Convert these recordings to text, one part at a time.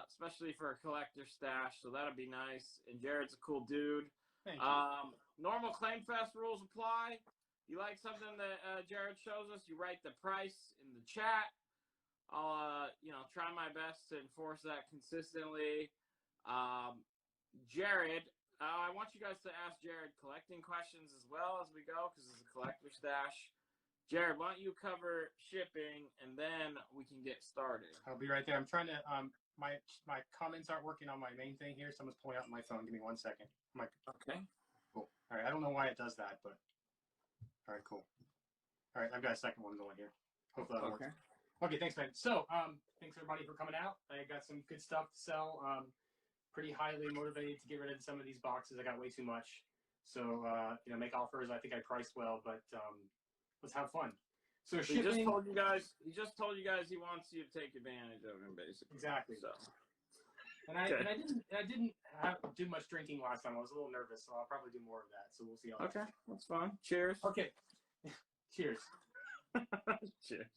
especially for a collector stash. So that'll be nice. And Jared's a cool dude. Thank you. Normal Claim Fest rules apply. You like something that Jared shows us, you write the price in the chat. I'll try my best to enforce that consistently. Jared, I want you guys to ask Jared collecting questions as well as we go, because it's a collector stash. Jared, why don't you cover shipping, and then we can get started. I'll be right there. I'm trying to, my comments aren't working on my main thing here. Someone's pulling out my phone. Give me 1 second. Okay. Cool. All right. I don't know why it does that, but all right, cool. All right. I've got a second one going here. Hopefully that'll work. Okay. Thanks, man. So, thanks everybody for coming out. I got some good stuff to sell. Pretty highly motivated to get rid of some of these boxes. I got way too much. So, make offers. I think I priced well, but, let's have fun. So he just told you guys he wants you to take advantage of him, basically. Exactly. So. And I didn't do much drinking last time. I was a little nervous, so I'll probably do more of that. So we'll see how. Okay, that's fine. Cheers. Okay. Cheers. Cheers.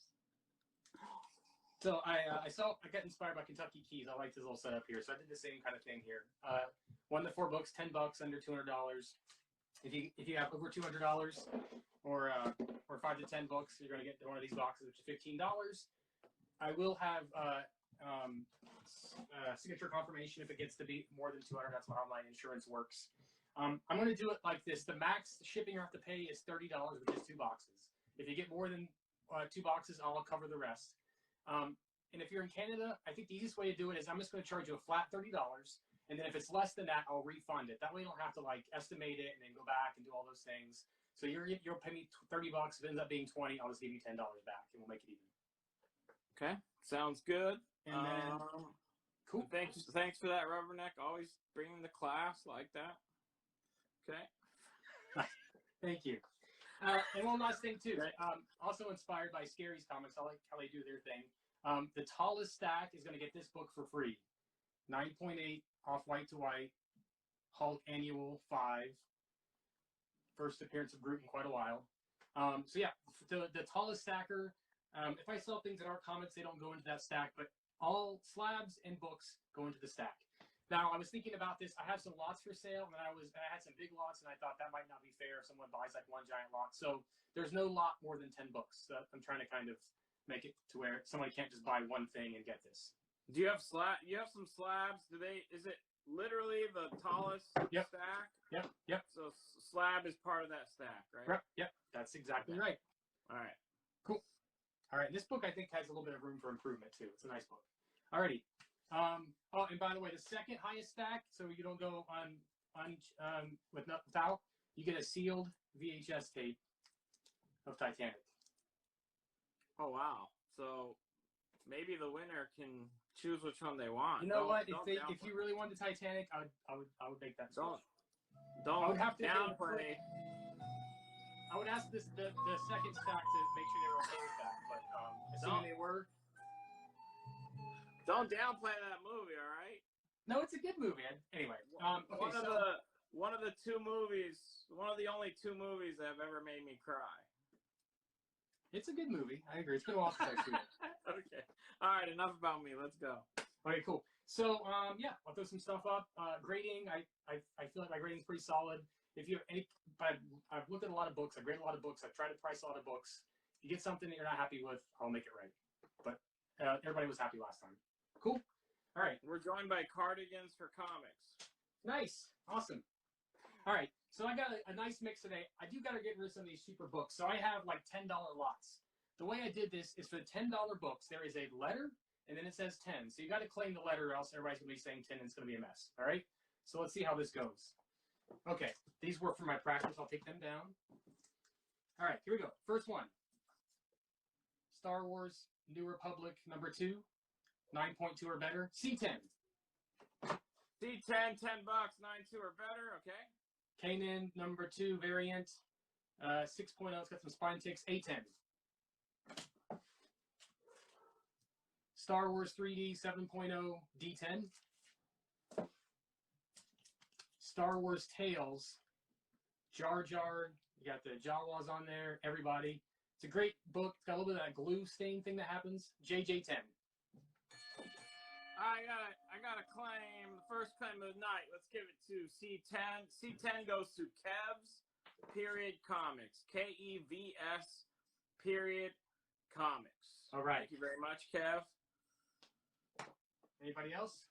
So I got inspired by Kentucky Keys. I like this little setup here. So I did the same kind of thing here. 1 to 4 books, $10, under $200. If you have over $200 or 5 to 10 books, you're going to get one of these boxes, which is $15. I will have signature confirmation if it gets to be more than 200. That's how my insurance works. I'm going to do it like this. The max shipping you have to pay is $30, which is 2 boxes. If you get more than 2 boxes, I'll cover the rest. And if you're in Canada, I think the easiest way to do it is I'm just going to charge you a flat $30. And then if it's less than that, I'll refund it. That way you don't have to estimate it and then go back and do all those things. So you'll pay me $30. If it ends up being 20, I'll just give you $10 back and we'll make it even. Okay, sounds good. And then, cool. Thanks for that, Rubberneck. Always bringing the class like that. Okay. Thank you. And one last thing too. Also inspired by Scary's comics. I like how they do their thing. The tallest stack is going to get this book for free. 9.8 off White to White. Hulk Annual 5. First appearance of Groot in quite a while. So yeah, the tallest stacker. If I sell things that aren't comics, they don't go into that stack, but all slabs and books go into the stack. Now, I was thinking about this. I have some lots for sale, and I had some big lots, and I thought that might not be fair if someone buys one giant lot. So there's no lot more than 10 books. So I'm trying to kind of make it to where somebody can't just buy one thing and get this. Do you have You have some slabs? Is it literally the tallest stack? Yep. So slab is part of that stack, right? Yep. That's exactly right. All right. Cool. All right. This book, I think, has a little bit of room for improvement, too. It's a nice book. Alrighty. Oh, and by the way, the second highest stack, so you don't go without, you get a sealed VHS tape of Titanic. Oh, wow. So maybe the winner can choose which one they want. You know what? If you really want the Titanic, I would make that choice. Don't I would have to downplay. I would ask the second stack to make sure they were okay with that, but assuming they were. Don't downplay that movie, all right? No, it's a good movie. Anyway, one of the only two movies that have ever made me cry. It's a good movie. I agree. It's been a while since I've seen it. Okay. All right. Enough about me. Let's go. Okay. Cool. So yeah, I'll throw some stuff up. Grading. I feel like my grading's pretty solid. If you have any, I've looked at a lot of books. I've graded a lot of books. I've tried to price a lot of books. If you get something that you're not happy with, I'll make it right. But everybody was happy last time. Cool. All right. We're joined by Cardigans for Comics. Nice. Awesome. All right. So I got a nice mix today. I do got to get rid of some of these cheaper books. So I have $10 lots. The way I did this is for the $10 books, there is a letter, and then it says 10. So you got to claim the letter, or else everybody's going to be saying 10, and it's going to be a mess. All right? So let's see how this goes. Okay. These work for my practice. I'll take them down. All right. Here we go. First one. Star Wars New Republic #2. 9.2 or better. C10. C10, $10, 9.2 or better. Okay. Kanan #2 variant. 6.0. It's got some spine ticks. A10. Star Wars 3D 7.0 D10. Star Wars Tales. Jar Jar. You got the Jawas on there. Everybody. It's a great book. It's got a little bit of that glue stain thing that happens. JJ10. I gotta claim the first claim of the night. Let's give it to C10. C10 goes to Kev's Comics. KEVS Comics. All right. Thank you very much, Kev. Anybody else?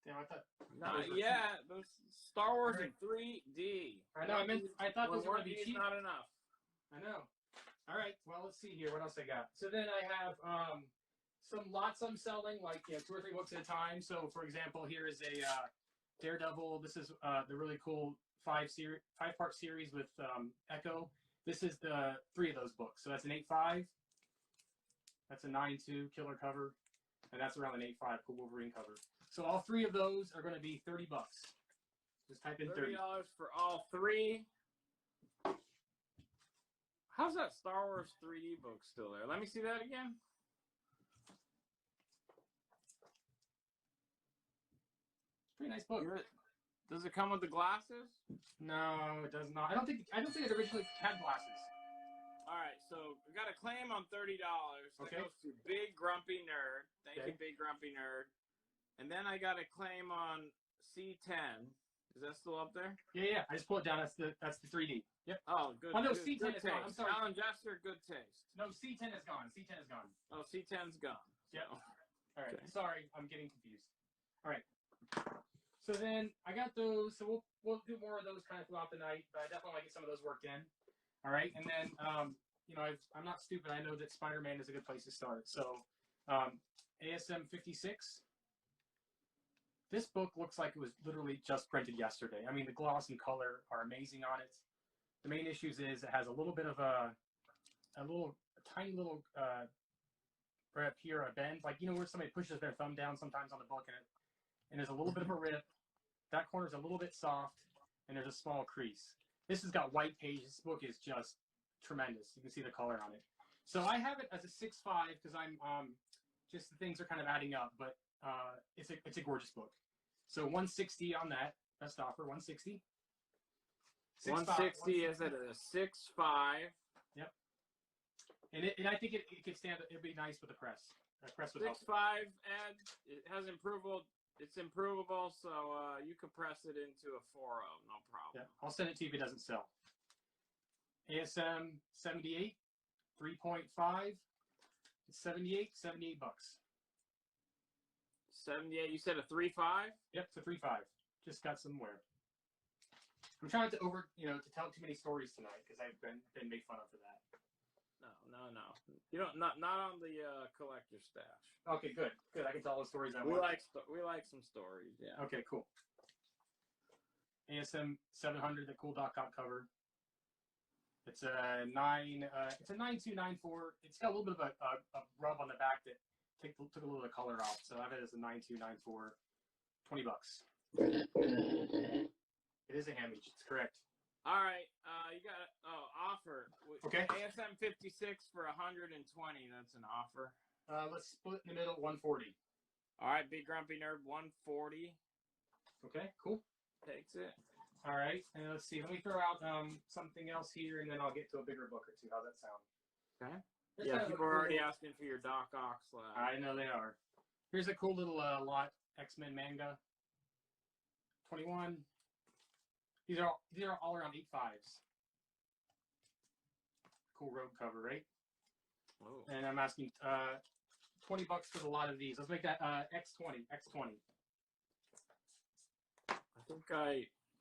Damn, I thought. Not yet. Those Star Wars in 3D. I know. I thought those were going to be cheap. Not enough. I know. All right. Well, let's see here. What else I got? So then I have some lots I'm selling, like 2 or 3 books at a time. So, for example, here is a Daredevil. This is the really cool 5-part series with Echo. This is the 3 of those books. So that's an 8.5. That's a 9.2 killer cover, and that's around an 8.5 cool Wolverine cover. So all 3 of those are going to be $30. Just type in $30 for all 3. How's that Star Wars 3D book still there? Let me see that again. Pretty nice book. Does it come with the glasses? No, it does not. I don't think it originally had glasses. All right, so we got a claim on $30. That Okay. goes to Big Grumpy Nerd. Thank you, Big Grumpy Nerd. And then I got a claim on C10. Is that still up there? Yeah. I just pulled it down. That's the 3D. Yep. Oh, good. Oh no, good, C10 good is gone. I'm sorry. Alan Jester, good taste. No, C10 is gone. C10 is gone. Oh, C10's gone. Yeah. So. All right. Okay. Sorry, I'm getting confused. All right. So then I got those. So we'll do more of those kind of throughout the night, but I definitely want to get some of those worked in. All right. And then I'm not stupid. I know that Spider-Man is a good place to start. So ASM 56. This book looks like it was literally just printed yesterday. I mean, the gloss and color are amazing on it. The main issues is it has a little bit of a tiny little right up here, a bend, like where somebody pushes their thumb down sometimes on the book, and there's a little bit of a rip. That corner's a little bit soft, and there's a small crease. This has got white pages. This book is just tremendous. You can see the color on it. So I have it as a 6.5 because I'm just the things are kind of adding up, but it's a gorgeous book. So 160 on that. Best offer, 160. 160 is at a 6.5. Yep. And I think it could stand. It'd be nice with the press. The press would 6.5, Ed. It has improvable. It's improvable, so you can press it into a 4.0, no problem. Yeah, I'll send it to you if it doesn't sell. ASM 78, 3.5. It's 78 bucks. 78. You said a 3.5? Yep, it's a 3.5. Just got some wear. I'm trying to to tell too many stories tonight because I've been made fun of for that. No. You don't not on the collector stash. Okay, good. I can tell all the stories I we want. We like some stories. Yeah. Okay, cool. ASM 700, the cool Doc Ock cover. It's a 9294. It's got a little bit of a rub on the back that took a little of the color off. So I have it as a 9294. $20. It is a Hamage. It's correct. All right, you got offer. Okay. ASM 56 for 120. That's an offer. Let's split in the middle. 140. All right, Big Grumpy Nerd 140. Okay, cool. Takes it. All right, and let's see. Let me throw out something else here, and then I'll get to a bigger book or two. How's that sound? Okay. Yeah, people are already asking for your Doc Ock slab. I know they are. Here's a cool little lot X-Men manga. 21. These are all around 8.5s. Cool road cover, right? Oh. And I'm asking $20 for the lot of these. Let's make that X20. I think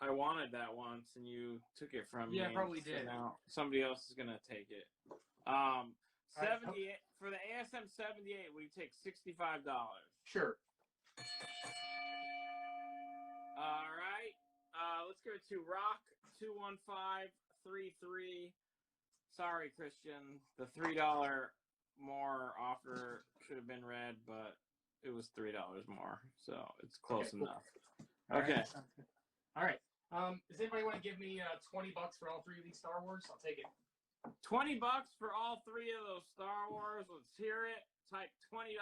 I wanted that once, and you took it from me. Yeah, probably did. Now somebody else is gonna take it. 78 for the ASM 78. We take $65. Sure. All right. Let's go to Rock 21533. Sorry, Christian. The $3 more offer should have been read, but it was $3 more, so it's close enough. Okay. All right. Does anybody want to give me $20 for all 3 of these Star Wars? I'll take it. $20 for all 3 of those Star Wars. Let's hear it. Type $20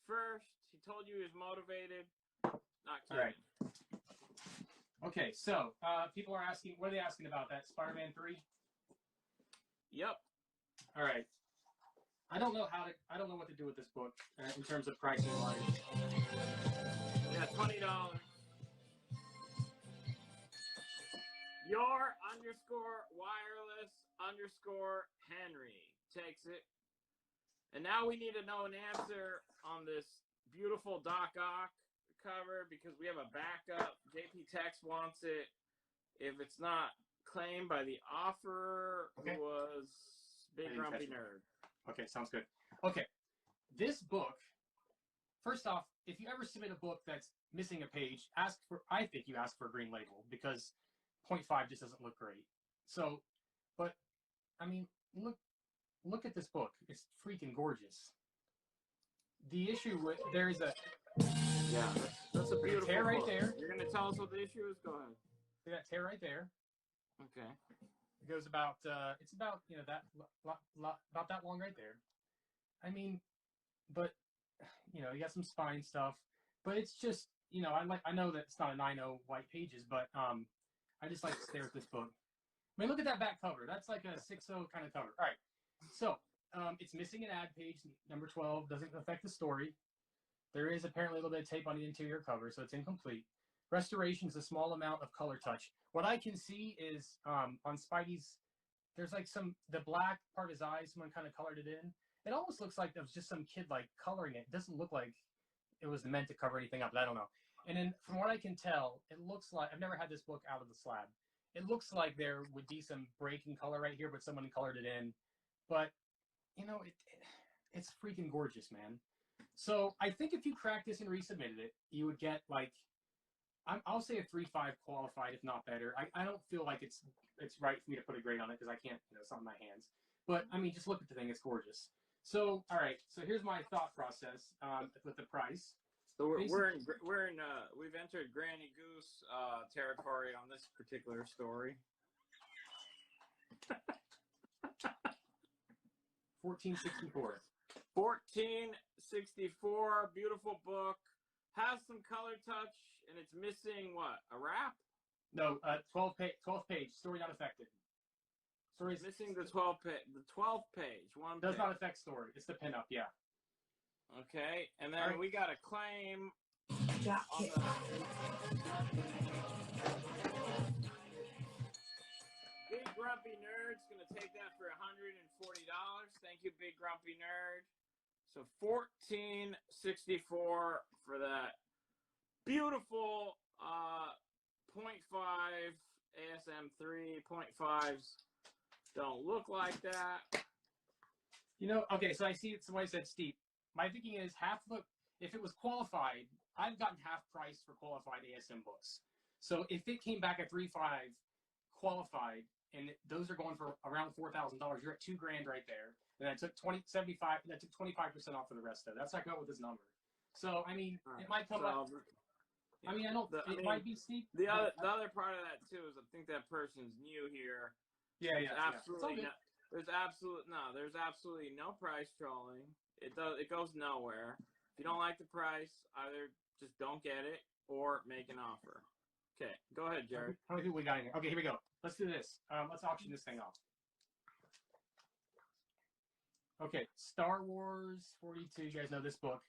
first. He told you he was motivated. Not kidding. All right. Okay, so people are asking, what are they asking about that? Spider-Man 3? Yep. All right. I don't know what to do with this book in terms of pricing wise. Yeah, $20. Your _wireless_Henry takes it. And now we need to know an answer on this beautiful Doc Ock cover because we have a backup. JP Tex wants it. If it's not claimed by the offerer, Okay. who was Big Grumpy Nerd. Okay, sounds good. Okay, this book, first off, if you ever submit a book that's missing a page, I think you ask for a green label because 0.5 just doesn't look great. So, but, I mean, look at this book. It's freaking gorgeous. The issue with, there's a... Yeah, that's a beautiful tear right book. there. You're going to tell us what the issue is? Go ahead. See that tear right there? Okay. It goes about, it's about, about that long right there. I mean, but, you got some spine stuff, but it's just, I know that it's not a 9.0 white pages, but I just like to stare at this book. I mean, look at that back cover. That's like a 6.0 kind of cover. All right. So, it's missing an ad page, number 12, doesn't affect the story. There is apparently a little bit of tape on the interior cover, so it's incomplete. Restoration is a small amount of color touch. What I can see is on Spidey's, there's like the black part of his eyes, someone kind of colored it in. It almost looks like there was just some kid like coloring it. It doesn't look like it was meant to cover anything up, but I don't know. And then from what I can tell, it looks like, I've never had this book out of the slab. It looks like there would be some break in color right here, but someone colored it in. But, it's freaking gorgeous, man. So I think if you cracked this and resubmitted it, you would get like, I'll say a 3.5 qualified, if not better. I don't feel like it's right for me to put a grade on it because I can't, it's not in my hands. But I mean, just look at the thing; it's gorgeous. So, all right. So here's my thought process with the price. So we've entered Granny Goose territory on this particular story. 1464. 1464, beautiful book. Has some color touch, and it's missing what? A wrap? No, 12th page. Story not affected. Story's missing the 12th page. The 12th page. Does not affect story. It's the pinup. Yeah. Okay, and then we got a claim. Big Grumpy Nerd's gonna take that for $140. Thank you, Big Grumpy Nerd. So $14.64 for that beautiful 0.5 ASM3. 0.5s don't look like that. Okay, so I see somebody said steep. My thinking is if it was qualified, I've gotten half price for qualified ASM books. So if it came back at 3.5 qualified, and those are going for around $4,000, you're at $2,000 right there. And I took 25% off for the rest of it. That's how I go with this number. So I mean, it might come up. I mean, it might be steep. The other part of that too is I think that person's new here. Yeah. There's absolutely no price trolling. It goes nowhere. If you don't like the price, either just don't get it or make an offer. Okay, go ahead, Jared. How many people we got in here? Okay, here we go. Let's do this. Let's auction this thing off. Okay, Star Wars 42. You guys know this book.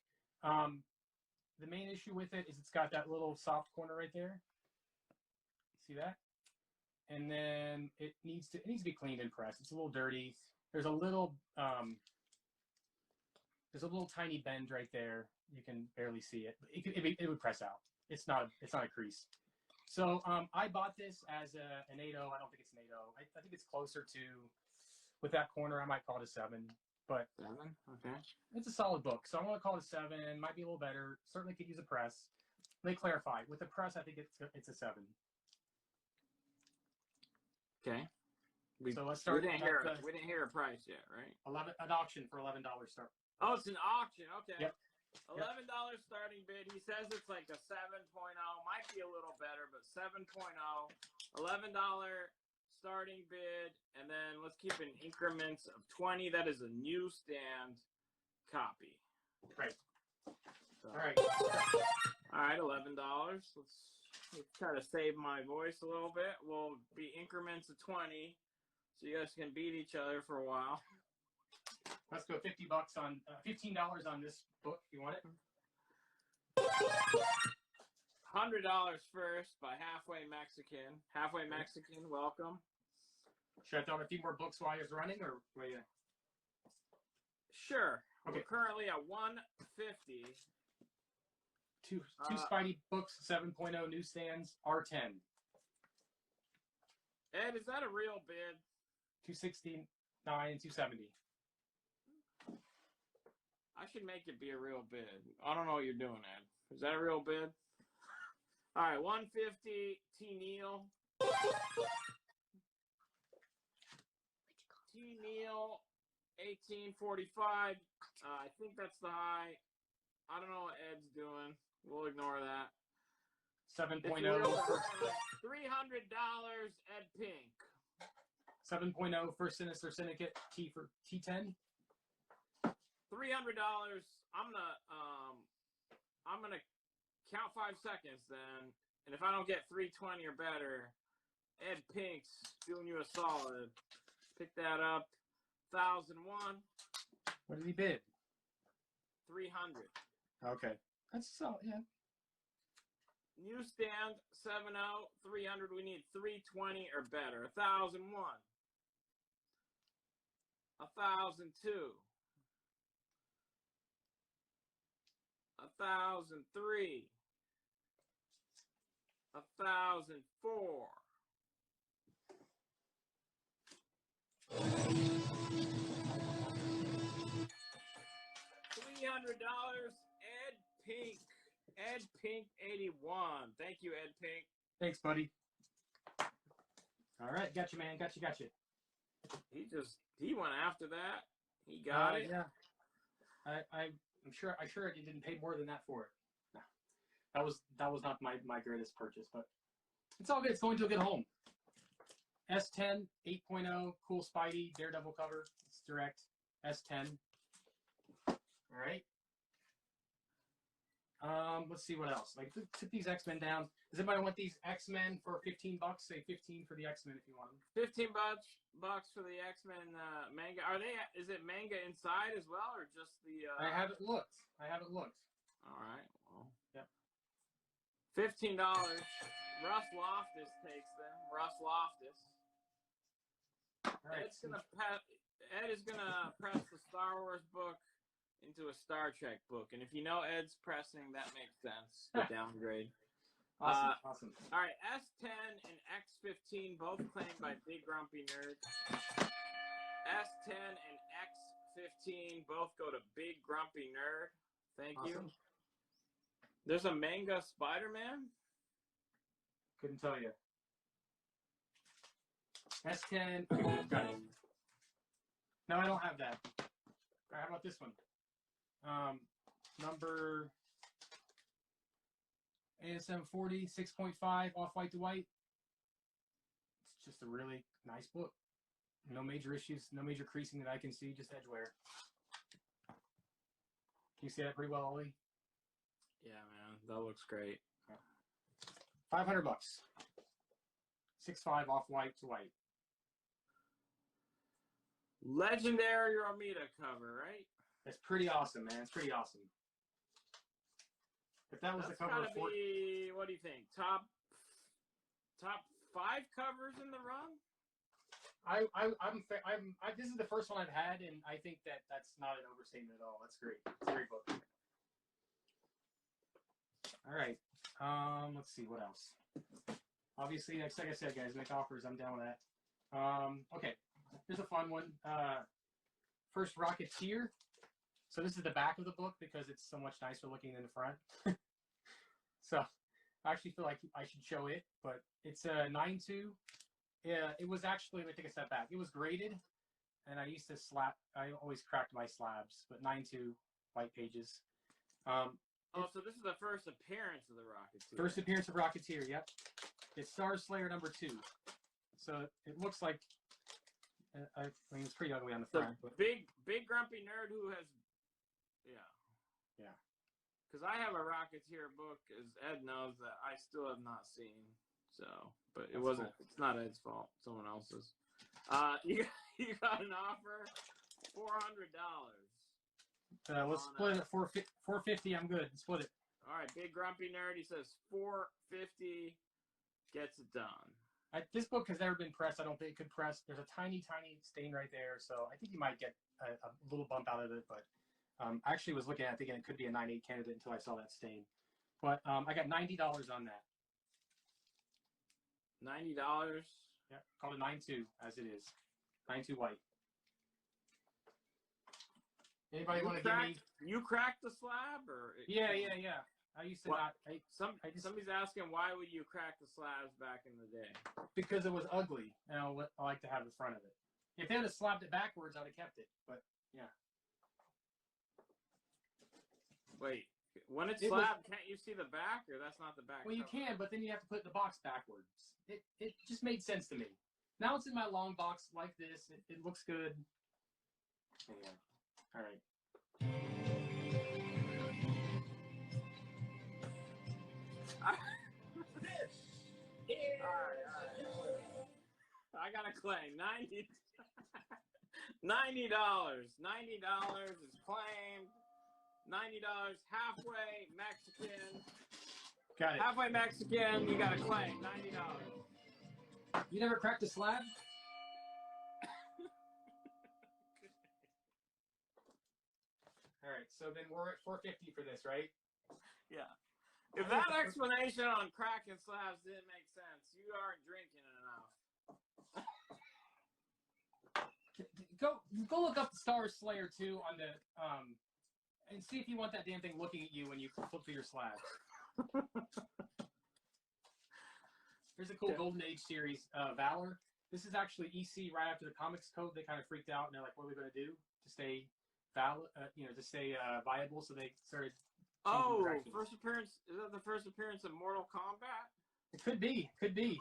The main issue with it is it's got that little soft corner right there. See that? And then it needs to be cleaned and pressed. It's a little dirty. There's a little tiny bend right there. You can barely see it. It would press out. It's not a crease. So I bought this as an 8.0. I don't think it's an 8.0. I think it's closer to, with that corner, I might call it a 7. But 7? Okay. It's a solid book. So I'm going to call it a 7. Might be a little better. Certainly could use a press. Let me clarify. With the press, I think it's a 7. Okay. So let's start. We didn't hear a price yet, right? An auction for $11 start. Oh, it's an auction. Okay. Yep. $11 starting bid. He says it's like a 7.0. Might be a little better, but 7.0. $11 starting bid, and then let's keep in increments of 20. That is a newsstand copy. Right. So, all right. All right, $11. Let's try to save my voice a little bit. We'll be increments of 20, so you guys can beat each other for a while. Let's go $50 on $15 on this book. You want it? $100 first by Halfway Mexican. Halfway Mexican, welcome. Should I throw in a few more books while I was running, or wait? Sure. Okay. We're currently at 150. Two Spidey books, 7.0 newsstands, R10. Ed, is that a real bid? 269 and 270. I should make it be a real bid. I don't know what you're doing, Ed. Is that a real bid? All right, 150. T. Neal. T. Neal, 1845. I think that's the high. I don't know what Ed's doing. We'll ignore that. 7.0. $300, Ed Pink. 7.0 for Sinister Syndicate, T for T10. $300. I'm gonna count 5 seconds then, and if I don't get 320 or better, Ed Pink's doing you a solid. Pick that up. 1001. What did he bid? 300. Okay, that's solid. Yeah. Newsstand 70 300. We need 320 or better. 1001. 1002. 1003. 1004. $300. Ed Pink. Ed Pink 81. Thank you, Ed Pink. Thanks, buddy. All right, gotcha, man. Gotcha. He went after that. He got it. Yeah. I'm sure he didn't pay more than that for it. No. That was not my greatest purchase, but it's all good. It's going to a good home. S10 8.0 cool Spidey Daredevil cover. It's direct S10. All right. Let's see what else. Like, took these X-Men down. Does anybody want these X-Men for $15? Say 15 for the X-Men if you want them. $15 for the X-Men manga. Is it manga inside as well, or just the? I haven't looked. All right. Well. Yep. $15. Russ Loftus takes them. Russ Loftus. All right. Ed is gonna press the Star Wars book into a Star Trek book, and if you know Ed's pressing, that makes sense. The downgrade. Awesome. All right, S10 and X15 both claimed by Big Grumpy Nerd. S10 and X15 both go to Big Grumpy Nerd. Thank you. There's a manga Spider-Man? Couldn't tell you. S10. Got it. No, I don't have that. All right, how about this one? Number ASM 40, 6.5, off-white to white. It's just a really nice book. No major issues, no major creasing that I can see, just edge wear. Can you see that pretty well, Ollie? Yeah, man, that looks great. $500. 6.5 off-white to white. Legendary Romita cover, right? It's pretty awesome, man. It's pretty awesome. If that was the cover of what do you think? Top 5 covers in the run? This is the first one I've had, and I think that's not an overstatement at all. That's great. It's a great book. All right. Let's see what else. Obviously, like I said, guys, make offers. I'm down with that. Okay. Here's a fun one. First Rocketeer. So this is the back of the book because it's so much nicer looking than the front. So I actually feel like I should show it, but it's a 9.2. Yeah, it was actually, let me take a step back. It was graded, and I always cracked my slabs, but 9.2 white pages. So this is the first appearance of the Rocketeer. First appearance of Rocketeer, yep. It's Star Slayer number 2. So it looks like, I mean, it's pretty ugly on the front. But big grumpy nerd who has, yeah. Because I have a Rocketeer book, as Ed knows, that I still have not seen. So, but it's not Ed's fault, someone else's. You got an offer $400. Let's split it at $450. I'm good. Split it. All right, Big Grumpy Nerd. He says $450 gets it done. This book has never been pressed. I don't think it could press. There's a tiny, tiny stain right there, so I think you might get a little bump out of it. But I actually was looking at it thinking it could be a 9.8 candidate until I saw that stain. But I got $90 on that. $90? Yeah, called a 9.2 as it is. 9.2 white. Anybody want to give me? You cracked the slab, or? Yeah. I used to not. Somebody's asking why would you crack the slabs back in the day? Because it was ugly, and I like to have the front of it. If they would have slabbed it backwards, I'd have kept it. But yeah. Wait, when it's slabbed, can't you see the back, or that's not the back? Well, you can, but then you have to put the box backwards. It just made sense to me. Now it's in my long box like this. It looks good. Anyway, all right. I got a claim. $90. $90 is claimed. $90 halfway Mexican. Got it. Halfway Mexican. You got a claim. $90. You never cracked a slab? All right. So then we're at $450 for this, right? Yeah. If that explanation on cracking slabs didn't make sense, you aren't drinking enough. Go look up Star Slayer 2 on the and see if you want that damn thing looking at you when you flip through your slabs. Here's a cool Golden Age series, Valor. This is actually EC right after the Comics Code. They kind of freaked out and they're like, "What are we going to do to stay viable?" So they started. Oh, first appearance. Is that the first appearance of Mortal Kombat? It could be. Okay.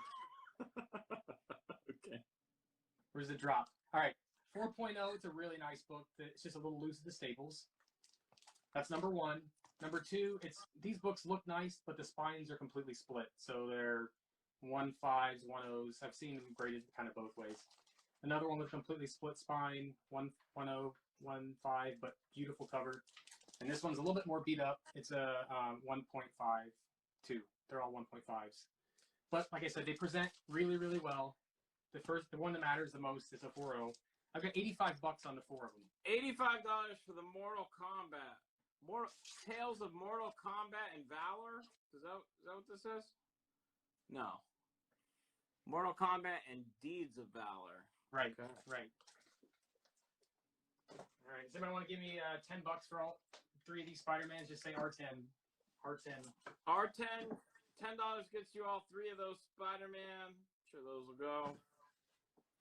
Where's the drop? All right. 4.0, it's a really nice book. It's just a little loose at the staples. That's number one. Number two, these books look nice, but the spines are completely split. So they're 1.5s, 1.0s. I've seen them graded kind of both ways. Another one with completely split spine, 1.0, 1.5, but beautiful cover. And this one's a little bit more beat up. It's a 1.52. They're all 1.5s. But like I said, they present really, really well. The one that matters the most is a 4.0. I've got $85 on the four of them. $85 for the Mortal Kombat. Tales of Mortal Kombat and Valor? Is that what this is? No. Mortal Kombat and Deeds of Valor. Right. Okay. Right. All right. Does anybody want to give me $10 for all three of these Spider-Mans? Just say R10. R10. R10. $10 gets you all three of those Spider-Man. Sure, those will go.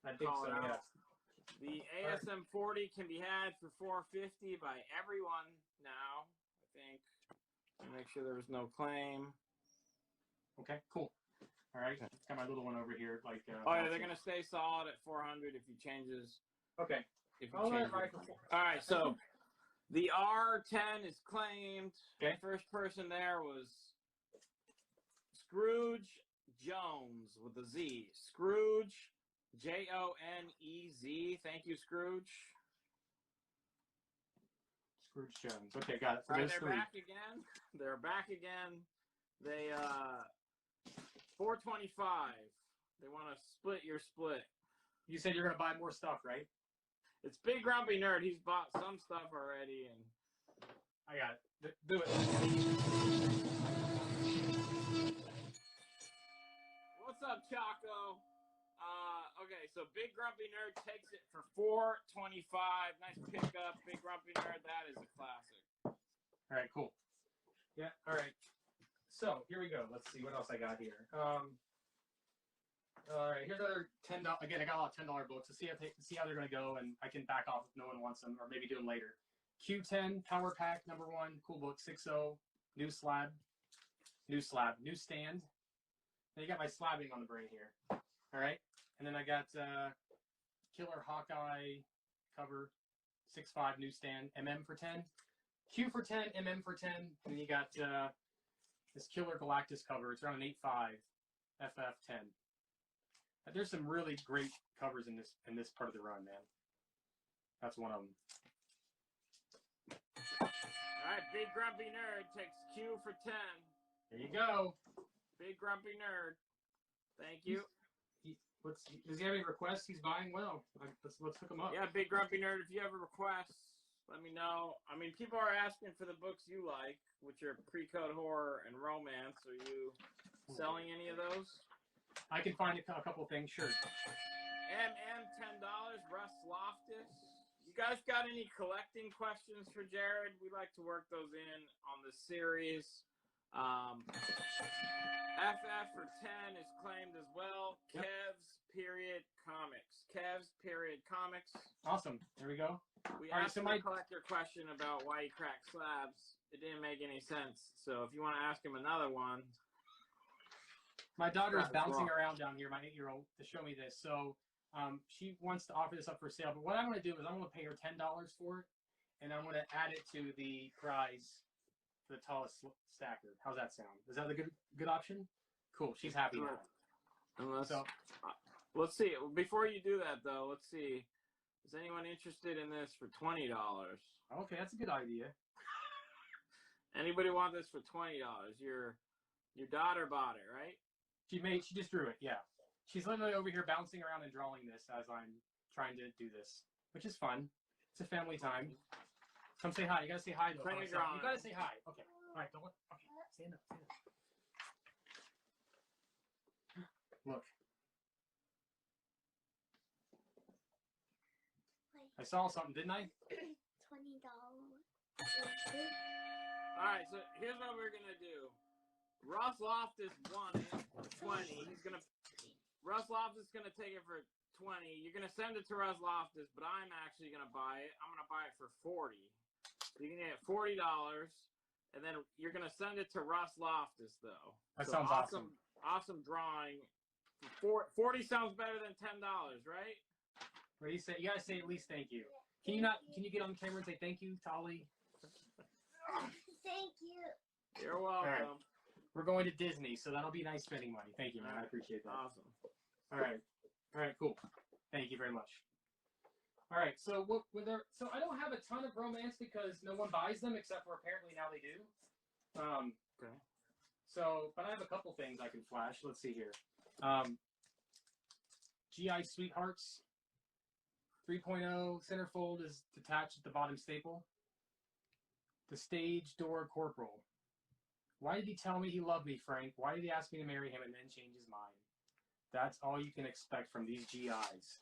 I think so, yeah. The ASM 40 can be had for $450 by everyone now, I think. Make sure there was no claim. Okay, cool. All right, got my little one over here. Like. Oh yeah, they're gonna stay solid at 400 if he changes. Okay. If he changes. All right, so the R10 is claimed. Okay. The first person there was Scrooge Jones with a Z. Scrooge, Jonez. Thank you, Scrooge. Scrooge Jones. Okay, got it. So all right, they're back again. They're back again. They $425. They want to split your split. You said you're gonna buy more stuff, right? It's Big Grumpy Nerd. He's bought some stuff already, and I got it. Do it. What's up, Choco? Okay, so Big Grumpy Nerd takes it for $425. Nice pickup, Big Grumpy Nerd. That is a classic. All right, cool. Yeah. All right. So here we go. Let's see what else I got here. All right, here's another $10. Again, I got a lot of $10 books. Let's see how they're gonna go, and I can back off if no one wants them, or maybe do them later. Q10 Power Pack #1, cool book, 6.0, new slab, new stand. Then you got my slabbing on the brain here. All right, and then I got Killer Hawkeye cover, 6.5, new stand, MM for 10, Q for 10, MM for 10, and then you got this Killer Galactus cover. It's around an 8.5, FF 10. There's some really great covers in this part of the run, man. That's one of them. All right, Big Grumpy Nerd takes Q for 10. There you go. Big Grumpy Nerd. Thank you. Does he have any requests? He's buying well. Let's hook him up. Yeah, Big Grumpy Nerd, if you have a request, let me know. I mean, people are asking for the books you like, which are pre-code horror and romance. Are you selling any of those? I can find a couple things, sure. MM, $10. Russ Loftus. You guys got any collecting questions for Jared? We like to work those in on the series. FF for 10 is claimed as well. Yep. Kev's period comics. Awesome. There we go. We All right, asked so my collector question about why he cracked slabs. It didn't make any sense. So if you want to ask him another one. My daughter is bouncing around down here, my 8-year-old, to show me this. So she wants to offer this up for sale. But what I'm going to do is I'm going to pay her $10 for it, and I'm going to add it to the prize for the tallest stacker. How's that sound? Is that a good option? Cool. She's happy now. Let's see. Before you do that, though, let's see. Is anyone interested in this for $20? Okay, that's a good idea. Anybody want this for $20? Your daughter bought it, right? She just drew it, yeah. She's literally over here bouncing around and drawing this as I'm trying to do this, which is fun. It's a family time. Come say hi. You gotta say hi to her. You gotta say hi. Okay. All right. Don't look. Okay. Stand up. Look. I saw something, didn't I? $20. All right. So here's what we're gonna do. Russ Loftus won it for 20. Russ Loftus is gonna take it for 20. You're gonna send it to Russ Loftus, but I'm actually gonna buy it. I'm gonna buy it for 40. So you can get $40, and then you're gonna send it to Russ Loftus, though. That sounds awesome. Awesome drawing. 40 sounds better than $10, right? What do you say? You gotta say at least thank you. Can you get on camera and say thank you, Tolly? Thank you. You're welcome. Right. We're going to Disney, so that'll be nice spending money. Thank you, man. I appreciate that. Awesome. All right, cool. Thank you very much. All right, so so I don't have a ton of romance because no one buys them except for apparently now they do. Okay. So, but I have a couple things I can flash. Let's see here. GI Sweethearts 3.0 centerfold is detached at the bottom staple. The Stage Door Corporal. Why did he tell me he loved me, Frank? Why did he ask me to marry him and then change his mind? That's all you can expect from these GIs.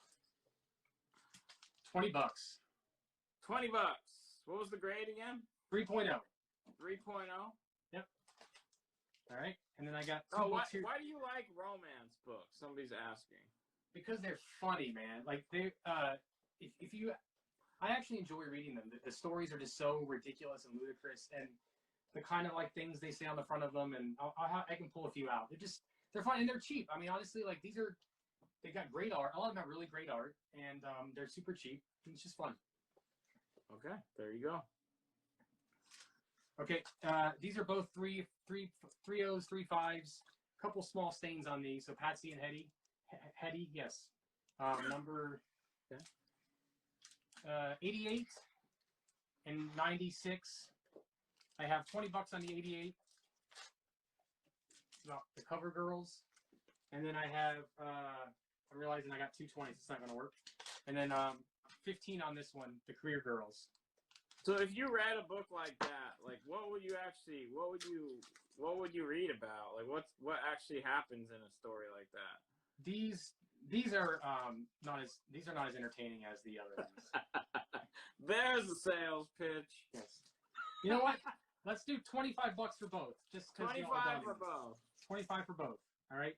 $20. 20 bucks. What was the grade again? 3.0. 3.0? Yep. All right. And then I got two why books here. do you like romance books? Somebody's asking. Because they're funny, man. Like they if you I actually enjoy reading them. The stories are just so ridiculous and ludicrous, and the kind of like things they say on the front of them, and I can pull a few out. They're fun and they're cheap. I mean, honestly, like they got great art. A lot of them have really great art, and they're super cheap. And it's just fun. Okay, there you go. Okay, these are both 3.0s, 3.5s. Couple small stains on these. So Patsy and Hetty, yes. Number 88 and 96. I have $20 on the 88. About the Cover Girls, and then I have. I'm realizing I got 220s. It's not going to work. And then 15 on this one, the Career Girls. So if you read a book like that, like what would you read about? Like what actually happens in a story like that? These are not as entertaining as the other ones. There's the sales pitch. Yes. You know what? Let's do $25 for both. Just 25 for both. 25 for both. All right.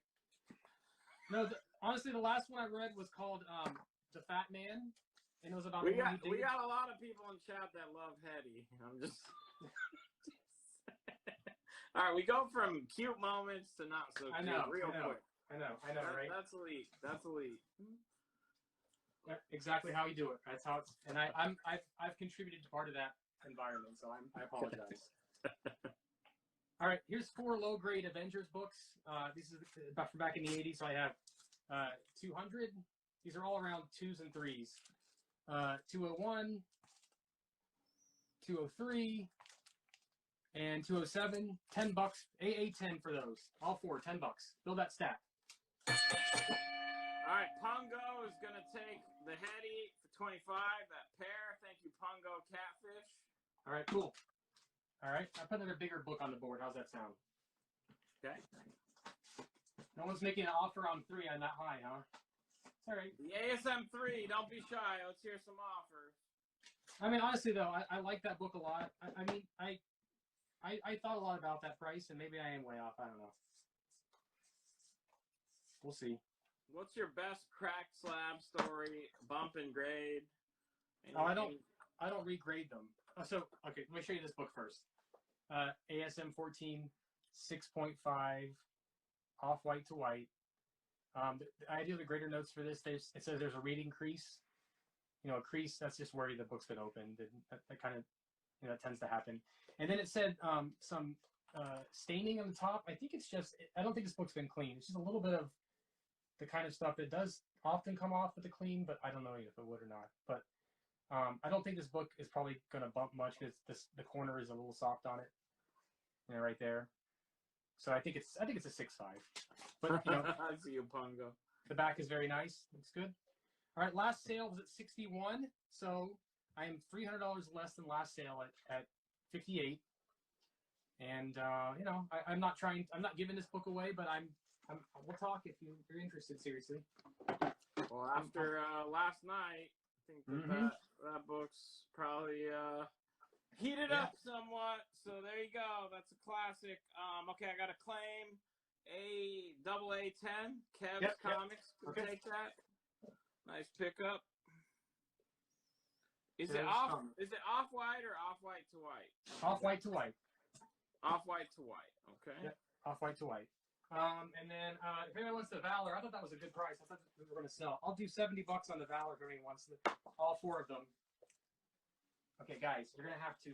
No, honestly, the last one I read was called "The Fat Man," and it was about. We got a lot of people in chat that love Hetty. I'm just. All right, we go from cute moments to not so cute real quick. I know, right? That's elite. That's elite. Exactly how you do it. That's how it's. And I've contributed to part of that environment, so I apologize. All right, here's 4 low-grade Avengers books. These are about from back in the 80s. So I have 200. These are all around 2s and 3s. 201, 203, and 207. $10. AA 10 for those. All four, $10. Build that stack. All right, Pungo is going to take the Hetty for 25, that pair. Thank you, Pungo Catfish. All right, cool. All right, I put another bigger book on the board. How's that sound? Okay. No one's making an offer on 3 on that high, huh? It's all right. The ASM 3, don't be shy. Let's hear some offers. I mean, honestly, though, I like that book a lot. I mean, I thought a lot about that price, and maybe I am way off. I don't know. We'll see. What's your best cracked slab story, bump and grade? Oh, I don't regrade them. So, okay, let me show you this book first. ASM 14, 6.5, off-white to white. I do the grader notes for this. It says there's a reading crease. You know, a crease, that's just where the book's been opened. That kind of, you know, that tends to happen. And then it said some staining on the top. I think it's just, I don't think this book's been cleaned. It's just a little bit of the kind of stuff that does often come off with the clean, but I don't know if it would or not. But I don't think this book is probably going to bump much because the corner is a little soft on it, you know, right there. So I think it's a 6.5. But you know, I see you, Pungo. the back is very nice. Looks good. All right, last sale was at 61, so I am $300 less than last sale at 58. And you know, I'm not giving this book away, but we'll talk if you're interested seriously. Well, after last night, I think that book's probably heated up somewhat. So there you go. That's a classic. Okay, I got a claim. AA 10, Kev's Comics. We'll take that. Nice pickup. Is it off-white or off-white to white? Off-white to white. Off-white to white. Okay. Yep. Off-white to white. And then if anyone wants the Valor, I thought that was a good price. I thought we were going to sell. I'll do $70 on the Valor if anyone wants all 4 of them. Okay, guys, you're gonna have to.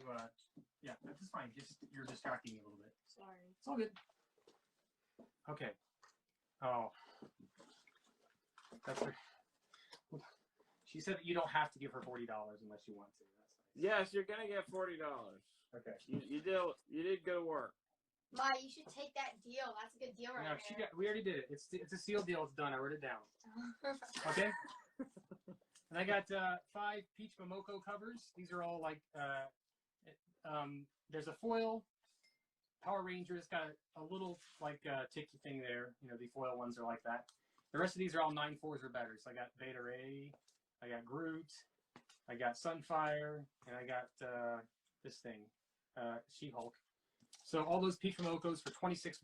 Yeah, that's fine. You're distracting me a little bit. Sorry. It's all good. Okay. Oh, that's her. She said that you don't have to give her $40 unless you want to. That's nice. Yes, you're gonna get $40. Okay. You did good work. Ma, you should take that deal. That's a good deal right there. We already did it. It's a sealed deal. It's done. I wrote it down. Okay. And I got 5 Peach Momoko covers. These are all like, there's a foil. Power Ranger has got a little like ticky thing there. You know, the foil ones are like that. The rest of these are all 9.4s or better. So I got Beta Ray, I got Groot, I got Sunfire, and I got this thing, She-Hulk. So all those Peach Momokos for $26.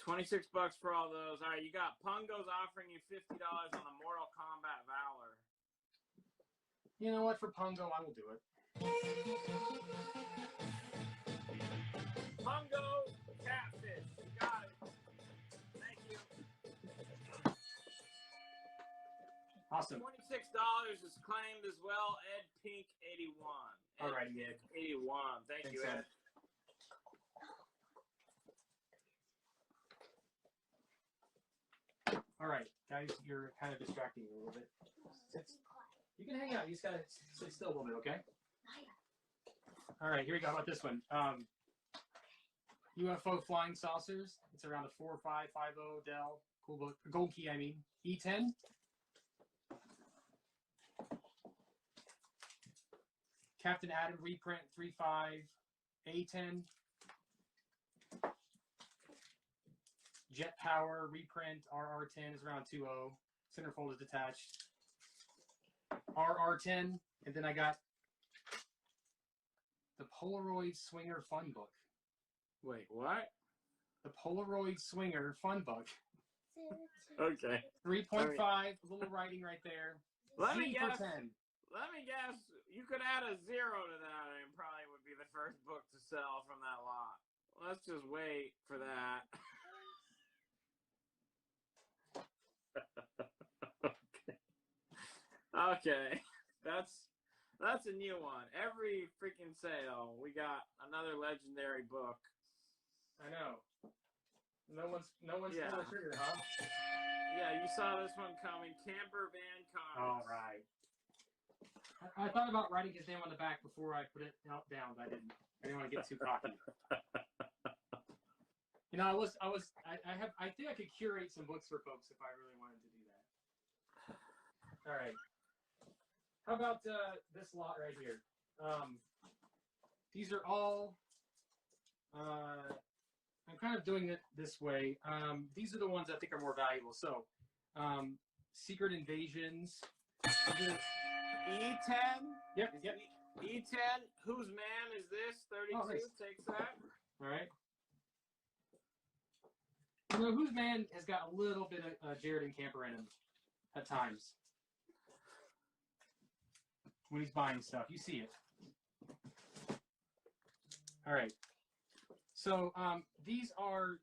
$26 for all those. All right, you got Pungo's offering you $50 on the Mortal Kombat Valor. You know what? For Pungo, I will do it. Pungo Catfish. You got it. Thank you. Awesome. $26 is claimed as well. Ed Pink 81. All right, Ed. 81. Thanks, you, Ed. All right, guys, you're kind of distracting me a little bit. You can hang out. You just gotta sit still a little bit, okay? All right, here we go. How about this one? UFO flying saucers. It's around a 4550 Dell. Cool book. Gold key, I mean. E10. Captain Adam reprint 3.5. A10. Jet Power reprint RR10 is around 2.0. Centerfold is detached. RR10, and then I got the Polaroid Swinger Fun Book. Wait, what? The Polaroid Swinger Fun Book. Okay. 3.5, a little writing right there. Let me guess. 10. Let me guess. You could add a 0 to that, and it probably would be the first book to sell from that lot. Let's just wait for that. Okay, that's a new one. Every freaking sale, we got another legendary book. I know. No one's pulling the trigger, huh? Yeah, you saw this one coming. Camper Van Comics. All right. I thought about writing his name on the back before I put it down, but I didn't. I didn't want to get too cocky. You know, I think I could curate some books for folks if I really wanted to do that. All right. How about this lot right here? These are all. I'm kind of doing it this way. These are the ones I think are more valuable. So, Secret Invasions. E10? Yep. E10. Whose man is this? 32 nice. takes that. All right. You know, whose man has got a little bit of Jared and Camper in him at times when he's buying stuff. You see it. All right. So these are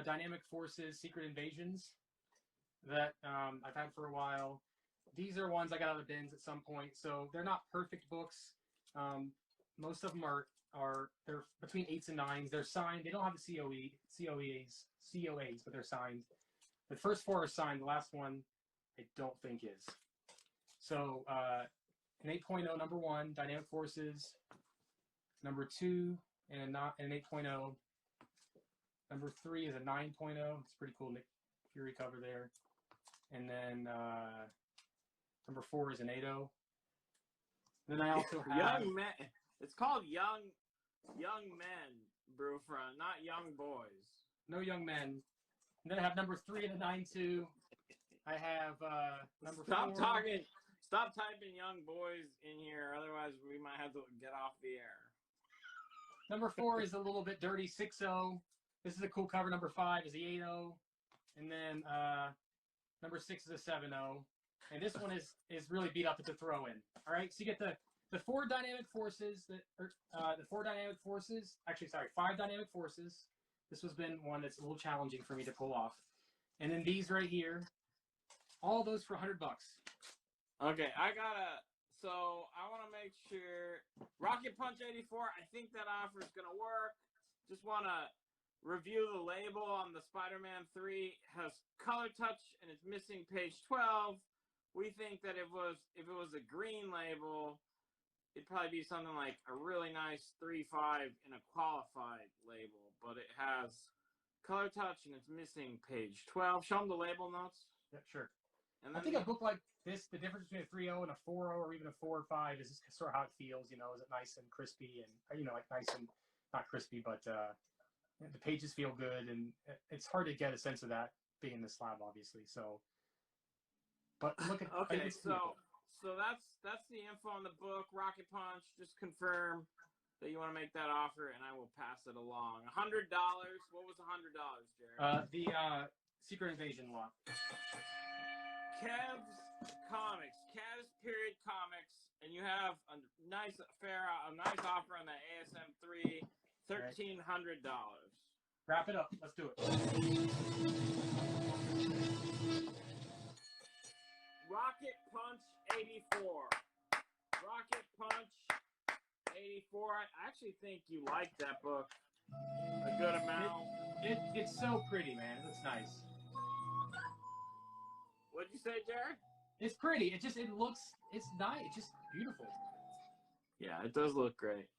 Dynamic Forces Secret Invasions that I've had for a while. These are ones I got out of the bins at some point. So they're not perfect books. Most of them they're between 8s and 9s. They're signed. They don't have the COAs, but they're signed. The first 4 are signed. The last one, I don't think is. So an 8.0 number 1, Dynamic Forces. Number 2 and an 8.0. Number 3 is a 9.0. It's pretty cool Nick Fury cover there. And then number 4 is an 8.0. Then I also have Young men. It's called Young Men, Brewfront, not Young Boys. No Young Men. And then I have number 3 and a 9.2. I have number 4. Stop typing Young Boys in here, otherwise we might have to get off the air. Number 4 is a little bit dirty, 6.0. This is a cool cover. Number 5 is the 8.0. And then number 6 is a 7.0. And this one is really beat up at the throw-in. All right, so you get the 4 Dynamic Forces, the 4 Dynamic Forces, actually, sorry, 5 Dynamic Forces. This has been one that's a little challenging for me to pull off. And then these right here, all those for $100. Okay, so I want to make sure, Rocket Punch 84, I think that offer is going to work. Just want to review the label on the Spider-Man 3. Has color touch and it's missing page 12. We think that if it was a green label, it'd probably be something like a really nice 3.5 in a qualified label, but it has color touch and it's missing page 12. Show them the label notes. Yeah, sure. And I think a book like this, the difference between a 3.0 and a 4.0 or even a 4 or 5 is sort of how it feels, you know, is it nice and crispy and, you know, like nice and not crispy, but the pages feel good, and it's hard to get a sense of that being in the slab, obviously. So, but look at okay, so that's the info on the book. Rocket Punch, just confirm that you want to make that offer, and I will pass it along. $100. What was $100, Jared? The Secret Invasion lot. Kev's Comics, Kev's Period Comics, and you have a nice offer on that ASM 3, $1,300. Wrap it up. Let's do it. Rocket Punch 84. Rocket Punch 84. I actually think you like that book a good amount. It's so pretty, man. It looks nice. What'd you say, Jared? It's pretty. It's nice. It's just beautiful. Yeah, it does look great.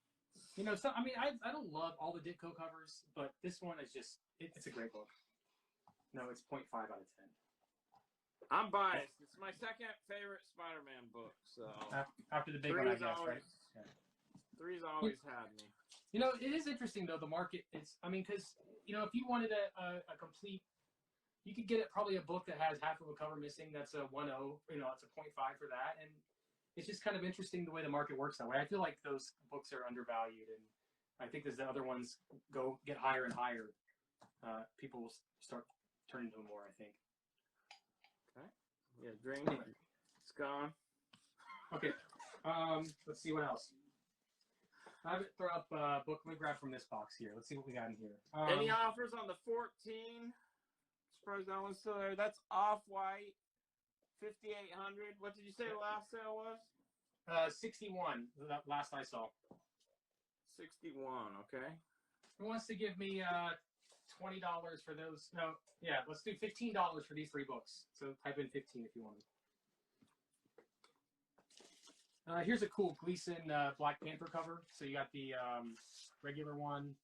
You know, so I mean, I don't love all the Ditko covers, but this one is just, it's a great book. No, it's 0.5 out of 10. I'm biased. It's my second favorite Spider-Man book, so. After the big one, I guess, right? Yeah. Three's always had me. You know, it is interesting, though, the market. Because, you know, if you wanted a complete, you could get probably a book that has half of a cover missing. That's a 1.0, you know, it's a 0.5 for that. And it's just kind of interesting the way the market works that way. I feel like those books are undervalued. And I think as the other ones get higher and higher, people will start turning to them more, I think. Okay. Yeah, drink. It's gone. Okay. Let's see what else. I have it throw up a book. Let me grab from this box here. Let's see what we got in here. Any offers on the 14? Surprised that one's still there. That's Off-White, 5,800. What did you say the last sale was? 61. That last I saw. 61. Okay. Who wants to give me $20 for those? No. Yeah. Let's do $15 for these 3 books. So type in 15 if you want. Here's a cool Gleason Black Panther cover. So you got the regular one,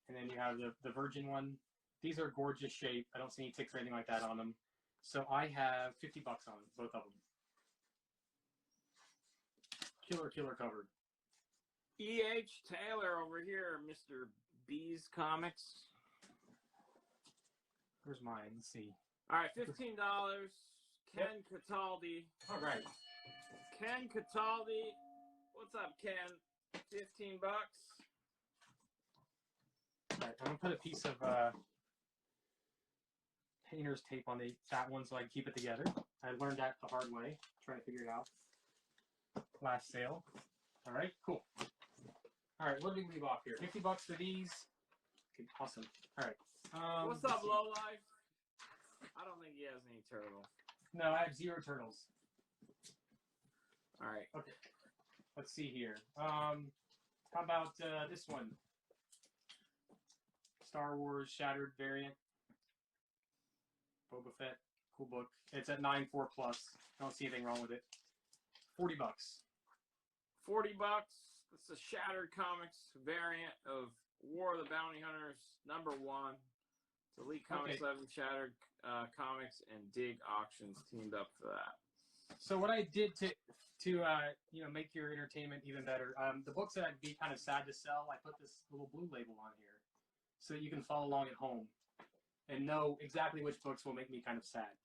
and then you have the Virgin one. These are gorgeous shape. I don't see any ticks or anything like that on them. So I have $50 on them, both of them. Killer cover. E.H. Taylor over here, Mr. B's Comics. Where's mine? Let's see. All right, $15. Ken Cataldi. All right. Ken Cataldi. What's up, Ken? $15. All right, I'm gonna put a piece of painter's tape on that one so I can keep it together. I learned that the hard way, trying to figure it out. Last sale. All right, cool. All right, what did we leave off here? $50 for these. Okay, awesome. All right. What's up, Lowlife? I don't think he has any turtles. No, I have 0 turtles. All right. Okay. Let's see here. How about this one? Star Wars Shattered variant. Boba Fett. Cool book. It's at 9.4+. I don't see anything wrong with it. $40. $40. It's a Shattered Comics variant of War of the Bounty Hunters #1. It's Elite Comics 11 Shattered Comics and Dig Auctions teamed up for that. So what I did to make your entertainment even better, the books that I'd be kind of sad to sell, I put this little blue label on here, so you can follow along at home and know exactly which books will make me kind of sad.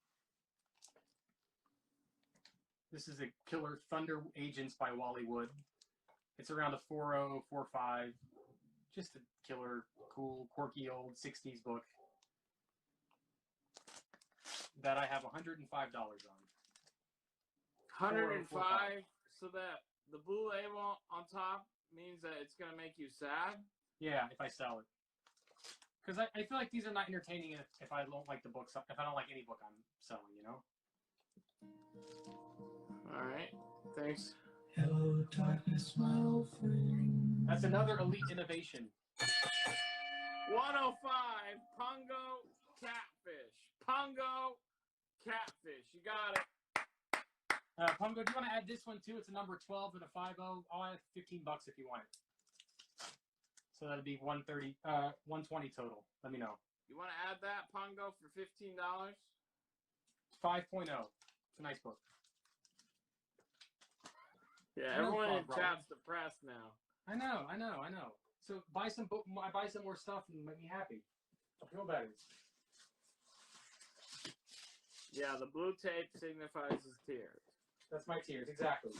This is a Killer Thunder Agents by Wally Wood. It's around a 4.0, 4.5. Just a killer, cool, quirky old 60s book that I have $105 on. 105. So that the blue label on top means that it's gonna make you sad. Yeah, if I sell it. Because I feel like these are not entertaining if I don't like the books. If I don't like any book I'm selling, you know. All right. Thanks. Hello, darkness, my old friend. That's another elite innovation. 105. Pungo Catfish. Pungo Catfish. You got it. Pungo, do you want to add this one too? It's a number 12 and a 5.0. I'll add $15 if you want it. So that'd be 130, 120 total. Let me know. You want to add that, Pungo, for $15? 5.0. It's a nice book. Yeah, everyone in chat's depressed now. I know. So buy some more stuff and make me happy. I'll feel better. Yeah, the blue tape signifies his tears. That's my tears, exactly.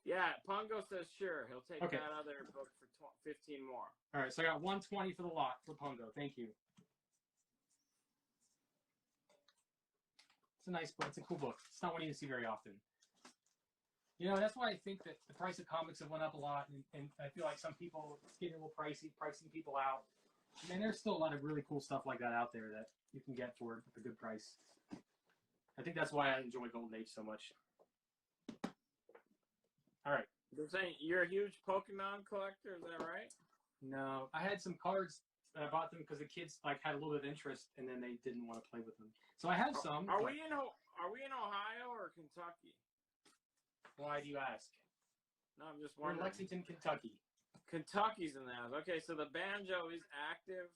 Yeah, Pungo says sure. He'll take Okay. that other book for 15 more. All right, so I got 120 for the lot for Pungo. Thank you. It's a nice book. It's a cool book. It's not one you see very often. You know, that's why I think that the price of comics have went up a lot, and I feel like some people, it's getting a little pricey, pricing people out. And there's still a lot of really cool stuff like that out there that you can get for a good price. I think that's why I enjoy Golden Age so much. All right. They're saying you're a huge Pokemon collector, is that right? No, I had some cards. I bought them because the kids had a little bit of interest, and then they didn't want to play with them. So I have some. Are we in Ohio or Kentucky? Why do you ask? No, I'm just We're in wondering. Lexington, Kentucky. Kentucky's in the house. Okay, so the banjo is active.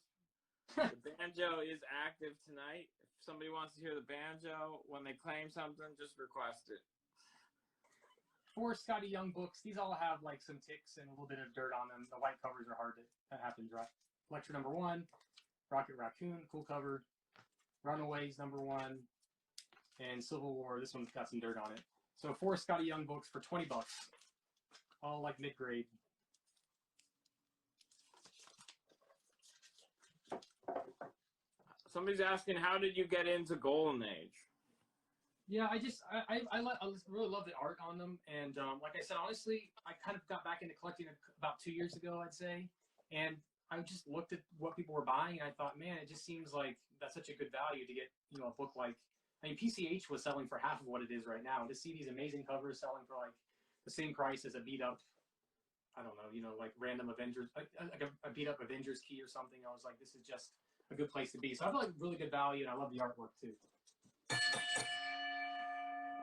The banjo is active tonight. If somebody wants to hear the banjo when they claim something, just request it. 4 Scotty Young books. These all have some ticks and a little bit of dirt on them. The white covers are hard. That happens, right? Lecture #1, Rocket Raccoon, cool cover. Runaways #1, and Civil War. This one's got some dirt on it. So 4 Scotty Young books for $20. All mid-grade. Somebody's asking, how did you get into Golden Age? Yeah, I really love the art on them, and like I said, honestly, I kind of got back into collecting about 2 years ago, I'd say, and I just looked at what people were buying, and I thought, man, it just seems like that's such a good value to get, a book PCH was selling for half of what it is right now, and to see these amazing covers selling for the same price as a beat up, I don't know, random Avengers, a beat up Avengers key or something, I was like, this is just a good place to be. So I feel really good value, and I love the artwork too.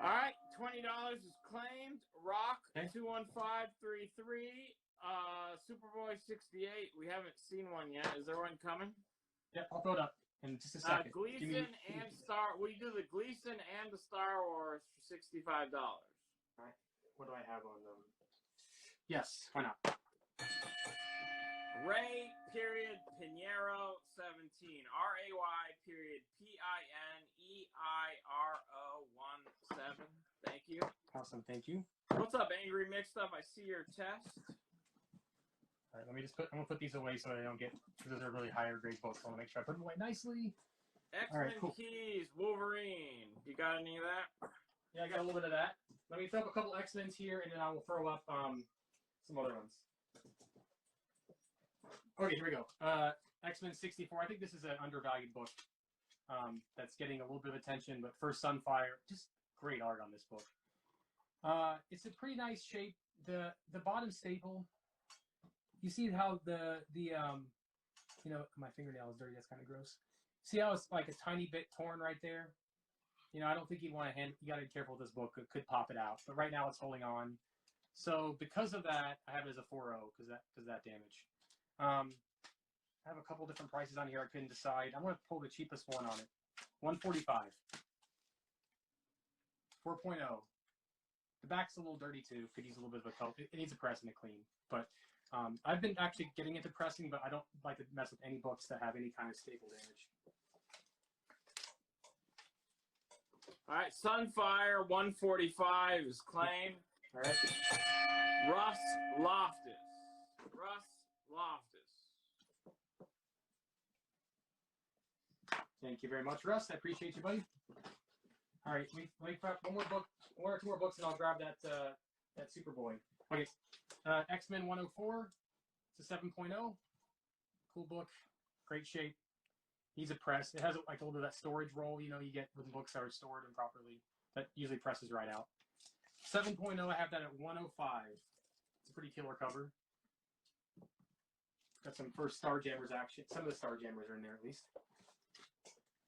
All right, $20 is claimed. Rock Okay. 21533. Superboy 68. We haven't seen one yet. Is there one coming? Yeah, I'll throw it up in just a second. Gleason and Star. We do the Gleason and the Star Wars for $65. All right. What do I have on them? Yes, why not? Ray period Pinheiro 17. RAY period PINEIRO 17. Thank you. Awesome, thank you. What's up, Angry Mixed Up? I see your test. All right, let me just I'm gonna put these away so I don't get, because those are really higher grade books. I want to make sure I put them away nicely. X-Men right, cool. Keys, Wolverine. You got any of that? Yeah, I got a little bit of that. Let me throw up a couple X-Men's here, and then I will throw up some other ones. Okay, here we go. X-Men 64. I think this is an undervalued book that's getting a little bit of attention, but First Sunfire, just great art on this book. It's a pretty nice shape. The bottom staple, you see how the you know, my fingernail is dirty. That's kind of gross. See how it's like a tiny bit torn right there? You know, I don't think you want to you got to be careful with this book. It could pop it out, but right now it's holding on. So because of that, I have it as a 4.0 because that damage. I have a couple different prices on here. I couldn't decide. I'm going to pull the cheapest one on it. $145. 4.0. The back's a little dirty too. Could use a little bit of a coat. It needs a press and a clean. But I've been actually getting into pressing, but I don't like to mess with any books that have any kind of staple damage. All right, Sunfire 145 is claimed. All right. Russ Loftus. Thank you very much, Russ. I appreciate you, buddy. All right, wait for one more book, one or two more books, and I'll grab that Superboy. Okay, X-Men 104. It's a 7.0. Cool book, great shape. Needs a press. It has like a little bit of that storage roll, you know, you get when books are stored improperly. That usually presses right out. 7.0. I have that at 105. It's a pretty killer cover. Got some first Starjammers action. Some of the Starjammers are in there at least.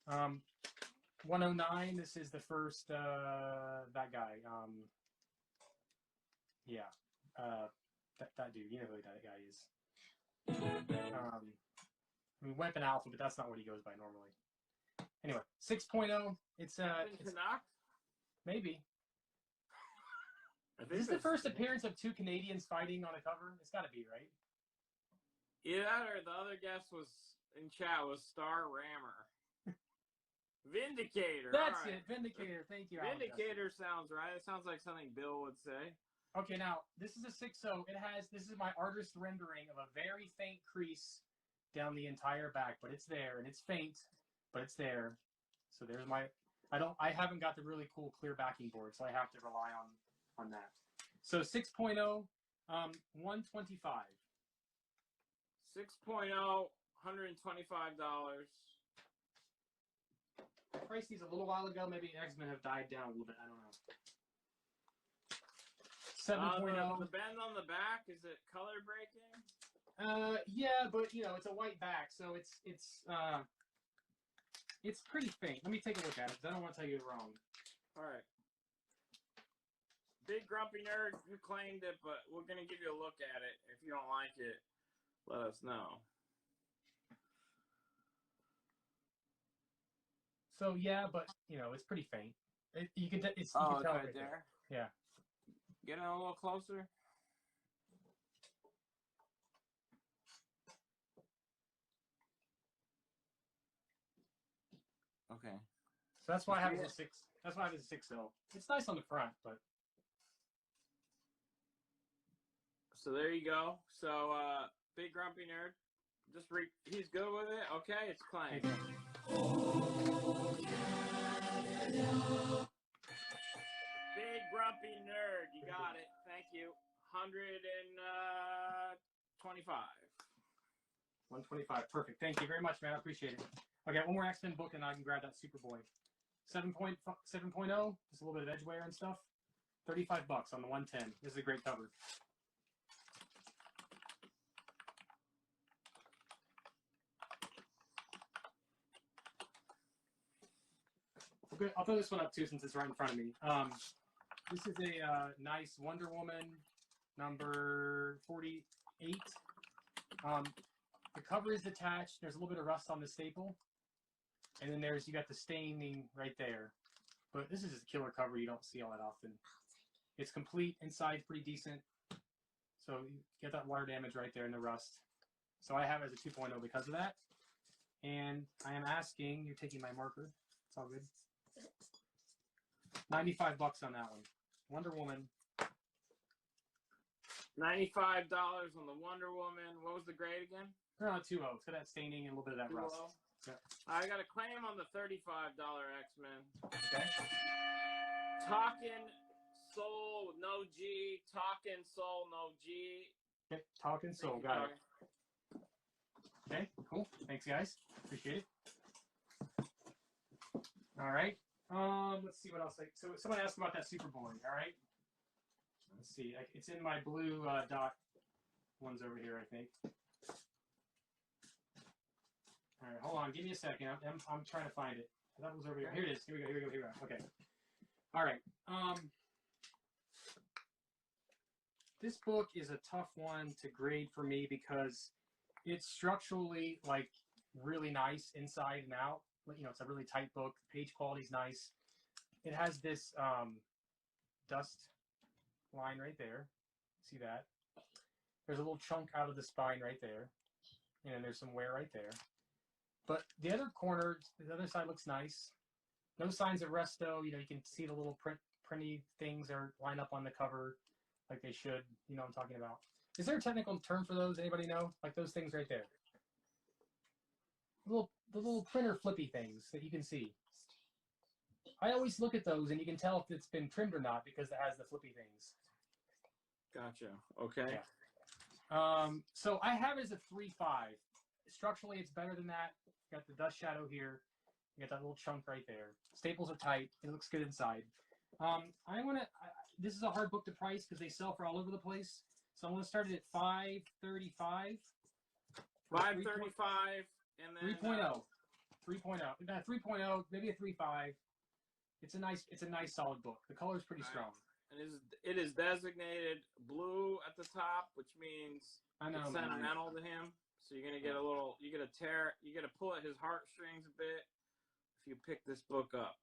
109. This is the first that guy. Yeah, that dude. You know who that guy is. I mean, Weapon Alpha, but that's not what he goes by normally. Anyway, 6.0. It's maybe. Is this the first appearance of two Canadians fighting on a cover? It's got to be, right? Yeah, or the other guest was in chat was Star Rammer. Vindicator. That's right. it. Vindicator. Thank you. Vindicator sounds right. It sounds like something Bill would say. Okay, now this is a 6.0. This is my artist rendering of a very faint crease down the entire back, but it's there, and it's faint, but it's there. So there's my. I haven't got the really cool clear backing board, so I have to rely on that. So 6.0, 125. 6.0, $125. I priced these a little while ago. Maybe X-Men have died down a little bit. I don't know. 7.0. The bend on the back, is it color breaking? Yeah, but you know it's a white back, so it's pretty faint. Let me take a look at it because I don't want to tell you wrong. All right. Big Grumpy Nerd, you claimed it, but we're gonna give you a look at it. If you don't like it, let us know. So yeah, but you know it's pretty faint. You can tell it's right there. Yeah. Get it a little closer. Okay. So that's why I have it as a 6. That's why I have it as a 6.0. It's nice on the front, but. So there you go. So Big Grumpy Nerd, he's good with it. Okay, it's claimed. Big Grumpy Nerd, you got it. Thank you. 125. 125. Perfect. Thank you very much, man. I appreciate it. Okay, one more X-Men book, and I can grab that Superboy. 7.0. Just a little bit of edge wear and stuff. $35 on the 110. This is a great cover. Okay, I'll throw this one up too since it's right in front of me. This is a nice Wonder Woman number 48. The cover is detached. There's a little bit of rust on the staple. And then you got the staining right there. But this is a killer cover you don't see all that often. It's complete. Inside's pretty decent. So you get that water damage right there and the rust. So I have it as a 2.0 because of that. And I am asking, you're taking my marker. It's all good. $95 on that one. Wonder Woman. $95 on the Wonder Woman. What was the grade again? 2.0. It's got that staining and a little bit of that rust. Yeah. I got a claim on the $35 X-Men. Okay. Talking Soul, no G. Talking Soul, no G. Okay. Talking Soul. Got it. Okay. Cool. Thanks, guys. Appreciate it. All right. Let's see what else. So someone asked about that Superboy. All right. Let's see. It's in my blue dot ones over here, I think. All right, hold on. Give me a second. I'm trying to find it. That was over here. Here it is. Here we go. Okay. All right. This book is a tough one to grade for me because it's structurally like really nice inside and out. You know, it's a really tight book. The page quality is nice. It has this dust line right there. See that? There's a little chunk out of the spine right there. And then there's some wear right there. But the other corner, the other side looks nice. No signs of rust though. You know, you can see the little printy things are lined up on the cover like they should. You know what I'm talking about. Is there a technical term for those? Anybody know? Like those things right there. The little printer flippy things that you can see. I always look at those and you can tell if it's been trimmed or not because it has the flippy things. Gotcha. Okay. Yeah. So I have it as a 3.5. Structurally, it's better than that. You got the dust shadow here. You got that little chunk right there. Staples are tight. It looks good inside. This is a hard book to price because they sell for all over the place. So I'm going to start it at $5.35. $5.35 and then 3.0. 3.0. 3.0, maybe a 3.5. It's a nice solid book. The color's pretty strong. And it is designated blue at the top, which means it's sentimental to him. So you're gonna get you're gonna pull at his heartstrings a bit if you pick this book up.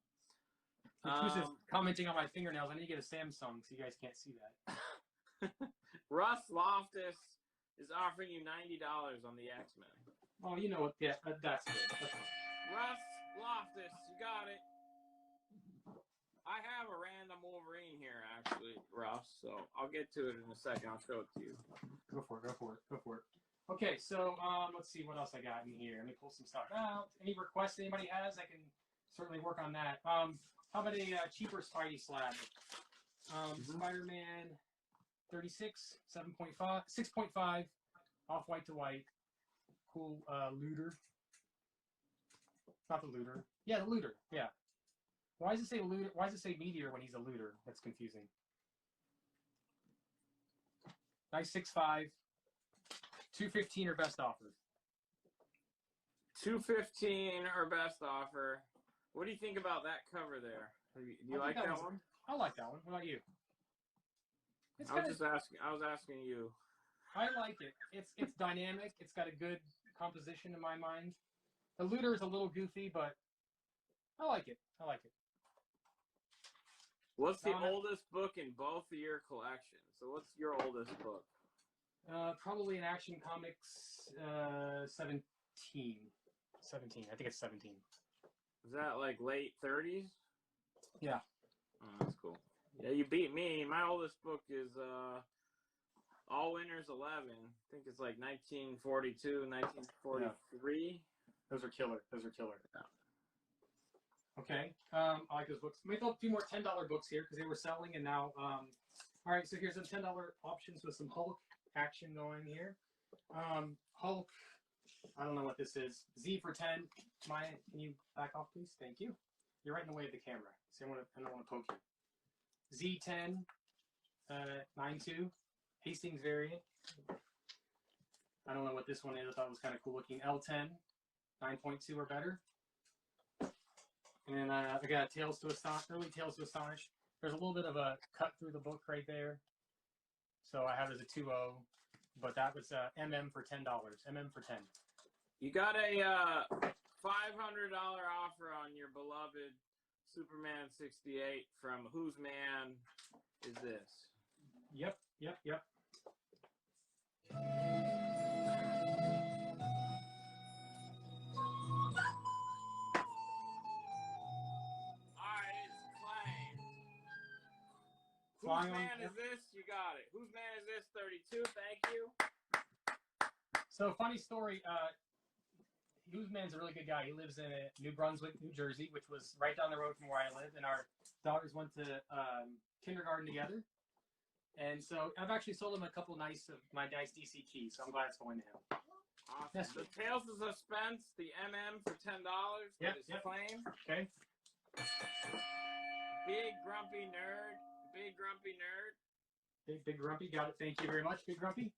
Who's commenting on my fingernails? I need to get a Samsung so you guys can't see that. Russ Loftus is offering you $90 on the X-Men. Oh, you know what? Yeah, that's good. That's fine. Russ Loftus, you got it. I have a random Wolverine here, actually, Russ. So I'll get to it in a second. I'll show it to you. Go for it. Okay, so let's see what else I got in here. Let me pull some stuff out. Any requests anybody has, I can certainly work on that. How about a cheaper Spidey slab? Spider-Man 36, 7.5, 6.5, off-white to white. Cool looter. Not the looter. Yeah, the looter. Yeah. Why does it say looter? Why does it say meteor when he's a looter? That's confusing. Nice 6.5. $2.15 or best offer. $2.15 or best offer. What do you think about that cover there? Do you like that one? I like that one. What about you? I was asking you. I like it. It's dynamic. It's got a good composition in my mind. The looter is a little goofy, but I like it. What's the oldest book in both of your collections? So what's your oldest book? Probably in Action Comics 17. I think it's 17. Is that like late 30s? Yeah. Oh, that's cool. Yeah, you beat me. My oldest book is All Winners 11. I think it's like 1942, 1943. Yeah. Those are killer. Yeah. Okay. I like those books. Let me throw a few more $10 books here because they were selling, and now. All right, so here's some $10 options with some Hulk action going here. Hulk. I don't know what this is. Z for 10. Maya, can you back off, please? Thank you. You're right in the way of the camera, so I don't want to poke you. Z10. 9.2. Hastings variant. I don't know what this one is. I thought it was kind of cool looking. L10. 9.2 or better. And I got Tales to Astonish, early Tales to Astonish. There's a little bit of a cut through the book right there. So I have it as a 2-0, but that was MM for $10. MM for 10. You got a $500 offer on your beloved Superman 68 from Whose Man Is This? Yep. Whose Man Is This? You got it. Whose Man Is This? 32. Thank you. So, funny story. Whose Man's a really good guy. He lives in New Brunswick, New Jersey, which was right down the road from where I live. And our daughters went to kindergarten together. And so I've actually sold him a couple my nice DC keys. So I'm glad it's going to him. Awesome. Yes. The Tales of Suspense, the MM for $10. Yep. Claim. Okay. Big Grumpy Nerd. Big Grumpy Nerd. Big Grumpy. Got it. Thank you very much, Big Grumpy.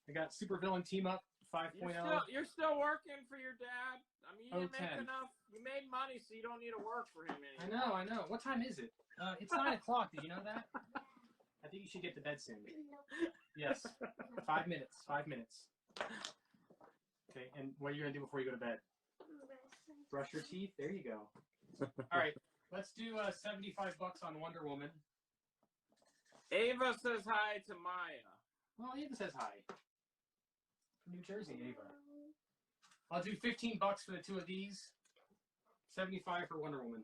I got Supervillain Team Up 5.0. You're still working for your dad. I mean, you didn't make 10. enough. You made money, so you don't need to work for him anymore. I know. What time is it? It's 9 o'clock. Did you know that? I think you should get to bed soon. Yes. 5 minutes. 5 minutes. Okay, and what are you going to do before you go to bed? Brush your teeth? There you go. All right, let's do $75 on Wonder Woman. Ava says hi to Maya. Well, Ava says hi. From New Jersey, Ava. I'll do $15 for the two of these. 75 for Wonder Woman.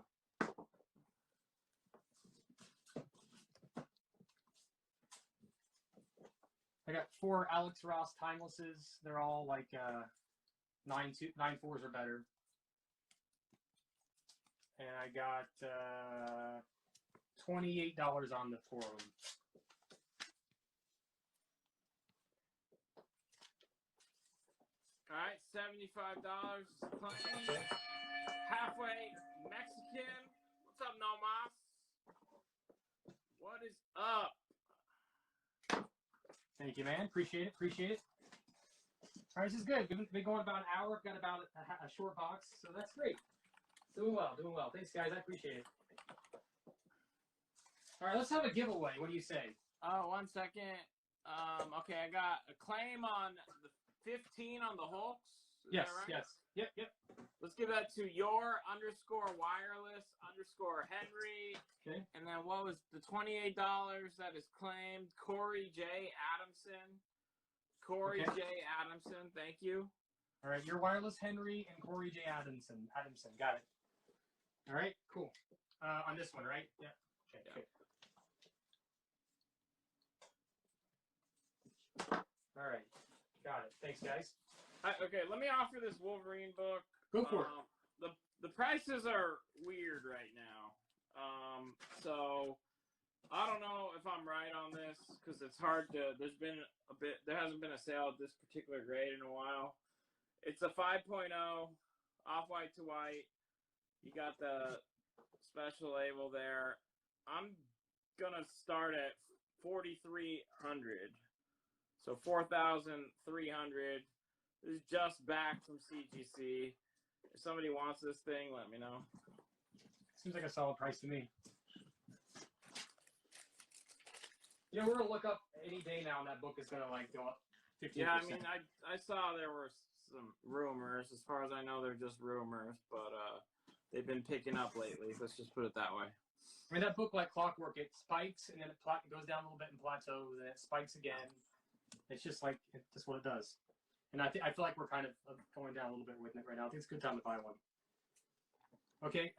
I got 4 Alex Ross Timelesses. They're all like 9.4s or better. And I got $28 on the 4 of them. All right, $75. Halfway Mexican. What's up, Nomas? What is up? Thank you, man. Appreciate it. All right, this is good. We've been going about an hour. I've got about a short box, so that's great. Doing well. Thanks, guys. I appreciate it. All right, let's have a giveaway. What do you say? 1 second. Okay, I got a claim on the 15 on the Hulks. Is Yes, that right? yes. Yep. Let's give that to your_wireless_Henry. Okay. And then what was the $28 that is claimed? Corey J. Adamson. Corey J. Adamson, thank you. All right, your wireless Henry and Corey J. Adamson. Got it. All right, cool. On this one, right? Yeah. Okay. Yeah. Good. All right. Got it. Thanks, guys. Okay, let me offer this Wolverine book. Go for it. The prices are weird right now. So I don't know if I'm right on this because it's hard to. There hasn't been a sale at this particular grade in a while. It's a 5.0 off-white to white. You got the special label there. I'm gonna start at 4,300. So 4,300. This is just back from CGC. If somebody wants this thing, let me know. Seems like a solid price to me. You know, we're gonna look up any day now, and that book is gonna like go up 15%. Yeah, I mean, I saw there were some rumors. As far as I know, they're just rumors, but they've been picking up lately. Let's just put it that way. I mean, that book, like clockwork, it spikes and then it goes down a little bit and plateaus, and it spikes again. It's just like it's just what it does. And I feel like we're kind of going down a little bit with it right now. I think it's a good time to buy one. Okay,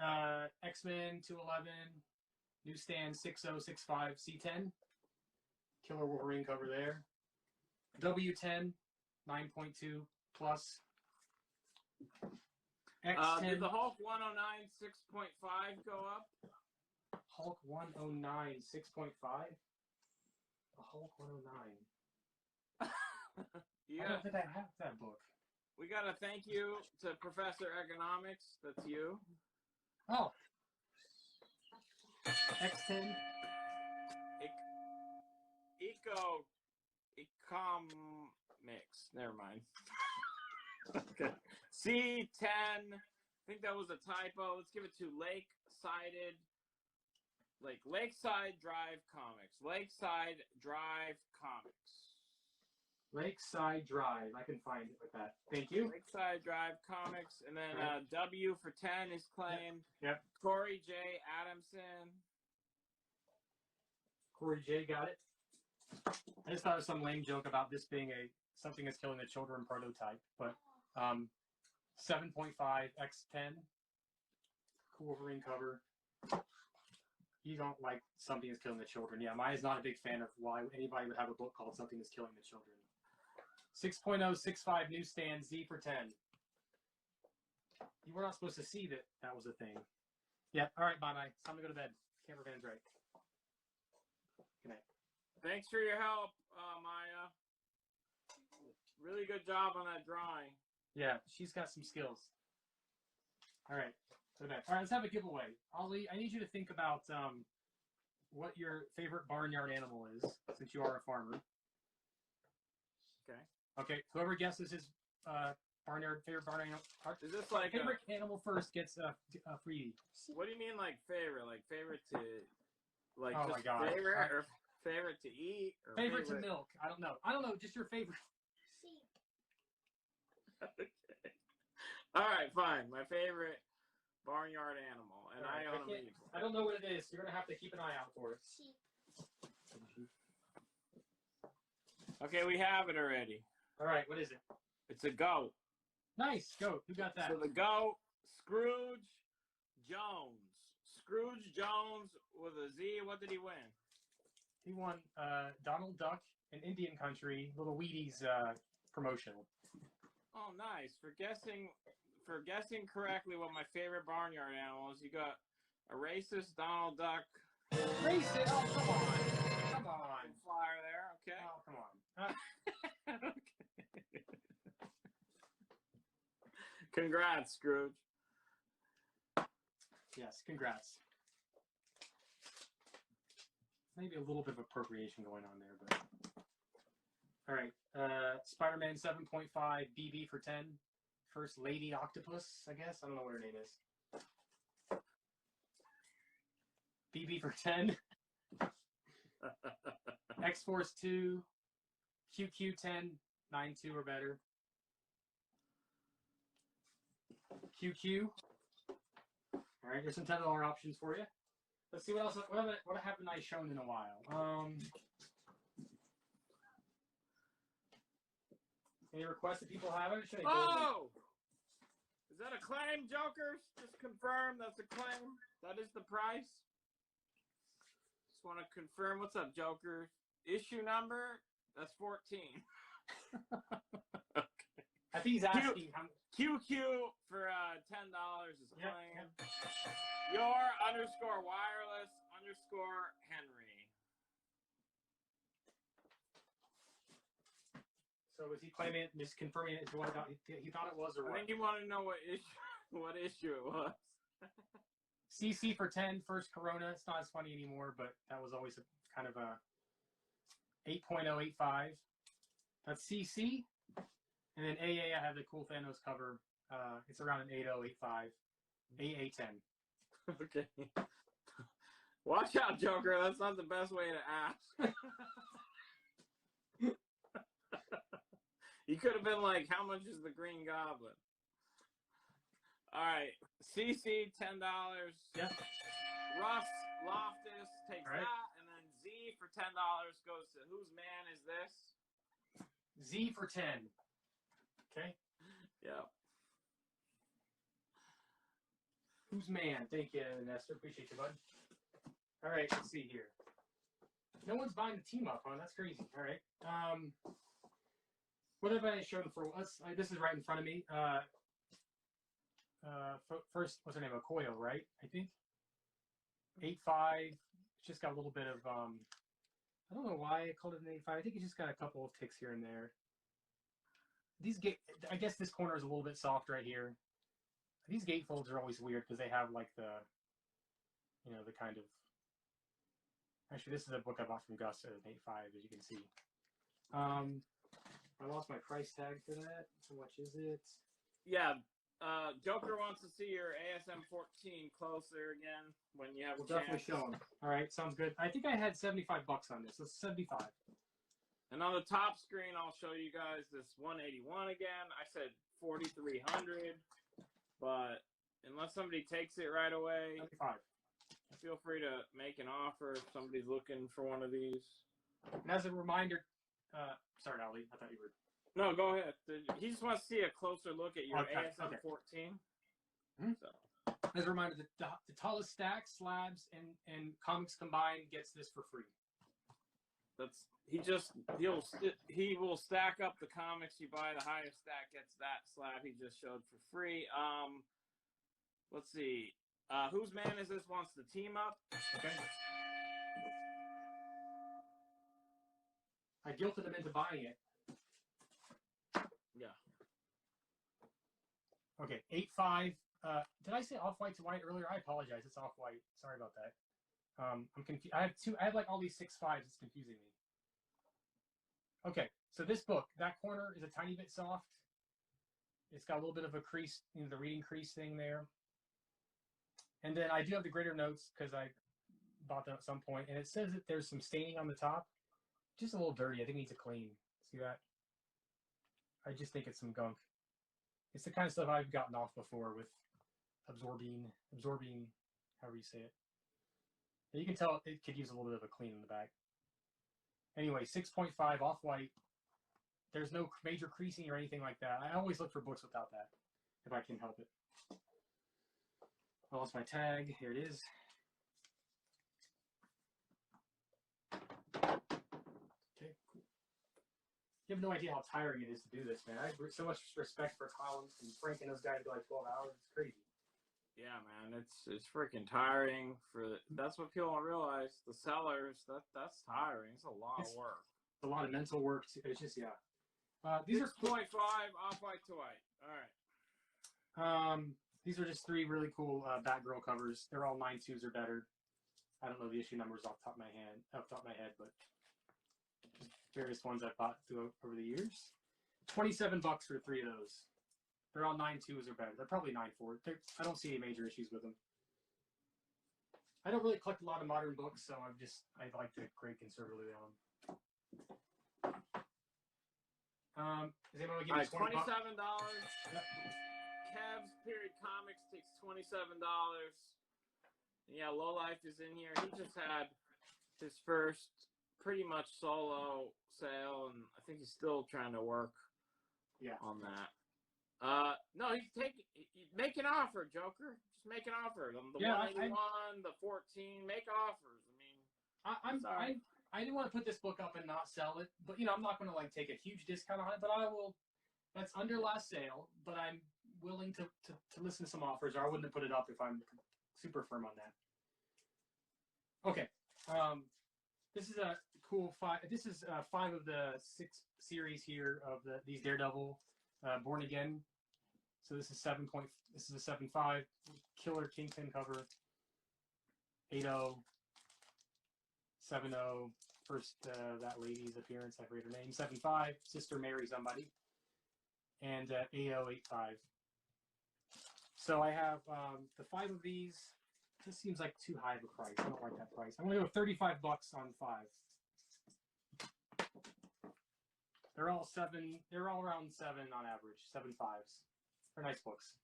X-Men 211, newsstand 6065 C10, Killer Wolverine cover there. W10 9.2 plus. X10. Did the Hulk 109 6.5 go up? Hulk 109 6.5. The Hulk 109. Yeah. I don't think I have that book. We got to thank you to Professor Economics. That's you. Oh. X10. Economics. Never mind. Okay. C10. I think that was a typo. Let's give it to Lake-Sided like Lakeside Drive Comics. Lakeside Drive Comics. Lakeside Drive. I can find it with that. Thank you. Lakeside Drive Comics, and then W for 10 is claimed. Yep. Corey J. Adamson. Corey J. got it. I just thought it was some lame joke about this being a something that's killing the children prototype, but 7.5 x10. Cool Wolverine cover. You don't like something that's killing the children. Yeah, Maya's not a big fan of why anybody would have a book called Something That's Killing the Children. 6.065 newsstand Z for 10. You were not supposed to see that that was a thing. Yeah, all right, bye-bye. It's time to go to bed. Can't revenge right. Good night. Thanks for your help, Maya. Really good job on that drawing. Yeah, she's got some skills. All right, go to bed. All right, let's have a giveaway. Ollie, I need you to think about what your favorite barnyard animal is, since you are a farmer. Okay. Okay, whoever guesses his favorite barnyard animal. Is this like favorite animal first gets a freebie. What do you mean, like favorite? Like favorite to, like Oh just my God. favorite or favorite to eat? Or Favorite to milk. I don't know. Just your favorite. Sheep. Okay. All right, fine. My favorite barnyard animal, and Right, I own a meat. I don't know what it is. You're gonna have to keep an eye out for it. Sheep. Okay, we have it already. All right, what is it? It's a goat. Nice, goat. Who got that? So the goat, Scrooge Jones. Scrooge Jones with a Z. What did he win? He won Donald Duck in Indian Country, Little Wheaties promotion. Oh, nice. For guessing correctly what my favorite barnyard animal is, you got a racist Donald Duck. Racist? Oh, come on. Come on. Flyer there, okay. Oh, come on. Okay. Congrats, Scrooge. Yes, congrats. Maybe a little bit of appropriation going on there, but... All right, Spider-Man 7.5 BB for 10. First Lady Octopus, I guess. I don't know what her name is. BB for 10. X-Force 2. QQ10. 9.2 or better. QQ. All right, there's some $10 options for you. Let's see what else. What haven't I shown in a while? Any requests that people have? Oh! Is that a claim, Jokers? Just confirm that's a claim. That is the price. Just want to confirm. What's up, Jokers? Issue number? That's 14. Okay. I think he's asking. QQ for $10 is a claim. Your _wireless_Henry. So is he claiming it, just confirming it? He thought it was, or what? I think you want to know what issue it was. CC for 10, first Corona. It's not as funny anymore, but that was always a kind of a 8.085. That's CC. And then AA, I have the cool Thanos cover. It's around an 8085. AA10. Okay. Watch out, Joker. That's not the best way to ask. You could have been like, how much is the Green Goblin? All right. CC, $10. Yep. Russ Loftus takes All right. that. And then Z for $10 goes to whose man is this? Z for 10. Okay. Yep. Whose man? Thank you, Nestor. Appreciate you, bud. All right, let's see here. No one's buying the team up, huh? That's crazy. All right. What have I shown for us? This is right in front of me. First, what's her name? Okoyo, right? I think. 8.5. It's just got a little bit of I don't know why I called it an 8.5. I think it's just got a couple of ticks here and there. I guess this corner is a little bit soft right here. These gatefolds are always weird because they have like the kind of. Actually, this is a book I bought from Gus at an 8.5, as you can see. I lost my price tag for that. How much is it? Yeah, Joker wants to see your ASM 14 closer again when you have We'll a chance. definitely show him. All right, sounds good. I think I had $75 on this. Let's 75. And on the top screen, I'll show you guys this 181 again. I said 4,300, but unless somebody takes it right away, 75. feel free to make an offer if somebody's looking for one of these. And as a reminder, sorry, Ali, I thought you were. No, go ahead. He just wants to see a closer look at your ASM 14. Mm-hmm. So. As a reminder, the tallest stack, slabs, and comics combined gets this for free. He will stack up the comics you buy. The highest stack gets that slab he just showed for free. Let's see. Whose man is this? Wants to team up? Okay. I guilted him into buying it. Yeah. Okay, 8.5. Did I say off-white to white earlier? I apologize. It's off-white. Sorry about that. I'm confused. I have like all these 6.5s. It's confusing me. Okay, so this book, that corner is a tiny bit soft. It's got a little bit of a crease, the reading crease thing there. And then I do have the greater notes because I bought them at some point, and it says that there's some staining on the top. Just a little dirty. I think it needs a clean. See that? I just think it's some gunk. It's the kind of stuff I've gotten off before with absorbing, however you say it. And you can tell it could use a little bit of a clean in the back. Anyway, 6.5 off-white. There's no major creasing or anything like that. I always look for books without that, if I can help it. I lost my tag. Here it is. Okay, cool. You have no idea how tiring it is to do this, man. I have so much respect for Colin and Frank and those guys do like 12 hours. It's crazy. Yeah, man, it's freaking tiring. That's what people don't realize. The sellers, that's tiring. It's a lot of work. It's a lot of mental work too. It's just these are 6.5 off-white to white. All right. These are just 3 really cool Batgirl covers. They're all 9.2s or better. I don't know the issue numbers off the top of my head, but just various ones I've bought over the years. $27 for 3 of those. They're all 9.2s or better. They're probably 9.4. I don't see any major issues with them. I don't really collect a lot of modern books, so I like to grade conservatively on them. Is anyone going to give me $27? Yep. Kev's Period Comics takes $27. Yeah, Lowlife is in here. He just had his first pretty much solo sale, and I think he's still trying to work on that. No, make an offer, Joker. Just make an offer. The 181, the 14, make offers. I mean, I didn't want to put this book up and not sell it, but I'm not going to like take a huge discount on it. But I will. That's under last sale, but I'm willing to listen to some offers, or I wouldn't have put it up if I'm super firm on that. Okay, this is a cool 5. This is 5 of the 6 series here of these Daredevil Born Again. So this is 7. This is a 7.5 Killer Kingpin cover. 8.0, 7.0. First that lady's appearance, I forget her name. 7.5 Sister Mary somebody, and 8.0, 8.5. So I have the 5 of these. This seems like too high of a price. I don't like that price. I'm going to go $35 on 5. They're all 7. They're all around 7 on average. 7.5s. They're nice books.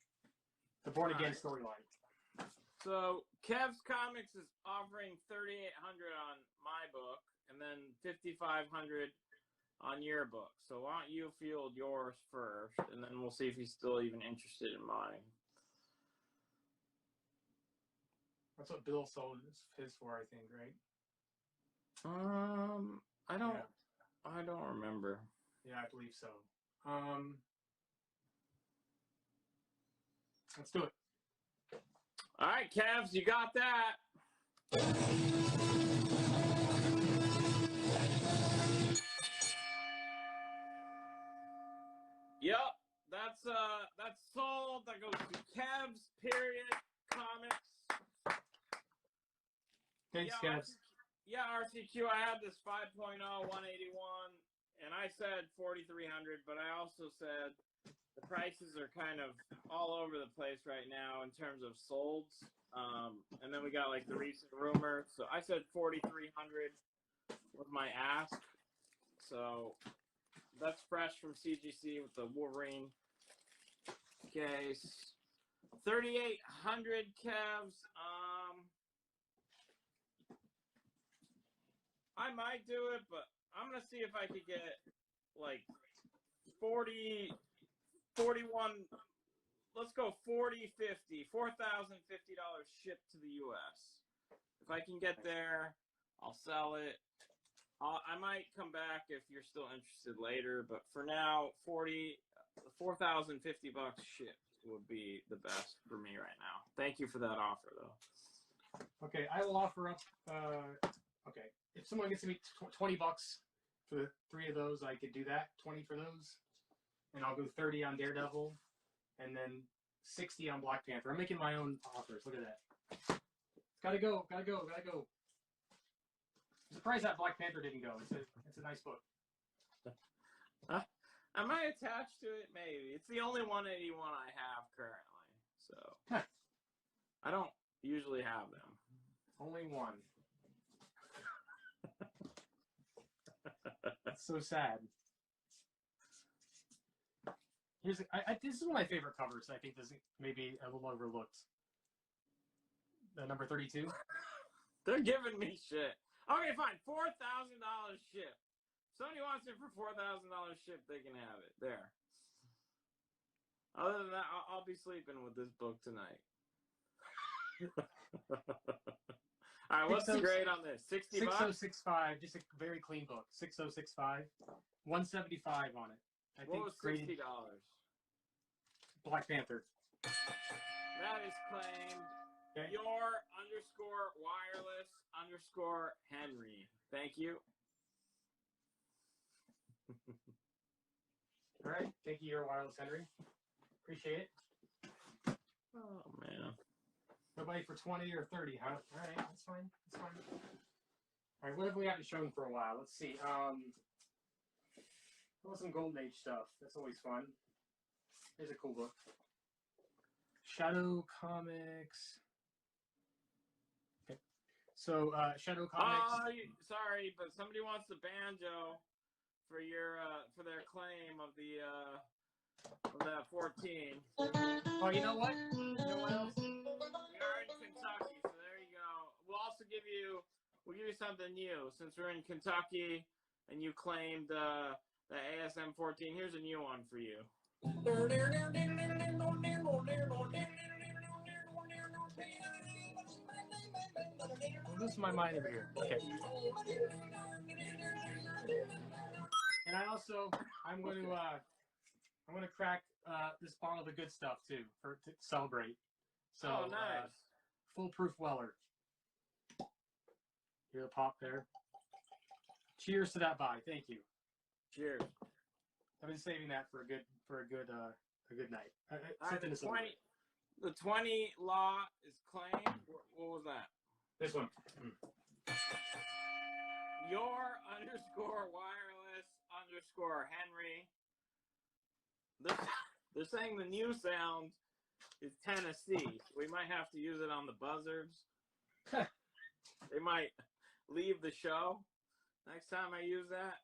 The Born Again storyline. So Kev's Comics is offering $3,800 on my book, and then $5,500 on your book. So why don't you field yours first, and then we'll see if he's still even interested in mine. That's what Bill sold his for, I think, right? I don't remember. Yeah, I believe so. Let's do it. All right, Kevs, you got that. Yep, that's sold. That goes to Kev's Period Comics. Thanks, Kevs. Yeah, RCQ, I had this 5.0 181, and I said 4,300, but I also said the prices are kind of all over the place right now in terms of solds. And then we got like the recent rumor. So I said 4,300 was my ask. So that's fresh from CGC with the Wolverine case. 3,800 Kevs. I might do it, but I'm gonna see if I could get like 40, 41. Let's go 40, 50, $4,050 shipped to the U.S. If I can get there, I'll sell it. I might come back if you're still interested later, but for now, $4,050 shipped would be the best for me right now. Thank you for that offer, though. Okay, I will offer up. Okay, if someone gets me $20 for the 3 of those, I could do that. 20 for those, and I'll go 30 on Daredevil, and then 60 on Black Panther. I'm making my own offers. Look at that. Gotta go. I'm surprised that Black Panther didn't go. It's a nice book. Am I attached to it? Maybe. It's the only 181 I have currently, so I don't usually have them. Only one. That's so sad. This is one of my favorite covers. I think this is maybe a little overlooked. The number 32. They're giving me shit. Okay, fine. $4,000 ship. Somebody wants it for $4,000 ship, they can have it. There. Other than that, I'll be sleeping with this book tonight. All right, what's the grade on this? 60 bucks? 6065, just a very clean book. 6065, 175 on it. I think what was $60? Black Panther. That is claimed. Okay. Your_wireless_Henry. Thank you. All right. Thank you, Your Wireless Henry. Appreciate it. Oh, man. Nobody for 20 or 30, huh? All right. That's fine. That's fine. All right. What have we haven't shown for a while? Let's see. Some Golden Age stuff. That's always fun. Here's a cool book. Shadow Comics. Okay. So, Shadow Comics. Sorry, but somebody wants the banjo for their claim of that 14. Oh, you know what? You know what else? We are in Kentucky, so there you go. We'll give you something new since we're in Kentucky and you claimed the ASM 14. Here's a new one for you. I'll lose my mind over here. Okay. And I'm going to crack this bottle of the good stuff too to celebrate. So, oh, nice. Foolproof Weller. Hear the pop there. Cheers to that buy. Thank you. Cheers. I've been saving that for a good night. The 20 law is claimed. What was that? This one. Your_wireless_Henry. They're saying the new sound is Tennessee. We might have to use it on the buzzards. They might leave the show next time I use that.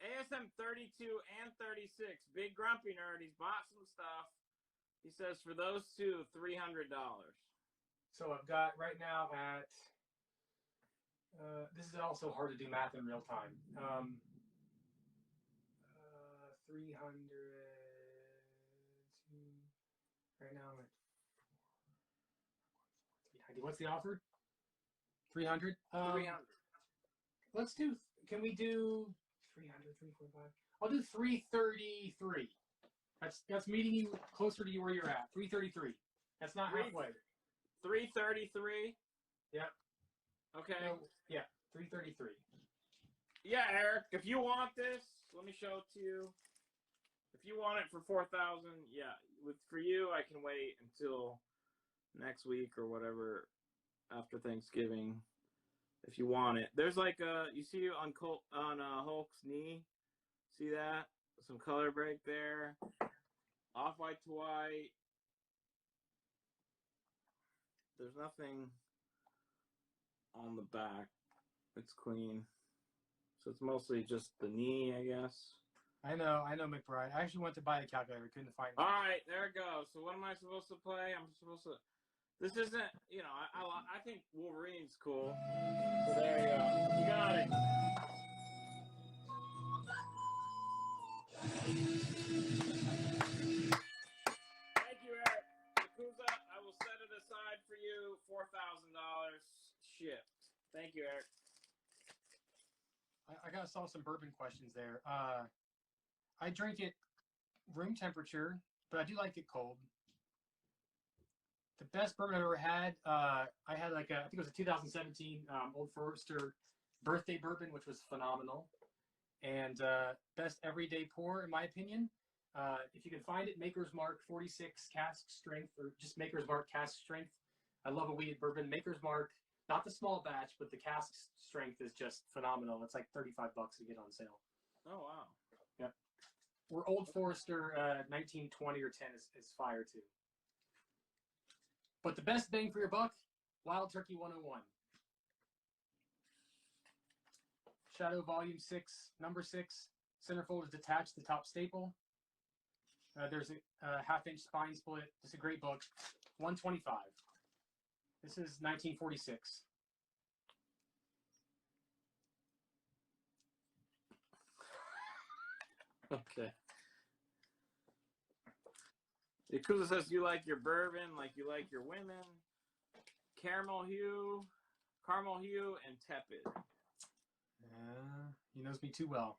ASM 32 and 36. Big Grumpy Nerd. He's bought some stuff. He says for those two, $300. So I've got right now at. This is also hard to do math in real time. 300. Right now I'm at 390. What's the offer? 300. 300. Let's do. Can we do 300, 345? I'll do 333. That's meeting you closer to where you're at. 333. That's not halfway. 333. Yeah. Okay. No, yeah. 333. Yeah, Eric. If you want this, let me show it to you. If you want it for 4,000, yeah. For you, I can wait until next week or whatever after Thanksgiving. If you want it, there's like you see on Hulk's knee. See that? Some color break there. Off-white to white. There's nothing on the back. It's clean. So it's mostly just the knee, I guess. I know, McBride. I actually went to buy a calculator, couldn't find it. All right, there it goes. So what am I supposed to play? I'm supposed to. This isn't, you know, I think Wolverine's cool. So there you go. You got it. Thank you, Eric. Yakuza, I will set it aside for you. $4,000 shipped. Thank you, Eric. I got some bourbon questions there. I drink it room temperature, but I do like it cold. The best bourbon I've ever had, I had I think it was a 2017 Old Forester birthday bourbon, which was phenomenal. And best everyday pour, in my opinion. If you can find it, Maker's Mark 46 cask strength, or just Maker's Mark cask strength. I love a wheated bourbon. Maker's Mark, not the small batch, but the cask strength is just phenomenal. It's like $35 to get on sale. Oh, wow. Yep. Or Old Forester 1920 or 10 is fire too. But the best bang for your buck, Wild Turkey 101. Shadow Volume 6, Number 6. Centerfold is detached, the top staple. There's a half-inch spine split. It's a great book. $125. This is 1946. Okay. Yakuza says you like your bourbon like you like your women. Caramel hue, and tepid. He knows me too well.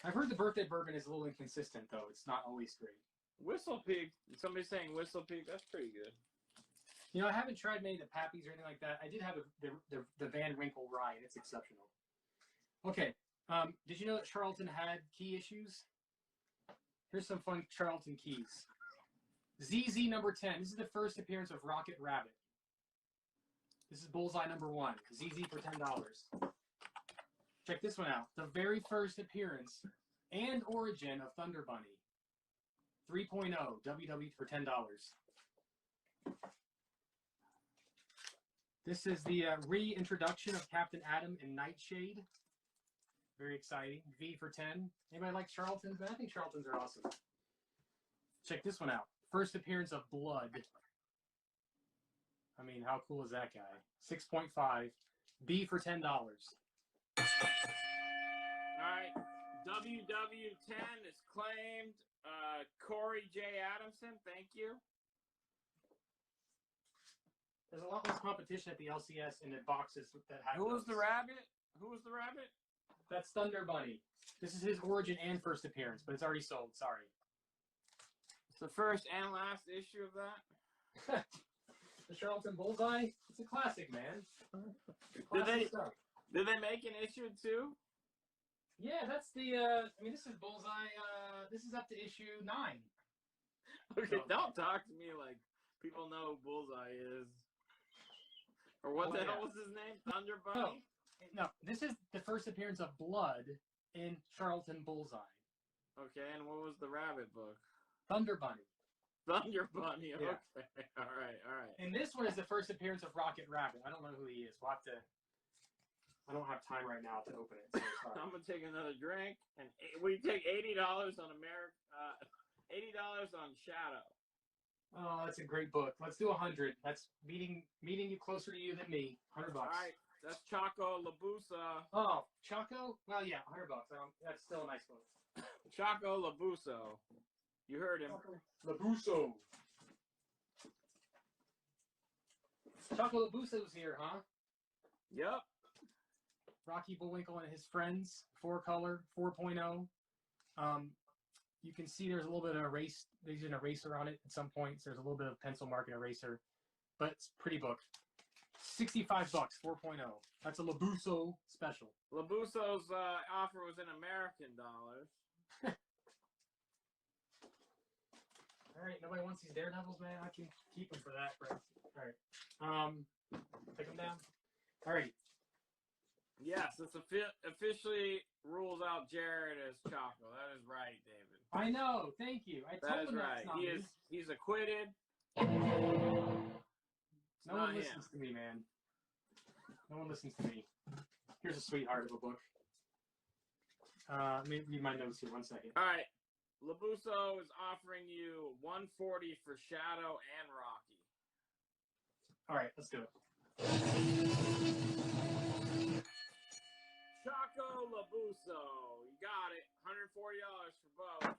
I've heard the birthday bourbon is a little inconsistent, though. It's not always great. Whistle Pig. Somebody's saying Whistle Pig. That's pretty good. You know, I haven't tried many of the Pappies or anything like that. I did have the Van Winkle rye, and it's exceptional. Okay. Did you know that Charlatan had key issues? Here's some fun Charlatan keys. ZZ number 10. This is the first appearance of Rocket Rabbit. This is Bullseye number 1. ZZ for $10. Check this one out. The very first appearance and origin of Thunder Bunny. 3.0 WW for $10. This is the reintroduction of Captain Atom and Nightshade. Very exciting. V for 10. Anybody like Charlatans? I think Charlatans are awesome. Check this one out. First appearance of Blood. I mean, how cool is that guy? 6.5. B for $10. All right. WW10 is claimed. Corey J. Adamson, thank you. There's a lot less competition at the LCS in the boxes that have. Who was the rabbit? Who was the rabbit? That's Thunder Bunny. This is his origin and first appearance, but it's already sold. Sorry. It's the first and last issue of that. The Charlatan Bullseye. It's a classic, man. Did they make an issue too? Yeah, that's the. I mean, this is Bullseye. This is up to issue 9. Okay, don't talk to me like people know who Bullseye is. Or what the hell was his name? Thunder Bunny? No, this is the first appearance of Blood in Charlatan Bullseye. Okay, and what was the rabbit book? Thunder Bunny. Thunder Bunny, okay. Yeah. All right. And this one is the first appearance of Rocket Rabbit. I don't know who he is. We'll have to... I don't have time right now to open it. So I'm going to take another drink. And we take $80 on $80 on Shadow. Oh, that's a great book. Let's do 100. That's meeting you closer to you than me. $100. All right. That's Choco Labusa. Oh, Choco? Well, yeah, $100. That's still a nice book. Choco Labuso. You heard him. Labuso. Choco Labuso's here, huh? Yep. Rocky Bullwinkle and his friends. 4-color, 4.0. You can see there's a little bit of erase. There's an eraser on it at some points. There's a little bit of pencil mark and eraser. But it's a pretty book. $65, 4.0. That's a Labuso special. Labuso's offer was in American dollars. All right, nobody wants these Daredevils, man. I can keep them for that price. All right. Take them down. All right. Yes, this officially rules out Jared as Choco. That is right, David. I know. Thank you. I That told is him right. that's not me. He's acquitted. No one listens to me, man. No one listens to me. Here's a sweetheart of a book. Let me read my notes here 1 second. All right. Labuso is offering you $140 for Shadow and Rocky. All right, let's do it. Choco Labuso. You got it. $140 for both.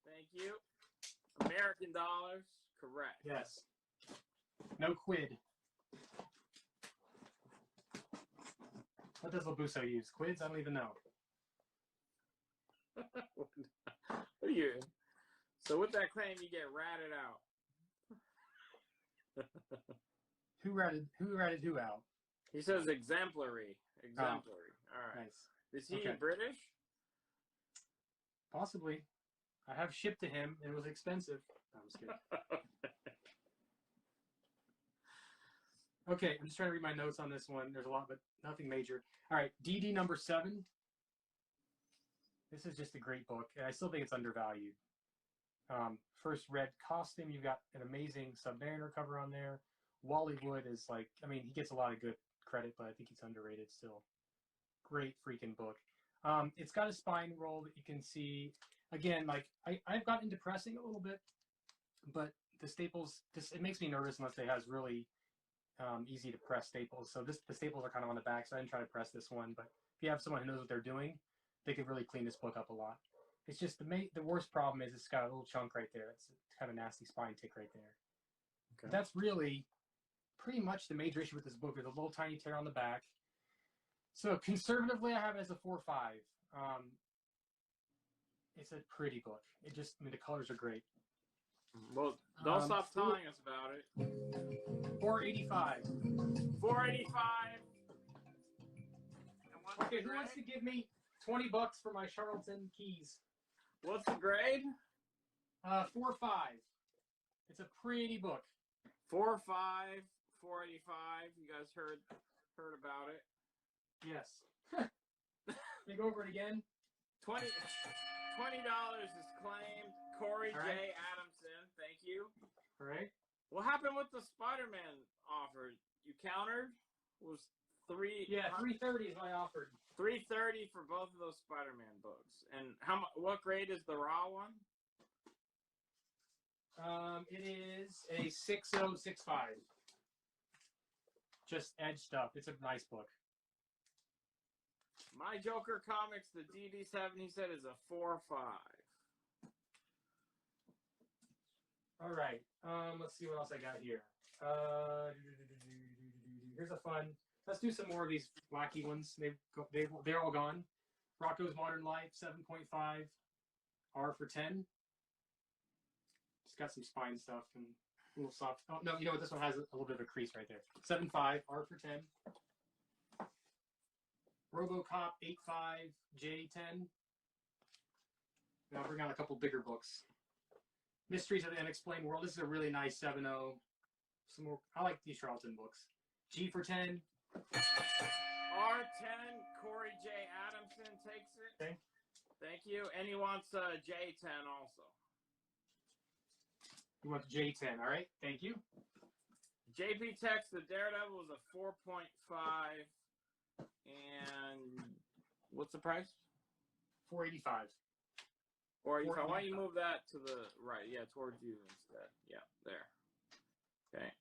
Thank you. American dollars. Correct. Yes. No quid. What does Labuso use? Quids? I don't even know. What are you? So with that claim, you get ratted out. Who ratted who out? He says exemplary. Exemplary. All right. Nice. Is he Okay. British? Possibly. I have shipped to him, and it was expensive. No, I'm just kidding. Okay, I'm just trying to read my notes on this one. There's a lot, but nothing major. All right, DD number 7. This is just a great book, and I still think it's undervalued. First red costume, you've got an amazing Submariner cover on there. Wally Wood is like, I mean, he gets a lot of good credit, but I think he's underrated still. Great freaking book. It's got a spine roll that you can see. Again, like, I've gotten into pressing a little bit, but the staples, it makes me nervous unless it has really easy to press staples. So the staples are kind of on the back, so I didn't try to press this one. But if you have someone who knows what they're doing, they could really clean this book up a lot. It's just the worst problem is it's got a little chunk right there. It's kind of a nasty spine tick right there. Okay. That's really pretty much the major issue with this book. There's a little tiny tear on the back. So conservatively, I have it as a 4.5. It's a pretty book. I mean, the colors are great. Well, don't stop telling us about it. 4.85. 4.85. Okay, who wants to give me $20 for my Charlatan keys? What's the grade? 4.5. It's a pretty book. 4.5, 4.85. You guys heard about it? Yes. Can you go over it again? $20 is claimed. Corey J. Adamson, thank you. All right. What happened with the Spider-Man offer? You countered? Was 3? Yeah, 330 is what I offered. 330 for both of those Spider-Man books. And what grade is the raw one? It is a 6065. Just edged up. It's a nice book. My Joker Comics, the DD7, he said, is a 4.5. All right. Let's see what else I got here. Here's a fun. Let's do some more of these wacky ones. They're all gone. Rocco's Modern Life, 7.5. R for 10. It's got some spine stuff and a little soft. Oh, no, you know what? This one has a little bit of a crease right there. 7.5. R for 10. RoboCop 8.5. J10. Now I'll bring out a couple bigger books. Mysteries of the Unexplained World. This is a really nice 7.0. Some more. I like these Charlatan books. G for 10. R10. Corey J. Adamson takes it. Okay. Thank you. And he wants J10 also. You want the J10, all right? Thank you. JP Tex, the Daredevil was a 4.5. And what's the price? 485. Or why don't you move that to the right? Yeah, towards you instead. Yeah, there. Okay.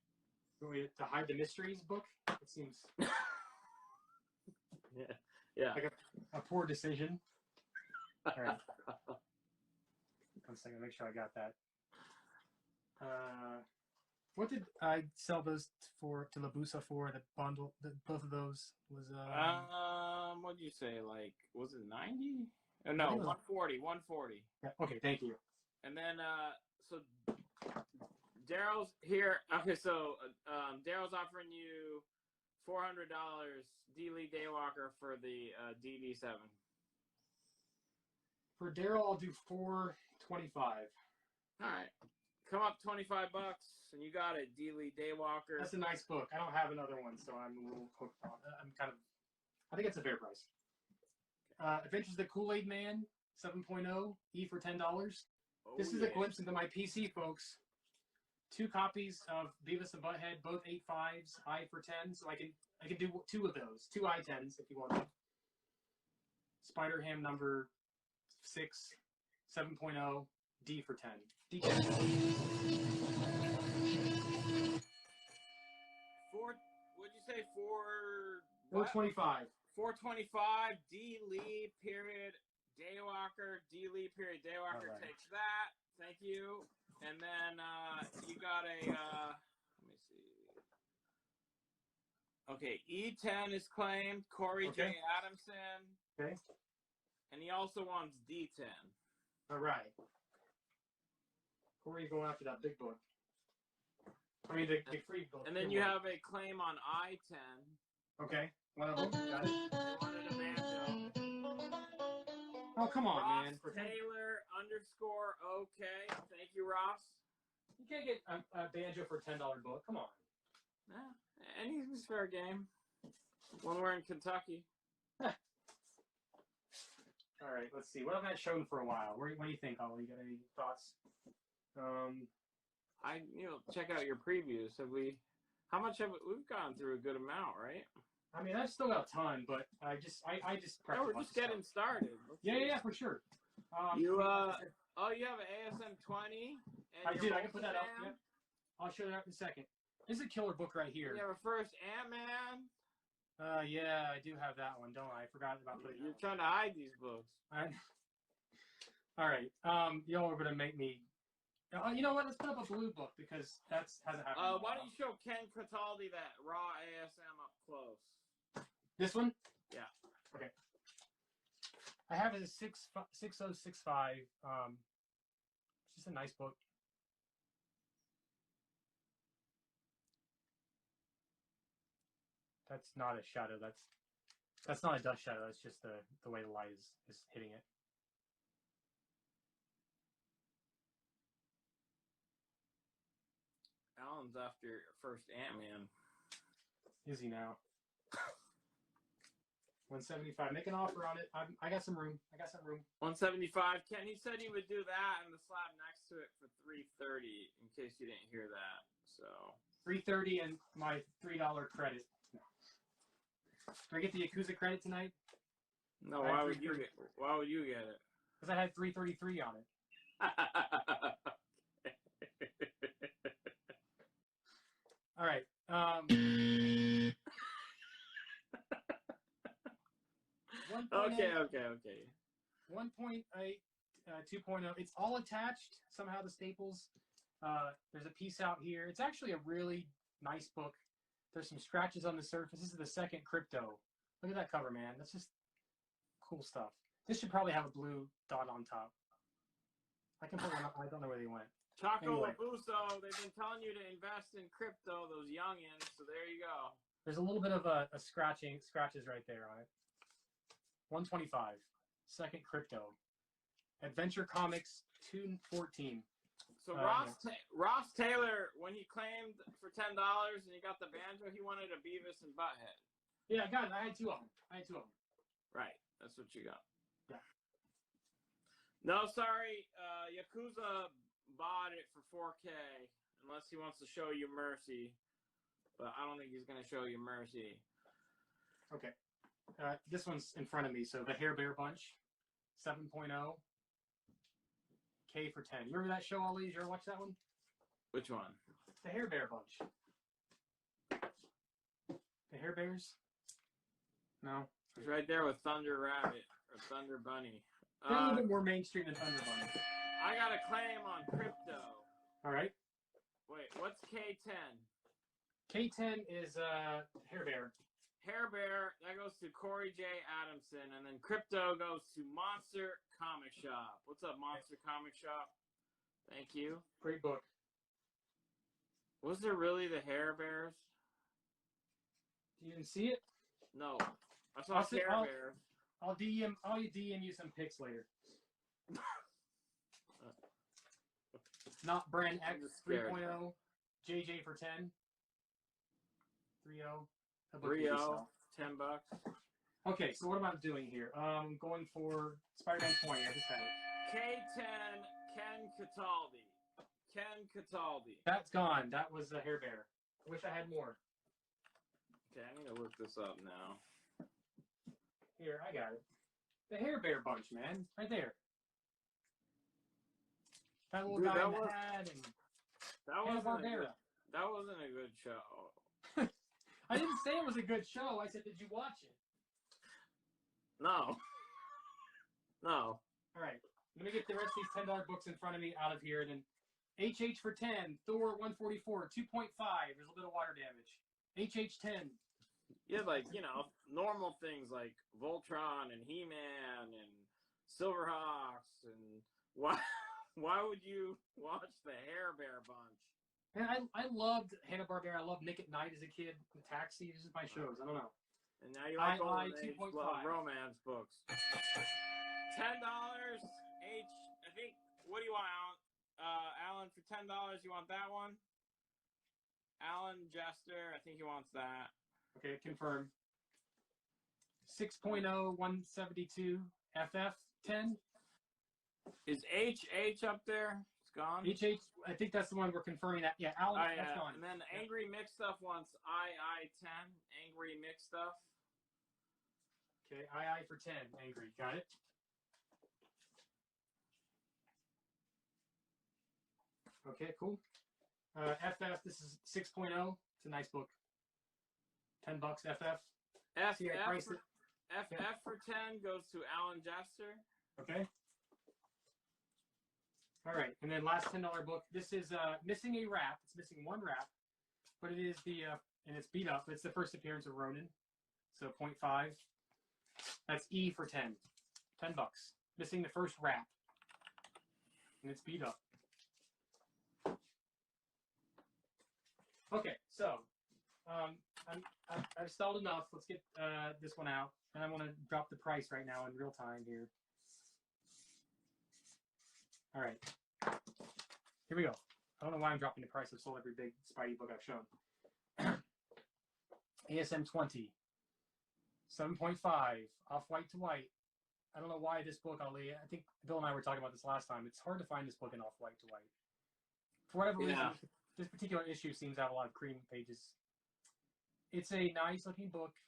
To hide the mysteries book? It seems yeah. like a poor decision. All right. 1 second, make sure I got that. What did I sell those to Labusa for? The bundle, both of those was. What'd you say? Like, was it 90? Oh, no, 140. 140. Yeah, okay, thank you. And then, so Daryl's here. Okay, so Daryl's offering you $400 D-Lee Daywalker for the DD7. For Daryl, I'll do 425. All right. come up $25 and you got it. D. Lee Daywalker. That's a nice book. I don't have another one, so I'm a little hooked on it. I think it's a fair price. Adventures of the Kool-Aid Man, 7.0, E for $10. Oh, This is a glimpse into my PC, folks. 2 copies of Beavis and Butthead, both 8.5s, I for 10. So I can do 2 of those, 2 I-10s if you want them. Spider-Ham number 6, 7.0, D for 10. D 10. What'd you say? 425. 425. D. Lee period Daywalker. D. Lee period Daywalker Right. takes that. Thank you. And then you got a. Let me see. Okay, E10 is claimed. Corey Okay. J. Adamson. Okay. And he also wants D10. All right. Corey's going after that big book. I mean, the free book. And then you have a claim on I10. Okay. One of them. Got it. They wanted a banjo. Oh, come on, Ross man. Taylor _ okay. Thank you, Ross. You can't get a banjo for a $10 book. Come on. Yeah, anything's fair game. When we're in Kentucky. All right, let's see. What have I shown for a while? What do you think, Ollie? You got any thoughts? Check out your previews. How much have we've gone through a good amount, right? I mean, I've still got a ton, but I just. No, we're just getting started. Yeah, for sure. You have an ASM 20. I do. I can put that up. Yep. I'll show that in a second. This is a killer book right here. You have a first Ant-Man. Yeah, I do have that one, don't I? I forgot about putting. You're trying to hide these books. All right. Y'all are gonna make me. You know what? Let's put up a blue book because hasn't happened. Why don't you show Ken Cataldi that raw ASM up close? This one? Yeah. Okay. I have a 6065. It's just a nice book. That's not a shadow. That's not a dust shadow. That's just the way the light is hitting it. Alan's after your first Ant-Man. Is he now? 175. Make an offer on it. I got some room. 175. Ken, he said he would do that and the slab next to it for 330. In case you didn't hear that. So 330 and my $3 credit. No. Do I get the Yakuza credit tonight? no, why would you get it? Because I had 333 on it. All right. Okay. 1.8, 2.0. It's all attached. Somehow the staples. There's a piece out here. It's actually a really nice book. There's some scratches on the surface. This is the second Crypto. Look at that cover, man. That's just cool stuff. This should probably have a blue dot on top. I can put one up. I don't know where they went. Choco Anyway. Labuso, they've been telling you to invest in crypto, those youngins, so there you go. There's a little bit of a scratches right there on it. 125. Second Crypto. Adventure Comics 214. So Ross Taylor, when he claimed for $10 and he got the banjo, he wanted a Beavis and Butthead. Yeah, I got it. I had two of them. Right, that's what you got. Yeah. No, sorry, Yakuza bought it for 4K, unless he wants to show you mercy. But I don't think he's going to show you mercy. Okay. This one's in front of me. So the Hair Bear Bunch, 7.0. K for 10. You remember that show, Ollie? Did you ever watch that one? Which one? The Hair Bear Bunch. The Hair Bears? No. It's right there with Thunder Rabbit or Thunder Bunny. They're a little bit more mainstream than Thunder Bunny. I got a claim on crypto. All right. Wait, what's K10? K10 is Hair Bear. Hair Bear, that goes to Corey J. Adamson, and then crypto goes to Monster Comic Shop. What's up, Monster Comic Shop? Thank you. Great book. Was there really the Hair Bears? You didn't see it? No. I saw Hair Bears. I'll DM you some pics later. Not Brand I'm X just scared. 3.0. JJ for 10. 3.0. 3.0, $10. Okay, so what am I doing here? Going for Spider-Man 20. I just had it. K10, Ken Cataldi. Ken Cataldi. That's gone. That was a Hair Bear. I wish I had more. Okay, I need to look this up now. Here, I got it. The Hair Bear bunch, man. Right there. That little Dude, guy that in the was- hat and That wasn't Hanna-Barbera. that wasn't a good show. I didn't say it was a good show. I said, did you watch it? No. No. All right. Let me get the rest of these $10 books in front of me out of here. And then HH for 10. Thor 144. 2.5. There's a little bit of water damage. HH 10. Yeah, like, you know, normal things like Voltron and He-Man and Silverhawks and why would you watch the Hair Bear bunch? Man, I loved Hanna-Barbera. I loved Nick at Night as a kid. Taxi. This is my shows. I don't know. And now you like Golden Age 2.5. romance books. $10 H. I think. What do you want, Alan? Alan, for $10, you want that one? Alan Jester, I think he wants that. Okay, confirm. 6.0 172 FF 10. Is HH up there? It's gone. HH, I think that's the one we're confirming that. Yeah, Alan, that's gone. And then Angry Mix Stuff wants II10. Angry Mix Stuff. Okay, II for 10. Angry. Got it. Okay, cool. FF, this is 6.0. It's a nice book. $10 FF. FF for 10 goes to Alan Jester. Okay. All right, and then last $10 book. This is missing a wrap. It's missing one wrap, but it is the and it's beat up. It's the first appearance of Ronin, so 0.5. That's E for 10. $10. Missing the first wrap, and it's beat up. Okay, so I've stalled enough. Let's get this one out, and I want to drop the price right now in real time here. All right, here we go. I don't know why I'm dropping the price. I've sold every big Spidey book I've shown. ASM 20, 7.5, off-white to white. I don't know why this book, Ali, I think Bill and I were talking about this last time. It's hard to find this book in off-white to white. For whatever reason, this particular issue seems to have a lot of cream pages. It's a nice-looking book.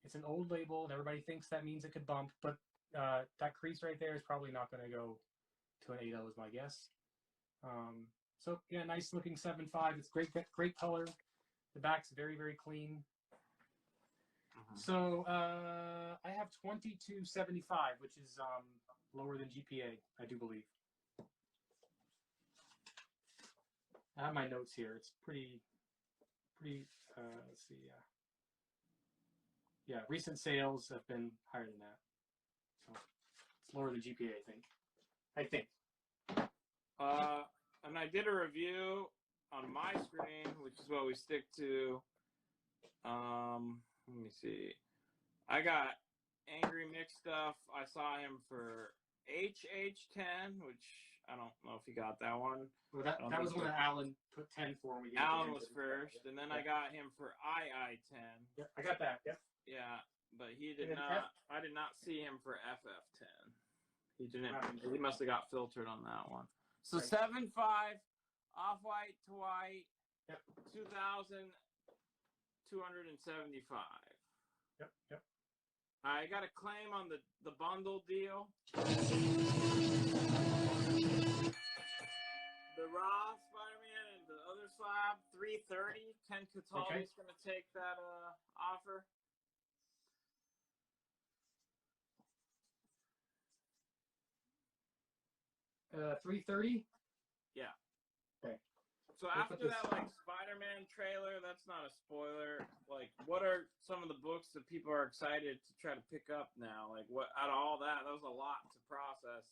It's an old label, and everybody thinks that means it could bump, but that crease right there is probably not going to go to an 8.0 is my guess. So, yeah, nice-looking 7.5. It's great color. The back's very, very clean. So I have 22.75, which is lower than GPA, I do believe. I have my notes here. It's pretty. Let's see. Yeah, recent sales have been higher than that, so it's lower than GPA, I think. And I did a review on my screen, which is what we stick to. Let me see. I got Angry Mix Stuff. I saw him for HH10, which I don't know if you got that one. Well, that was one that Alan put 10 for. When we Alan was first, and then I got him for II10. Yep, I got that. Yep. Yeah, but he did not. I did not see him for FF10. He didn't. He must have got filtered on that one. So 7.5, off-white to white. Yep. 2,275. Yep. I got a claim on the bundle deal. The Raw Spider-Man and the other slab, $330. Ken Cataldi's going to take that offer. $330. Yeah. Okay. So after that, like, Spider-Man trailer, that's not a spoiler. Like, what are some of the books that people are excited to try to pick up now? Like, what out of all that was a lot to process.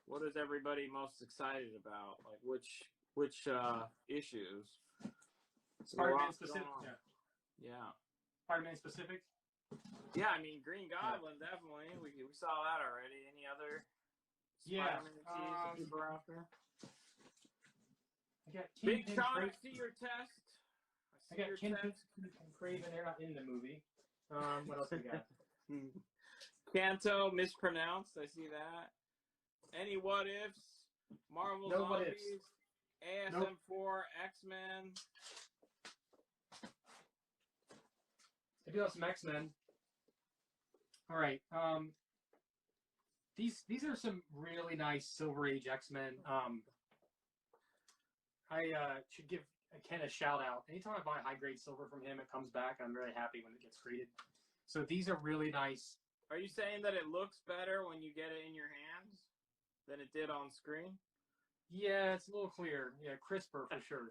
What is everybody most excited about? Like, which issues? Spider-Man specific. Yeah. Spider-Man specific. Yeah, I mean, Green Goblin, definitely. We saw that already. Any other Spider-Man teas that people are out there? I got Big Kingpin, Sean, I see your test. I got Kingpin and Craven. They're not in the movie. What else we got? Kanto, mispronounced. I see that. Any what ifs? Marvel No what Zombies. ifs. ASM4, nope. X-Men. I do have some X-Men. All right. These are some really nice Silver Age X-Men. I should give Ken a shout out. Anytime I buy high grade silver from him, it comes back. I'm very happy when it gets graded. So these are really nice. Are you saying that it looks better when you get it in your hands than it did on screen? Yeah, it's a little clearer. Yeah, crisper for sure.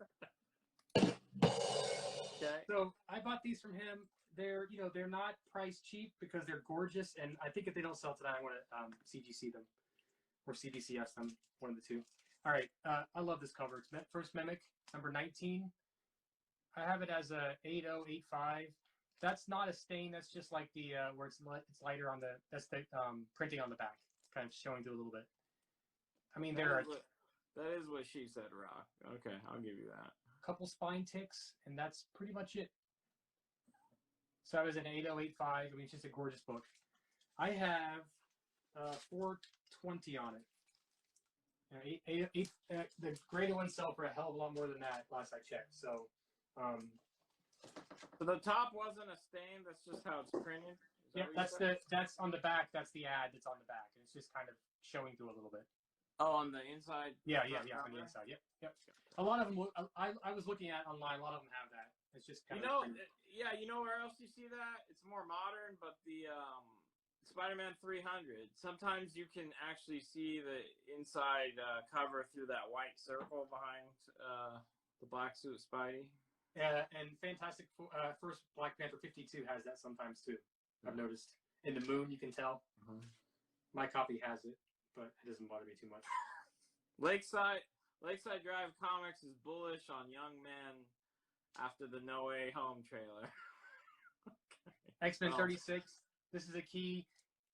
Okay. So I bought these from him. They're not price cheap because they're gorgeous, and I think if they don't sell today, I want to CGC them or CDCS them, one of the two. All right, I love this cover. It's First Mimic, number 19. I have it as a 8085. That's not a stain. That's just like the where it's lighter on the. That's the printing on the back, kind of showing through a little bit. I mean, that is what she said, Rock. Okay, I'll give you that. A couple spine ticks, and that's pretty much it. So I was an 8085. I mean, it's just a gorgeous book. I have 420 on it. The graded ones sell for a hell of a lot more than that last I checked. So the top wasn't a stain. That's just how it's printed. Yeah, that's on the back. That's the ad that's on the back, and it's just kind of showing through a little bit. Oh, on the inside. Yeah, on the inside. Yep. A lot of them. I was looking at online. A lot of them have that. It's just kind of. Yeah. You know where else you see that? It's more modern, but the Spider-Man 300. Sometimes you can actually see the inside cover through that white circle behind the black suit Spidey. Yeah, and Fantastic First Black Panther 52 has that sometimes too. I've noticed. In the moon, you can tell. My copy has it, but it doesn't bother me too much. Lakeside Drive Comics is bullish on young men after the No Way Home trailer. Okay. X-Men 36. This is a key.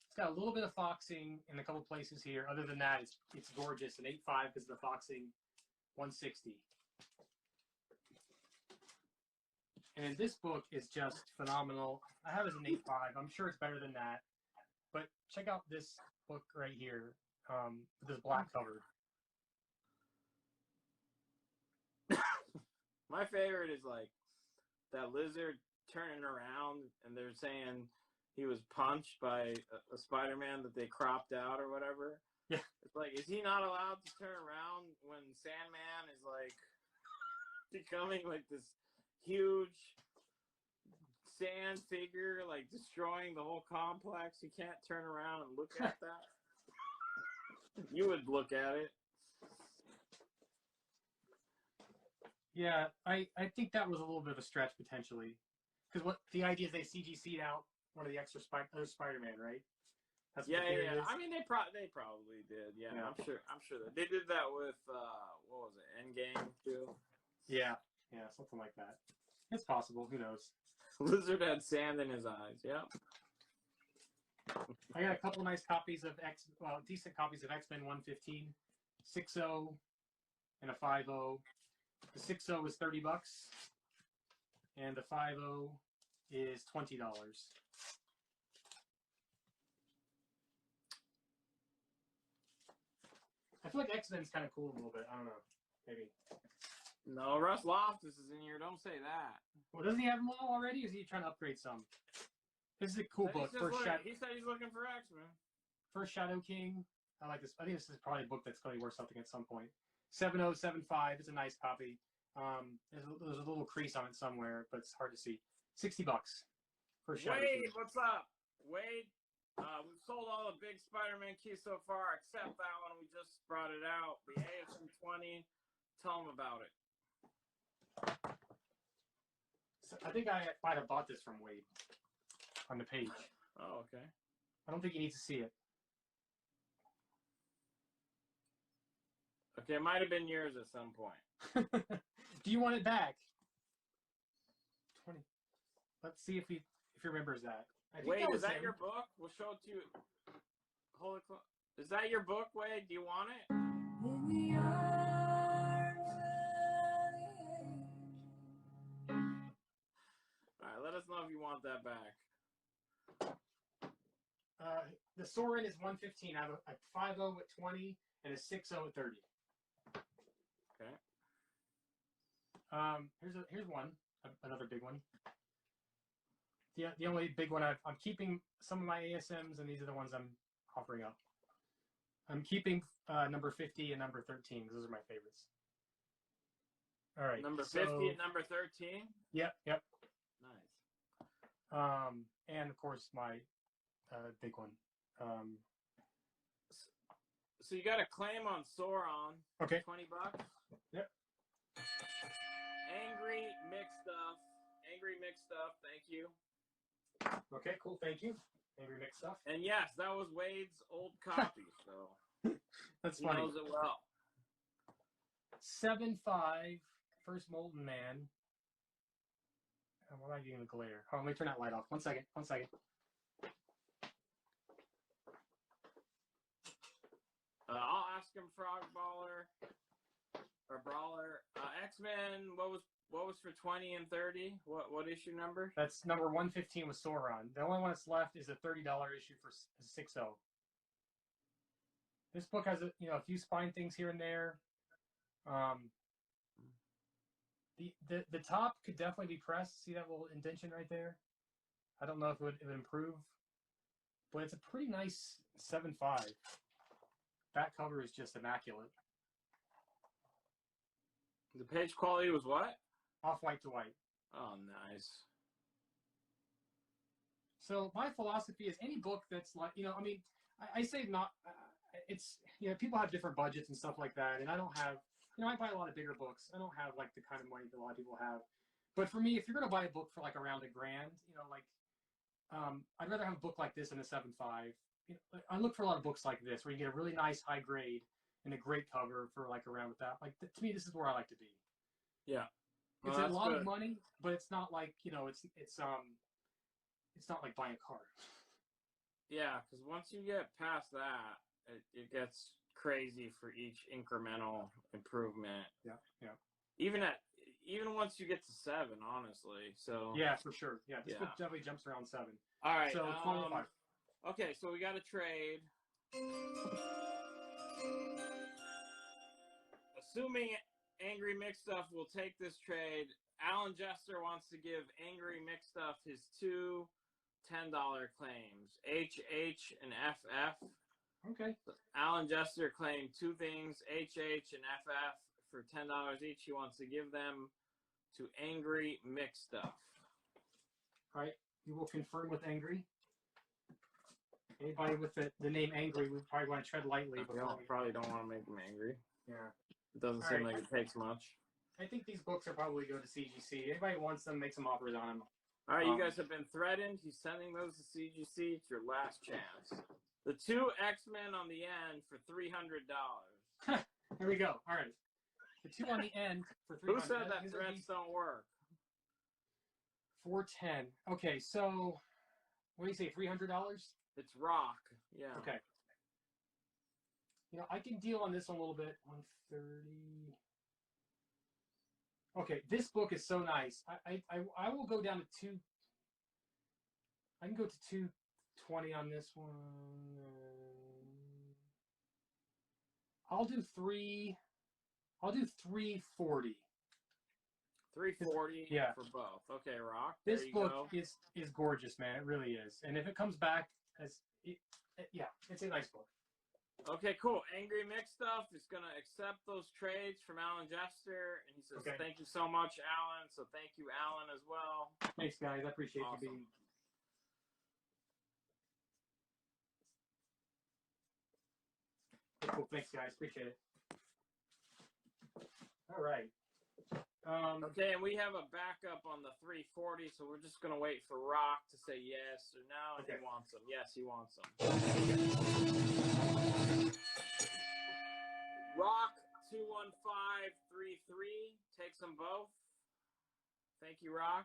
It's got a little bit of foxing in a couple places here. Other than that, it's gorgeous. An 8.5 because of the foxing. 160. And this book is just phenomenal. I have it as an 8.5. I'm sure it's better than that. But check out this book right here with this black cover. My favorite is like that lizard turning around and they're saying he was punched by a Spider-Man that they cropped out or whatever. Yeah. It's like, is he not allowed to turn around when Sandman is like becoming like this huge sand figure, like destroying the whole complex? You can't turn around and look at that. You would look at it. Yeah, I think that was a little bit of a stretch potentially, because what the idea is they CGC'd out one of the extra other Spider-Man, right? That's yeah. I mean, they probably did. Yeah, I'm sure that they did that with what was it, Endgame too? Yeah, something like that. It's possible. Who knows? Lizard had sand in his eyes. Yep. I got a couple nice copies of decent copies of X-Men 115, 6.0, and a 5.0. The 6.0 is $30, and the 5.0 is $20. I feel like X-Men's kind of cool a little bit. I don't know. Maybe. No, Russ Loftus is in here. Don't say that. Well, doesn't he have them all already, or is he trying to upgrade some? This is a cool book. He said he's looking for X-Men. First Shadow King. I like this. I think this is probably a book that's going to be worth something at some point. 7075. It's a nice copy. There's a little crease on it somewhere, but it's hard to see. $60 for Shadow King. Wade, what's up? Wade, we've sold all the big Spider-Man keys so far, except that one. We just brought it out. The ASM 20. Tell them about it. So I think I might have bought this from Wade on the page. Oh, okay. I don't think you need to see it. Okay, it might have been yours at some point. Do you want it back? 20. Let's see if he remembers that. Wade, is that your book? We'll show it to you. Holy, is that your book, Wade? Do you want it? In the arms the Soren is 115. I have a 5.0 at 20 and a 6.0 at 30. Okay. Here's one, another big one. The only big one I'm keeping some of my ASMs, and these are the ones I'm offering up. I'm keeping number 50 and number 13. Those are my favorites. All right. Number 50 and number 13? Yep. Nice. And of course my big one. So you got a claim on Sauron. Okay. $20. Yep. Angry mixed stuff. Thank you. Okay, cool. Thank you. Angry mixed stuff. And yes, that was Wade's old copy, so That's he funny. knows it well. 7.5 First Molten Man. Why am I getting the glare? Hold on, let me turn that light off. One second. I'll ask him Frog Baller or Brawler. X-Men, what was for 20 and 30? What issue number? That's number 115 with Sauron. The only one that's left is a $30 issue for 6.0. This book has a few spine things here and there. The top could definitely be pressed. See that little indentation right there? I don't know if it would improve, but it's a pretty nice 7.5. Back cover is just immaculate. The page quality was what? Off-white to white. Oh, nice. So my philosophy is any book that's like, I say not, it's, people have different budgets and stuff like that. And I don't have, I buy a lot of bigger books. I don't have like the kind of money that a lot of people have. But for me, if you're going to buy a book for like around $1,000, I'd rather have a book like this than a 7.5. I look for a lot of books like this where you get a really nice high grade and a great cover for like around with that. Like to me, this is where I like to be. Yeah. It's a lot of money, but it's not like, it's not like buying a car. Yeah, because once you get past that, it gets crazy for each incremental improvement. Yeah. Even once you get to 7, honestly. So yeah, for sure. Yeah, this book definitely jumps around 7. All right. So 25. Okay, so we got a trade. Assuming Angry Mixstuff will take this trade, Alan Jester wants to give Angry Mixstuff his two $10 claims, HH and FF. Okay. Alan Jester claimed two things, HH and FF, for $10 each. He wants to give them to Angry Mixstuff. All right. You will confirm with Angry. Anybody with the name Angry, we probably want to tread lightly. Probably don't want to make them angry. Yeah. It doesn't seem like it takes much. I think these books are probably go to CGC. Anybody wants them, make some offers on them. All right, you guys have been threatened. He's sending those to CGC. It's your last chance. The two X-Men on the end for $300. Here we go. All right. The two on the end for $300. Who said that threats don't work? 410. Okay, so what do you say? $300? It's rock. Yeah. Okay. I can deal on this one a little bit. 130. Okay, this book is so nice. I will go down to 2. I can go to 220 on this one. I'll do 3. I'll do 340. 340 yeah. For both. Okay, Rock. This book is gorgeous, man. It really is. And if it comes back as it's a nice book. Okay, cool. Angry Mixstuff is going to accept those trades from Alan Jester. And he says, Thank you so much, Alan. So thank you, Alan, as well. Thanks, guys. I appreciate you being... Cool. Thanks, guys. Appreciate it. All right. Okay, and we have a backup on the 340, so we're just going to wait for Rock to say yes or no. And he wants them. Yes, he wants them. Rock 21533 takes them both. Thank you, Rock.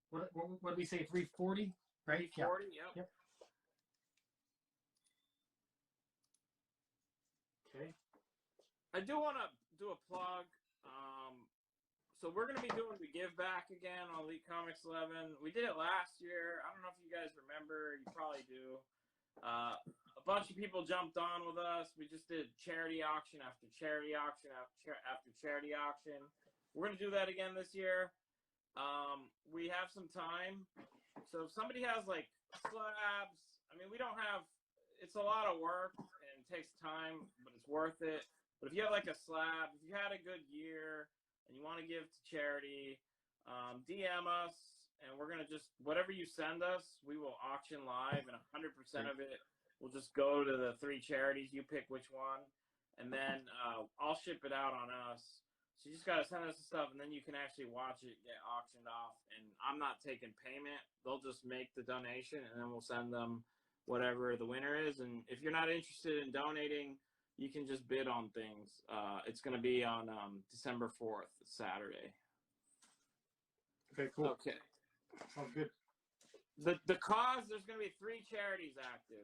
What did we say? 340, right? 340. Yep. Okay. I do want to do a plug. So we're going to be doing the Give Back again on Elite Comics 11. We did it last year. I don't know if you guys remember. You probably do. A bunch of people jumped on with us. We just did charity auction after charity auction after charity auction. We're going to do that again this year. We have some time. So if somebody has like slabs, I mean, we don't have, it's a lot of work and it takes time, but it's worth it. But if you have like a slab, if you had a good year and you want to give to charity, DM us and we're going to just, whatever you send us, we will auction live and 100% of it will just go to the 3 charities. You pick which one. And then I'll ship it out on us. So you just got to send us the stuff, and then you can actually watch it get auctioned off. And I'm not taking payment. They'll just make the donation, and then we'll send them whatever the winner is. And if you're not interested in donating, you can just bid on things. It's going to be on December 4th, Saturday. Okay, cool. Okay. Sounds good. The cause, there's going to be 3 charities active.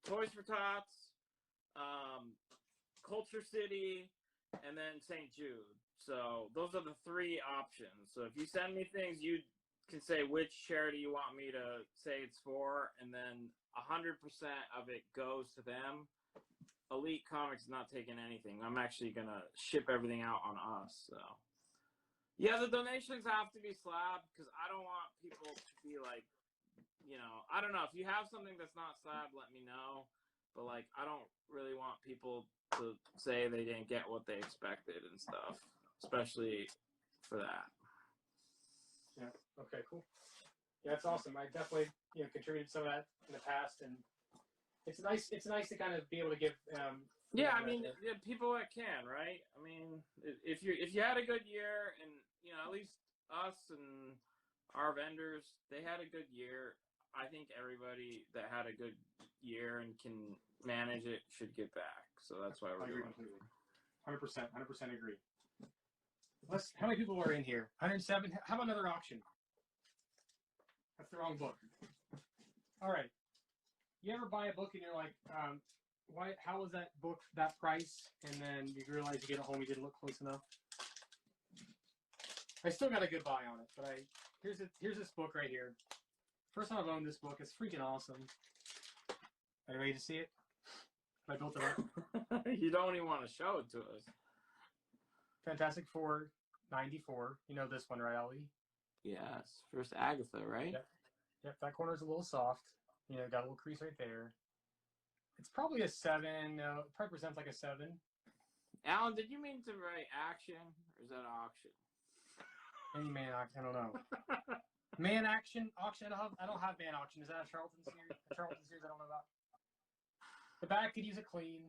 Toys for Tots, Culture City, and then St. Jude. So those are the 3 options. So if you send me things, you can say which charity you want me to say it's for, and then 100% of it goes to them. Elite Comics is not taking anything. I'm actually going to ship everything out on us. So yeah, the donations have to be slab because I don't want people to be like, you know, I don't know. If you have something that's not slab, let me know. But like, I don't really want people to say they didn't get what they expected and stuff, especially for that. Yeah. Okay. Cool. Yeah, it's awesome. I definitely, contributed some of that in the past, and it's nice. It's nice to kind of be able to give. Yeah, I mean, people that can, right? I mean, if you had a good year, and at least us and our vendors, they had a good year. I think everybody that had a good year and can manage it should get back. So that's why we're doing it. 100%. 100% agree. How many people are in here? 107. How about another auction? That's the wrong book. All right. You ever buy a book and you're like, why? How was that book that price? And then you realize you get it home, you didn't look close enough. I still got a good buy on it, but here's this book right here. First time I've owned this book. It's freaking awesome. Are you ready to see it? I built it up. You don't even want to show it to us. Fantastic Four 94. You know this one, right, Ali? Yes. First Agatha, right? Yep, that corner's a little soft. Got a little crease right there. It's probably a 7. No, it probably presents like a 7. Alan, did you mean to write action, or is that auction? Any man auction, I don't know. Man action, auction, I don't have man auction. Is that a Charlatan series? I don't know about. The back could use a clean.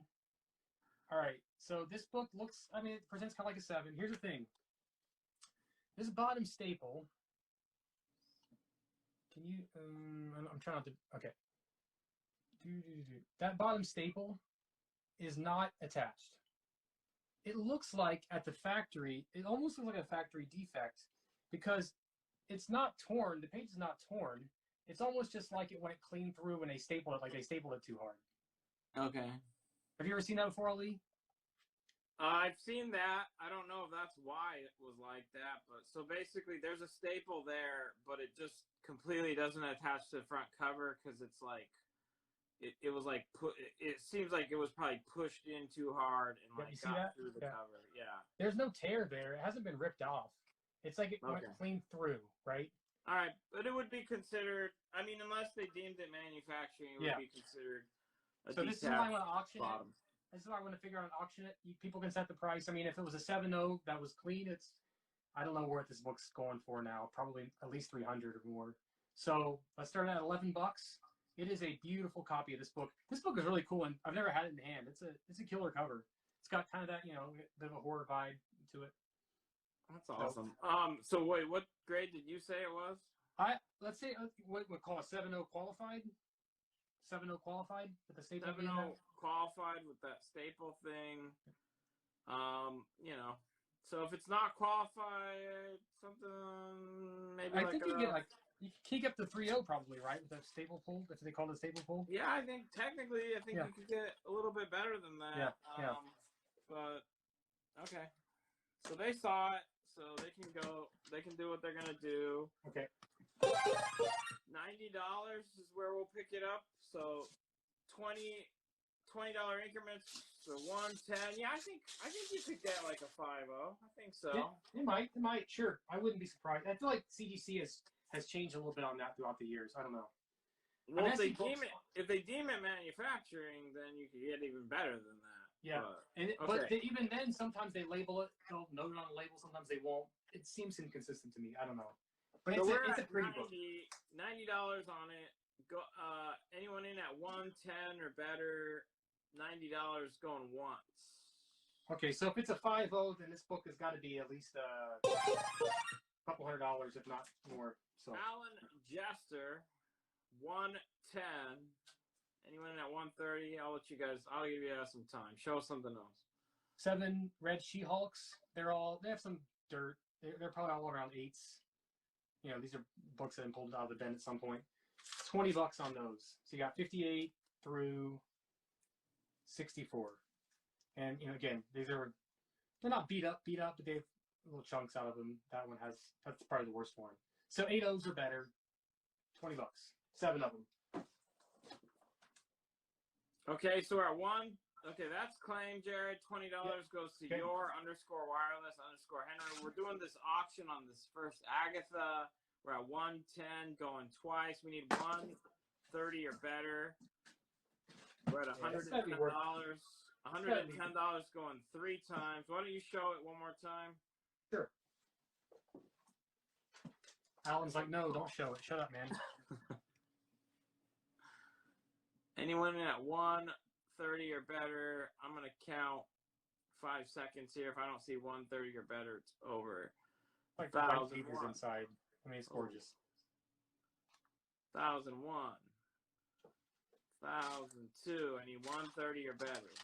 All right, so this book looks, it presents kind of like a 7. Here's the thing. This bottom staple, can you, I'm trying not to, okay. That bottom staple is not attached. It looks like at the factory, it almost looks like a factory defect because it's not torn. The page is not torn. It's almost just like it went clean through when they stapled it, like they stapled it too hard. Okay. Have you ever seen that before, Ali? I've seen that. I don't know if that's why it was like that, but so basically there's a staple there, but it just completely doesn't attach to the front cover because it's like, it was like, it seems like it was probably pushed in too hard and like got through the cover. Yeah. There's no tear there. It hasn't been ripped off. It's like it went clean through, right? All right, but it would be considered, unless they deemed it manufacturing, it would be considered a so this is why I want to auction bottom. This is why I want to figure out an auction it. People can set the price. If it was a 7.0 that was clean, I don't know what this book's going for now. Probably at least 300 or more. So let's start at $11. It is a beautiful copy of this book. This book is really cool, and I've never had it in hand. It's a killer cover. It's got kind of that, bit of a horror vibe to it. That's awesome. So wait, what grade did you say it was? Let's say what we call a 7.0 qualified. 7.0 qualified with the staple. 7.0 qualified with that staple thing. So if it's not qualified, something maybe I think you can get the 3.0 probably, right, with a staple pull, if they call it a staple pull. Yeah, I think technically, you could get a little bit better than that. Yeah. But okay, so they saw it, so they can do what they're gonna do. Okay. $90 is where we'll pick it up. So $20 increments, so 110. Yeah, I think you could get like a 5.0. I think so. Yeah, it might. Sure, I wouldn't be surprised. I feel like CGC has changed a little bit on that throughout the years. I don't know. Well, if they deem it manufacturing, then you could get even better than that. Yeah, but even then, sometimes they label it. They'll note it on the label. Sometimes they won't. It seems inconsistent to me. I don't know. But so it's a pretty book. $90 on it. Go anyone in at 110 or better, $90 going once. Okay, so if it's a 5.0, then this book has got to be at least a couple $100, if not more. So Alan Jester, 110. Anyone at 130? I'll give you some time. Show us something else. 7 Red She-Hulks. They have some dirt. They're probably all around 8s. You know, these are books that have been pulled out of the bin at some point. $20 on those. So you got 58 through 64. And you know, again, they're not beat up, but they have little chunks out of them. That's probably the worst one. So 8.0s are better. $20. 7 of them. Okay, so we're at 1. Okay, that's claimed, Jared. $20 goes to your _wireless_Henry. We're doing this auction on this first Agatha. We're at 110 going twice. We need 130 or better. We're at $110. $110 going 3 times. Why don't you show it one more time? Sure. Alan's like, no, don't show it. Shut up, man. Anyone at 130 or better, I'm going to count 5 seconds here. If I don't see 130 or better, it's over. Like the white paper's inside. I mean, it's gorgeous. 1,001. 1,002. I need 130 or better.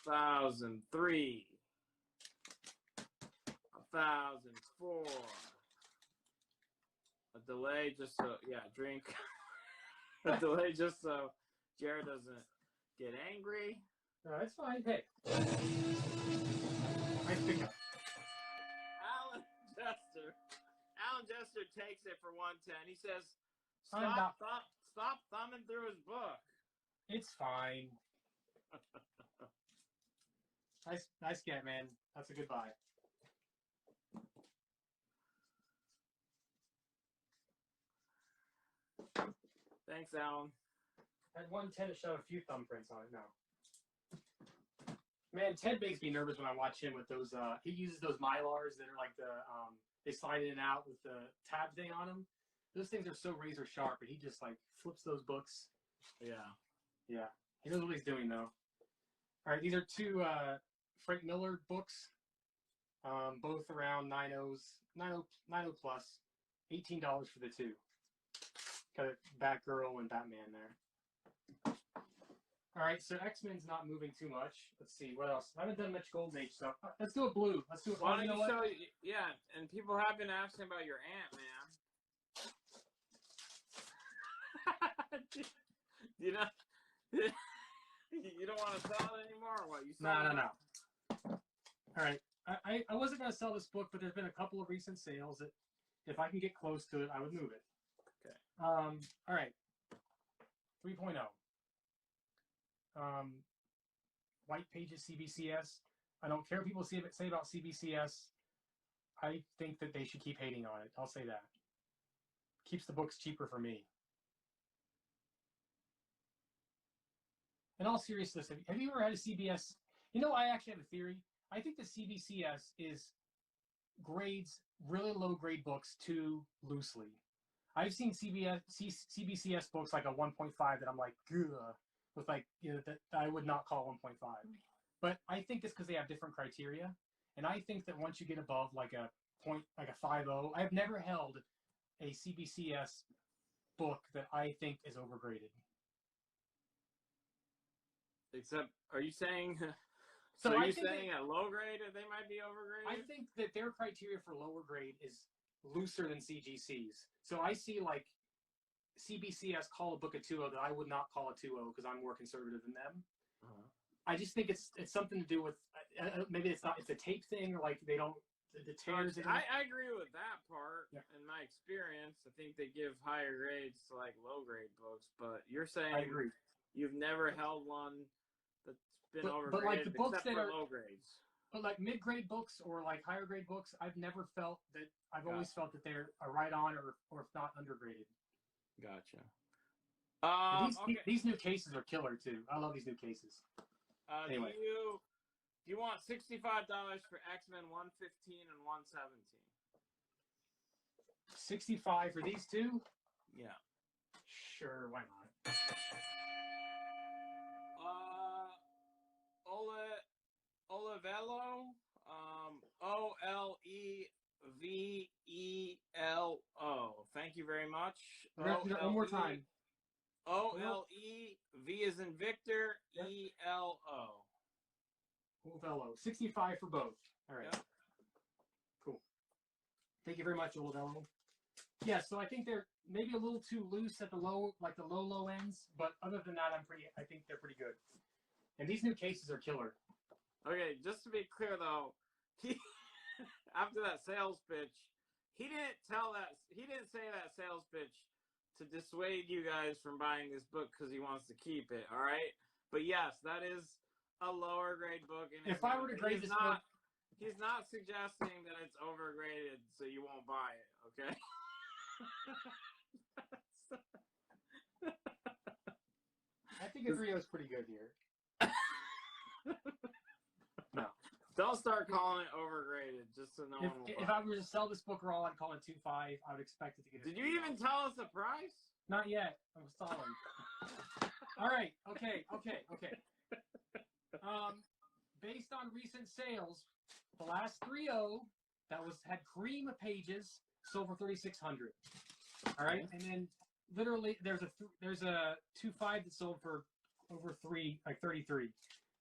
1,003. 1,004. A delay just so, drink. A delay just so Jared doesn't get angry. No, that's fine. Hey. Nice pickup. Alan Jester takes it for 110. He says, stop thumbing through his book. It's fine. Nice get, man. That's a good buy. Thanks, Alan. At 110, it showed a few thumbprints on it now. Man, Ted makes me nervous when I watch him with those. He uses those Mylars that are like they slide in and out with the tab thing on them. Those things are so razor sharp, but he just like flips those books. Yeah. He knows what he's doing though. All right, these are 2 Frank Miller books, both around 9.0 plus, $18 for the 2. Got Batgirl and Batman there. All right, so X-Men's not moving too much. Let's see, what else? I haven't done much Golden Age stuff. Let's do a blue. Let's do a Why don't you show? Yeah, and people have been asking about your aunt, man. You know, you don't want to sell it anymore, or what? You No. All right, I wasn't going to sell this book, but there's been a couple of recent sales that if I can get close to it, I would move it. Okay. All right. 3.0. White Pages CBCS. I don't care what people say about CBCS. I think that they should keep hating on it. I'll say that. Keeps the books cheaper for me. In all seriousness, have you ever had a CBS? You know, I actually have a theory. I think the CBCS grades really low grade books too loosely. I've seen CBCS books like a 1.5 that I'm like, ugh, with like, you know, that I would not call 1.5. But I think it's because they have different criteria. And I think that once you get above like a 5.0, I've never held a CBCS book that I think is overgraded. Except, are you saying? So are you saying at low grade they might be overgraded? I think that their criteria for lower grade is looser than CGC's. So I see like CBCS call a book a 2.0 that I would not call a 2.0 because I'm more conservative than them. I just think it's something to do with maybe it's a tape thing, or like they don't the tears. I agree with that part. Yeah. In my experience, I think they give higher grades to like low grade books. But you're saying I agree. you've never held one that's been overgraded, but like the books except that for are low grades. But like mid-grade books or like higher-grade books, I've never felt that. I've always felt that they're right on or if not undergraded. Gotcha. These new cases are killer too. I love these new cases. Anyway, do you want $65 for X-Men 115 and 117? 65 for these two? Yeah. Sure, why not? Olevelo, Olevelo. Thank you very much. One more time. OLE, V is in Victor, Yep. ELO. Olevelo, 65 for both. All right. Yep. Cool. Thank you very much, Olevelo. Yeah, so I think they're maybe a little too loose at the low ends, but other than that, I think they're pretty good. And these new cases are killer. Okay, just to be clear though, after that sales pitch, he didn't say that sales pitch to dissuade you guys from buying this book because he wants to keep it. All right, but yes, that is a lower grade book. And if I were to grade this book, he's not suggesting that it's overgraded, so you won't buy it. Okay. I think a 3.0 is pretty good here. No. Don't start calling it overgraded, just so no one will buy if I were to sell this book raw, I'd call it 2.5. I would expect it to get. Did you even tell us the price? Not yet. I'm stalling. All right. Okay. Based on recent sales, the last 3.0 that had cream pages sold for $3,600. All right, and then literally there's a 2.5 that sold for over $33.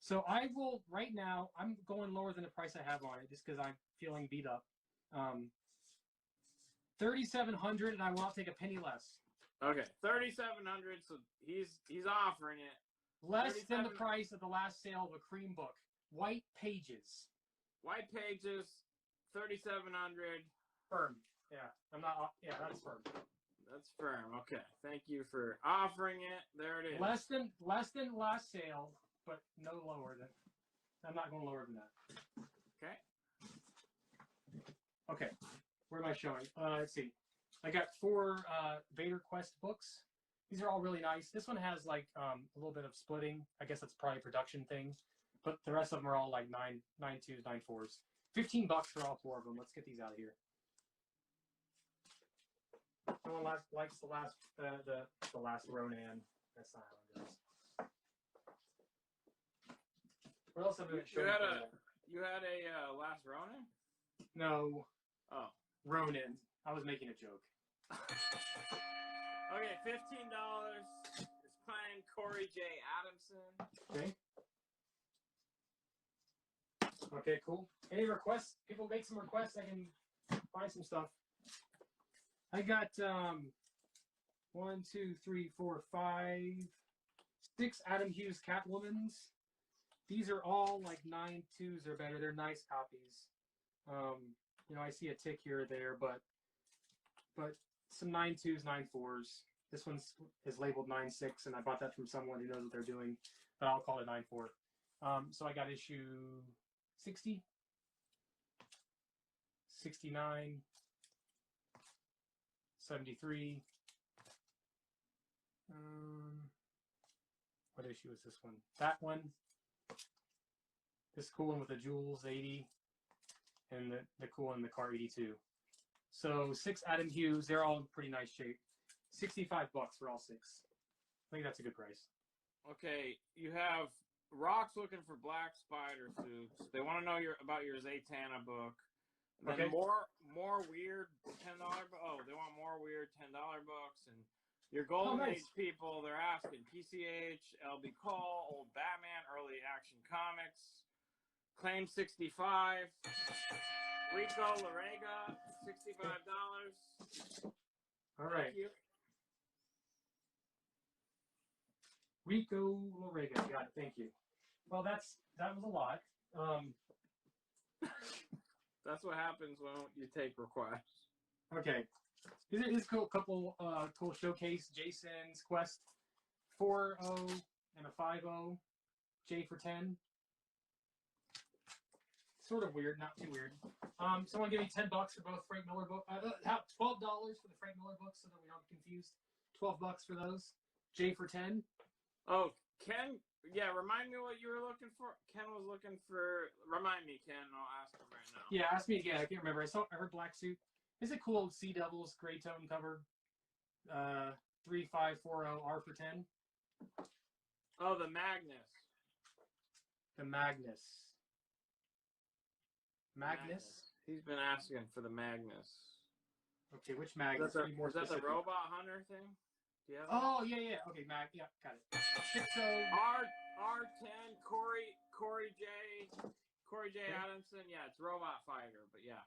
So I will right now. I'm going lower than the price I have on it just because I'm feeling beat up. $3,700, and I will not take a penny less. Okay, $3,700. So he's offering it less than the price of the last sale of a cream book. White pages. White pages, $3,700. Firm. Yeah, I'm not. Yeah, that's firm. That's firm. Okay, thank you for offering it. There it is. Less than last sale, but no lower than. I'm not going lower than that. Okay. Where am I showing? Let's see. I got 4 Vader Quest books. These are all really nice. This one has like a little bit of splitting. I guess that's probably a production thing. But the rest of them are all like 9.2s, 9.4s. $15 for all 4 of them. Let's get these out of here. Someone likes the last Ronan. That's not how it goes. What else have we You had a last Ronin? No. Oh. Ronin. I was making a joke. Okay, $15. It's playing Corey J. Adamson. Okay. Okay, cool. Any requests? People make some requests. I can find some stuff. I got 1, 2, 3, 4, 5, 6 Adam Hughes Catwomans. These are all like 9.2s or better. They're nice copies. I see a tick here or there, but some 9.2s, 9.4s. This one is labeled 9.6, and I bought that from someone who knows what they're doing, but I'll call it 9.4. So I got issue 60, 69, 73. What issue is this one? That one. This cool one with the jewels, 80. And the cool one in the car, 82. So 6 Adam Hughes. They're all in pretty nice shape. $65 for all 6. I think that's a good price. Okay, you have Rock's looking for Black Spider suits. They want to know about your Zatanna book. Then okay. More weird $10. They want more weird $10 books. And your Golden Age people, they're asking PCH, LB Cole, Old Batman, Early Action Comics, Claim 65, Rico Larega, $65. All right. Thank you. Rico Larega, got it. Thank you. Well, that was a lot. That's what happens when you take requests. Okay. This is cool. Couple cool showcase. Jason's Quest 4.0 and a 5.0 J for 10. Sort of weird, not too weird. Someone give me $10 for both Frank Miller books. $12 for the Frank Miller books so that we don't get confused. $12 for those. J for 10. Oh, Ken. Yeah, remind me what you were looking for. Ken was looking for. Remind me, Ken. I'll ask him right now. Yeah, ask me again. I can't remember. I heard Black Suit. It's a cool Sea Devils gray tone cover. 3540 R for 10. Oh, the Magnus. The Magnus. Magnus? He's been asking for the Magnus. Okay, which Magnus? Was that the Robot Hunter thing? Yeah. Oh, yeah. Okay, yeah, got it. 6.0. R10, Corey J. Adamson. Yeah, it's Robot Fighter, but yeah.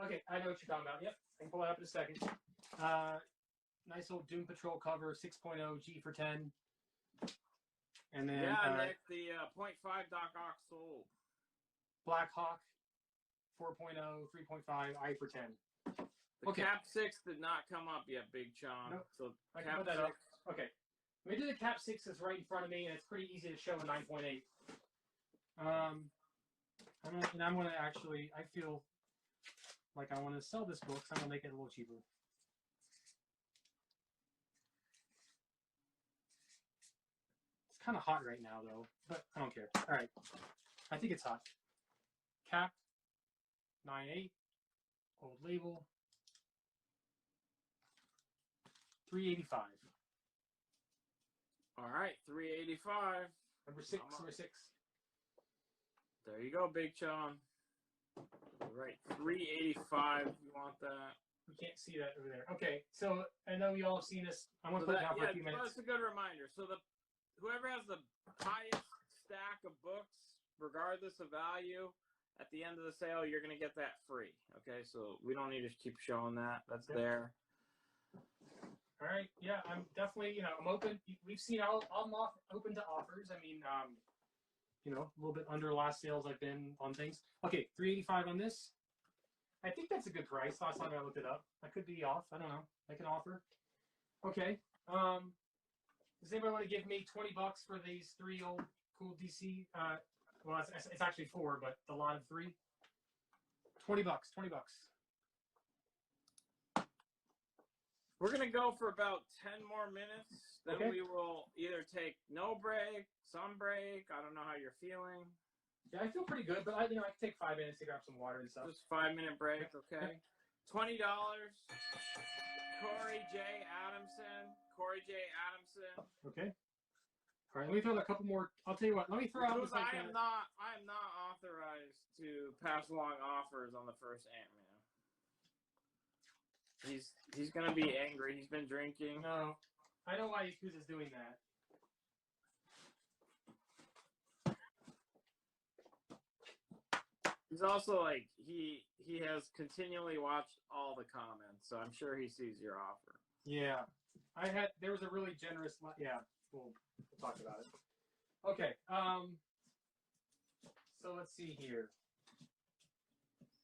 Okay, I know what you're talking about. Yep, I can pull it up in a second. Nice old Doom Patrol cover, 6.0 G for 10. And then Nick, the .5 Doc Ock sold. Black Hawk, 4.0, 3.5 I for 10. The Cap 6 did not come up yet, Big Chong. Nope. So I can put that up. Okay. Let me do the Cap 6 that's right in front of me, and it's pretty easy to show a 9.8. And I'm going to actually, I feel like I want to sell this book, so I'm going to make it a little cheaper. It's kind of hot right now, though, but I don't care. All right. I think it's hot. Cap, 9.8, old label, $385. All right, $385. Number 6. There you go, Big Chong. All right, $385. You want that? You can't see that over there. Okay, so I know you all have seen this. I'm going to put it down for a few minutes. That's a good reminder. So whoever has the highest stack of books, regardless of value, at the end of the sale, you're going to get that free. Okay, so we don't need to keep showing that. That's there. All right. Yeah, I'm definitely, I'm open. We've seen I'm open to offers. I mean, a little bit under last sales I've been on things. Okay, $385 on this. I think that's a good price. Last time I looked it up. I could be off. I don't know. I can offer. Okay. Does anybody want to give me $20 for these 3 old cool DC? Well, it's actually 4, but the lot of 3. $20. $20. We're going to go for about 10 more minutes. Then Okay. we will either take no break, some break. I don't know how you're feeling. Yeah, I feel pretty good, but I can take 5 minutes to grab some water and stuff. Just 5-minute break, okay? $20. Corey J. Adamson. Okay. All right, let me throw out a couple more. I'll tell you what. Let me throw out. Because I am not authorized to pass along offers on the first Ant-Man. He's gonna be angry. He's been drinking. No, I know why Yakuza's doing that. He's also like he has continually watched all the comments, so I'm sure he sees your offer. Yeah, there was a really generous. Yeah, we'll talk about it. Okay. So let's see here.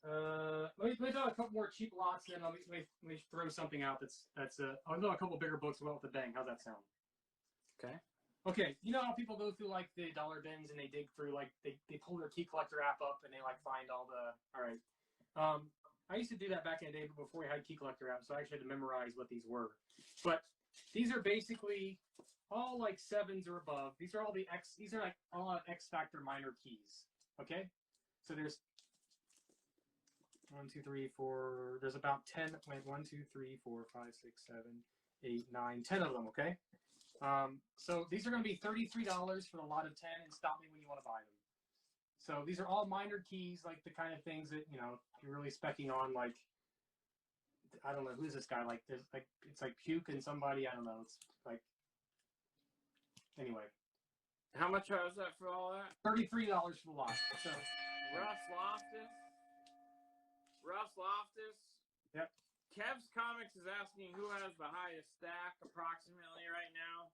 Let me throw a couple more cheap lots, and then let me throw something out I'll throw a couple bigger books with the bang. How's that sound? Okay. Okay, you know how people go through like the dollar bins and they dig through like they pull their key collector app up and they like find all right. I used to do that back in the day, but before we had key collector app, so I actually had to memorize what these were. But these are basically all like 7s or above. These are all like all X Factor minor keys. Okay, so there's 1, 2, 3, 4. There's about 10. Wait, 1, 2, 3, 4, 5, 6, 7, 8, 9, 10 of them. Okay. So these are going to be $33 for the lot of 10, and stop me when you want to buy them. So these are all minor keys, like the kind of things that you're really specking on. Like, I don't know, who's this guy? Like, there's like it's like Puke and somebody. I don't know. It's like anyway. How much was that for all that? $33 for the lot. So Russ Loftus. Yep. Kev's Comics is asking who has the highest stack approximately right now.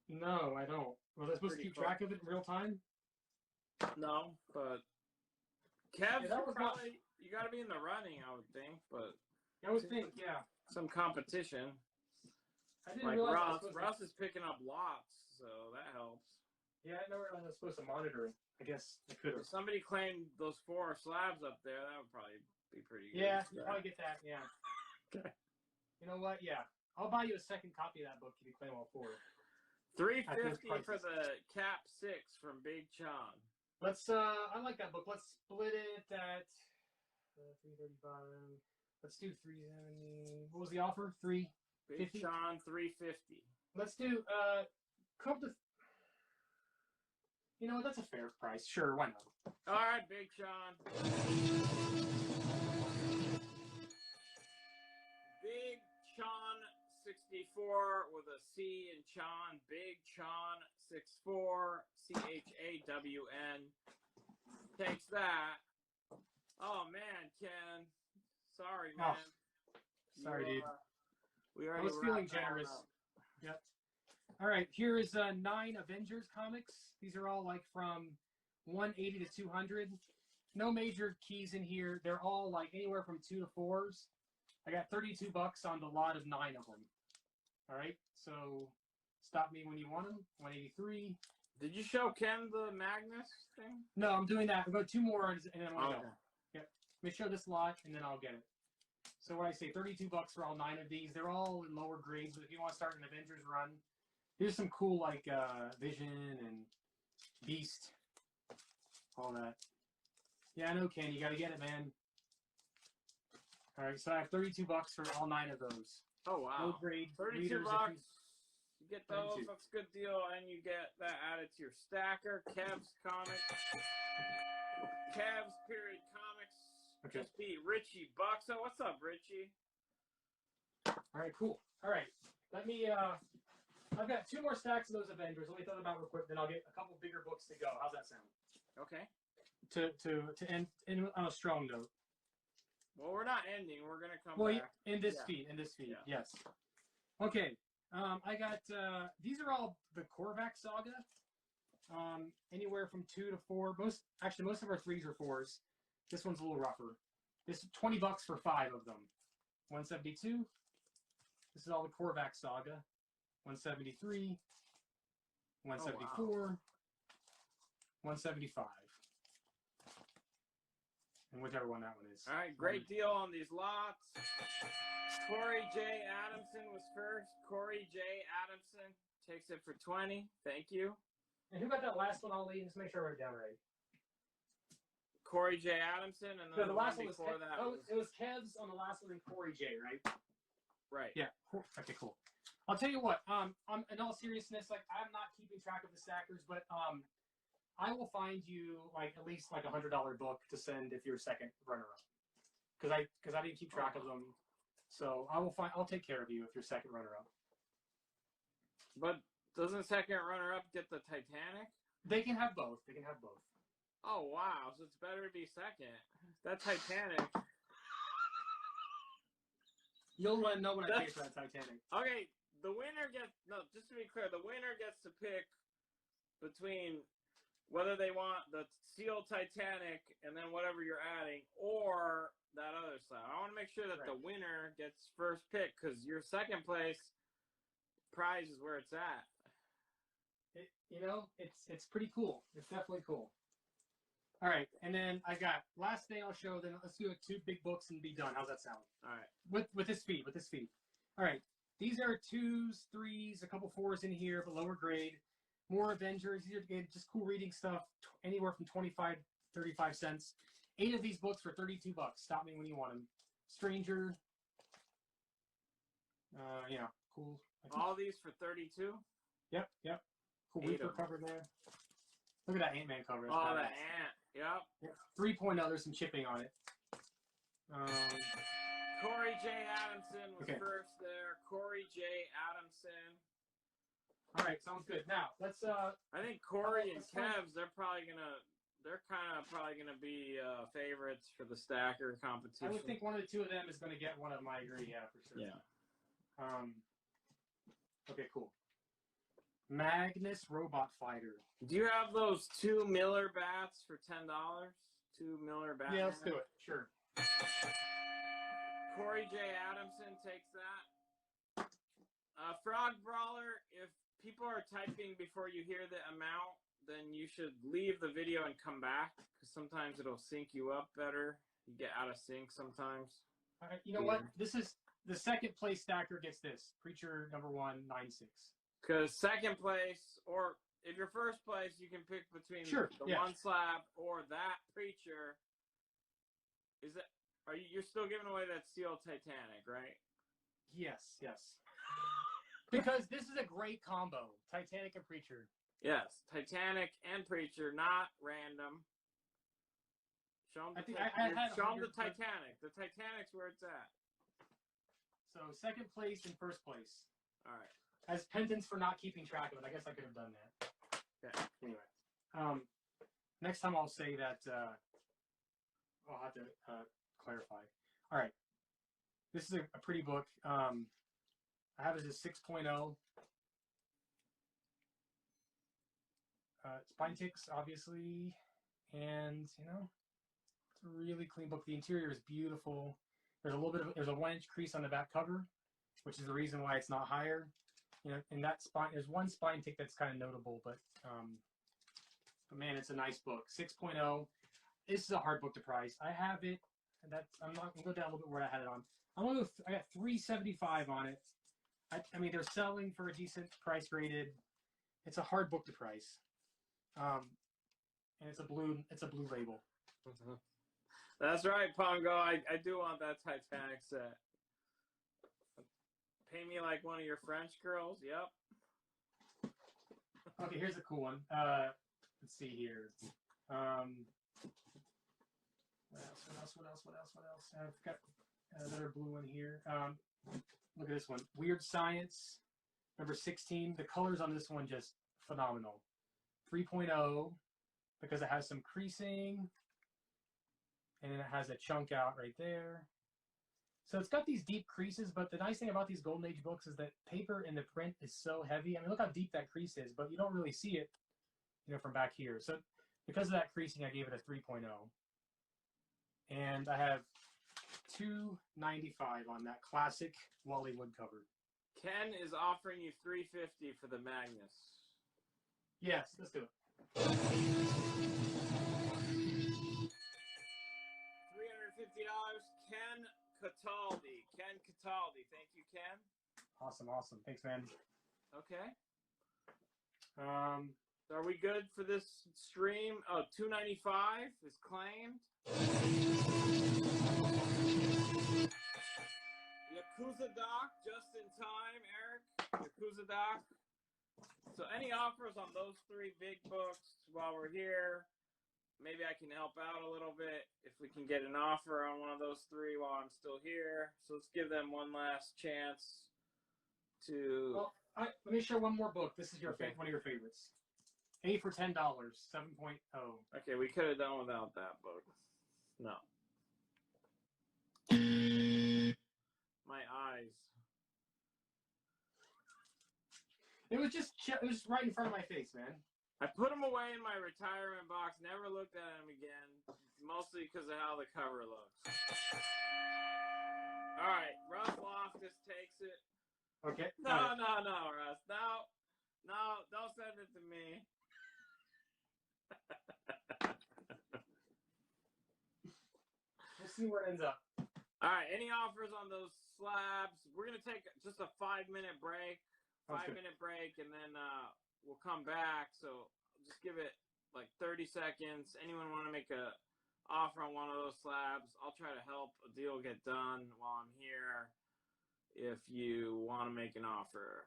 No, I don't. Was I supposed to keep track of it in real time? No, but Kev's you got to be in the running, I would think. But I would think, yeah, some competition. I didn't like realize Russ is picking up lots, so that helps. Yeah, I never was supposed to monitor it. I guess I could have. If somebody claimed those 4 slabs up there, that would probably be pretty good. Yeah, you probably get that. Yeah. Okay. You know what? Yeah, I'll buy you a second copy of that book if you claim all 4. $3.50 for the Cap 6 from Big Sean. Let's. I like that book. Let's split it at $3.35. Let's do $3.70. What was the offer? $3.50. Big Sean $3.50. Let's do come to. You know what? That's a fair price. Sure, why not? All right, Big Sean. Big Sean 64 with a C in Sean. Big Sean 64 CHAWN takes that. Oh man, Ken. Sorry, man. Oh, sorry, dude. We already I was feeling wrapped that generous. up. Yep. All right, here is 9 Avengers comics. These are all like from 180 to 200. No major keys in here. They're all like anywhere from 2 to 4s. I got $32 on the lot of 9 of them. All right, so stop me when you want them. 183. Did you show Ken the Magnus thing? No, I'm doing that. I'm going 2 more and then I'm going to Okay. go. Yep. Let me show this lot and then I'll get it. So what I say, $32 for all 9 of these. They're all in lower grades, but if you want to start an Avengers run, here's some cool like Vision and Beast, all that. Yeah, I know, Ken. You got to get it, man. All right, so I have $32 for all 9 of those. Oh wow. Low grade. $32. readers, You get those. 32. That's a good deal, and you get that added to your stacker. Kev's Comics. Kev's Period Comics. Okay. Just beat Richie Buxo. What's up, Richie? All right, cool. All right, let me. I've got 2 more stacks of those Avengers. Let me throw them out real quick, then I'll get a couple bigger books to go. How's that sound? Okay. To end on a strong note. Well, we're not ending. We're gonna come Well, back. in this Yeah. feed, Yeah. yes. Okay, I got these are all the Korvac saga. Anywhere from 2 to 4. Most of our 3s are 4s. This one's a little rougher. This is $20 for 5 of them. 172. This is all the Korvac saga. 173. 174. 175. And whichever one that one is. All right, great deal on these lots. Corey J. Adamson was first. Corey J. Adamson takes it for 20. Thank you. And who got that last one, Ollie? Just make sure I wrote it down right. Corey J. Adamson, and then No, the last one was before that. it was Kev's on the last one and Corey J, right? Right. Yeah. Cool. Okay, cool. I'll tell you what. In all seriousness, like I'm not keeping track of the stackers, but I will find you like at least like $100 book to send if you're second runner-up, because I didn't keep track of them, so I'll take care of you if you're second runner-up. But doesn't second runner-up get the Titanic? They can have both. They can have both. Oh wow! So it's better to be second. That Titanic. You'll know when I pay for that Titanic. Okay, the winner gets just to be clear, the winner gets to pick between whether they want the sealed Titanic and then whatever you're adding, or that other side. I want to make sure that the winner gets first pick, because your second place prize is where it's at. It's pretty cool. It's definitely cool. All right, and then I got last thing I'll show. Then let's do 2 big books and be done. How's that sound? All right. With this feed. All right, these are 2s, 3s, a couple 4s in here, but lower grade. More Avengers. These are just cool reading stuff. Anywhere from 25, 35 cents. 8 of these books for $32. Stop me when you want them. Stranger. Yeah, cool. All these for 32. Yep. Cool 8 Reaper of them. cover there. Look at that Ant-Man cover. It's Oh, badass. the ant. Yep. Yeah. 3.0, there's some chipping on it. Corey J. Adamson was Okay. first there. Corey J. Adamson. All right, sounds good. Now let's. I think Corey and let's find- Kev's, they're kind of probably gonna be favorites for the stacker competition. I would think one of the 2 of them is going to get one of them. I agree. Yeah, for sure. Yeah. Okay, cool. Magnus Robot Fighter. Do you have those 2 Miller bats for $10? 2 Miller bats. Yeah, let's do it. Sure. Corey J. Adamson takes that. Frog Brawler, if people are typing before you hear the amount, then you should leave the video and come back, because sometimes it'll sync you up better. You get out of sync sometimes. All right, you know what? This is the second place stacker gets this. Preacher number 196. Because second place, or if you're first place, you can pick between the one slab or that Preacher. Is it? You're still giving away that sealed Titanic, right? Yes. Because this is a great combo, Titanic and Preacher. Yes, Titanic and Preacher, not random. Show them the Titanic. The Titanic's where it's at. So second place and first place. All right. As penance for not keeping track of it. I guess I could have done that. Okay. Anyway. Next time I'll say that I'll have to clarify. All right. This is a pretty book. I have it as a 6.0. Spine ticks, obviously, and it's a really clean book. The interior is beautiful. There's a 1-inch crease on the back cover, which is the reason why it's not higher. In that spine, there's one spine tick that's kind of notable, but man, it's a nice book. 6.0. This is a hard book to price. I have it, and I'm not gonna go down a little bit where I had it on. I got $3.75 on it. I mean, they're selling for a decent price rated. It's a hard book to price. And it's a blue label. That's right, Pongo. I do want that Titanic set. Pay me like one of your French girls. Yep. Okay, here's a cool one. Let's see here. What else? I've got another blue one here. Look at this one. Weird Science, number 16. The colors on this one just phenomenal. 3.0 because it has some creasing and then it has a chunk out right there. So it's got these deep creases, but the nice thing about these Golden Age books is that paper in the print is so heavy. I mean, look how deep that crease is, but you don't really see it, from back here. So because of that creasing, I gave it a 3.0. And I have $2.95 on that classic Wally Wood cover. Ken is offering you $3.50 for the Magnus. Yes, let's do it. $350. Ken Cataldi. Thank you, Ken. Awesome. Thanks, man. Okay. So are we good for this stream? Oh, $2.95 is claimed. Yakuza Doc, just in time, Eric. Yakuza Doc. So any offers on those 3 big books while we're here? Maybe I can help out a little bit if we can get an offer on one of those 3 while I'm still here. So let's give them one last chance to... Well, let me share one more book. This is one of your favorites. A for $10, 7.0. Okay, we could have done without that book. No. My eyes. It was just right in front of my face, man. I put them away in my retirement box, never looked at them again, mostly because of how the cover looks. All right, Russ Loftus takes it. Okay. No, Russ. No, don't send it to me. We'll see where it ends up. All right, any offers on those slabs? We're going to take just a 5-minute break. 5-minute break, and then we'll come back. So just give it like 30 seconds. Anyone want to make a offer on one of those slabs? I'll try to help a deal get done while I'm here if you want to make an offer.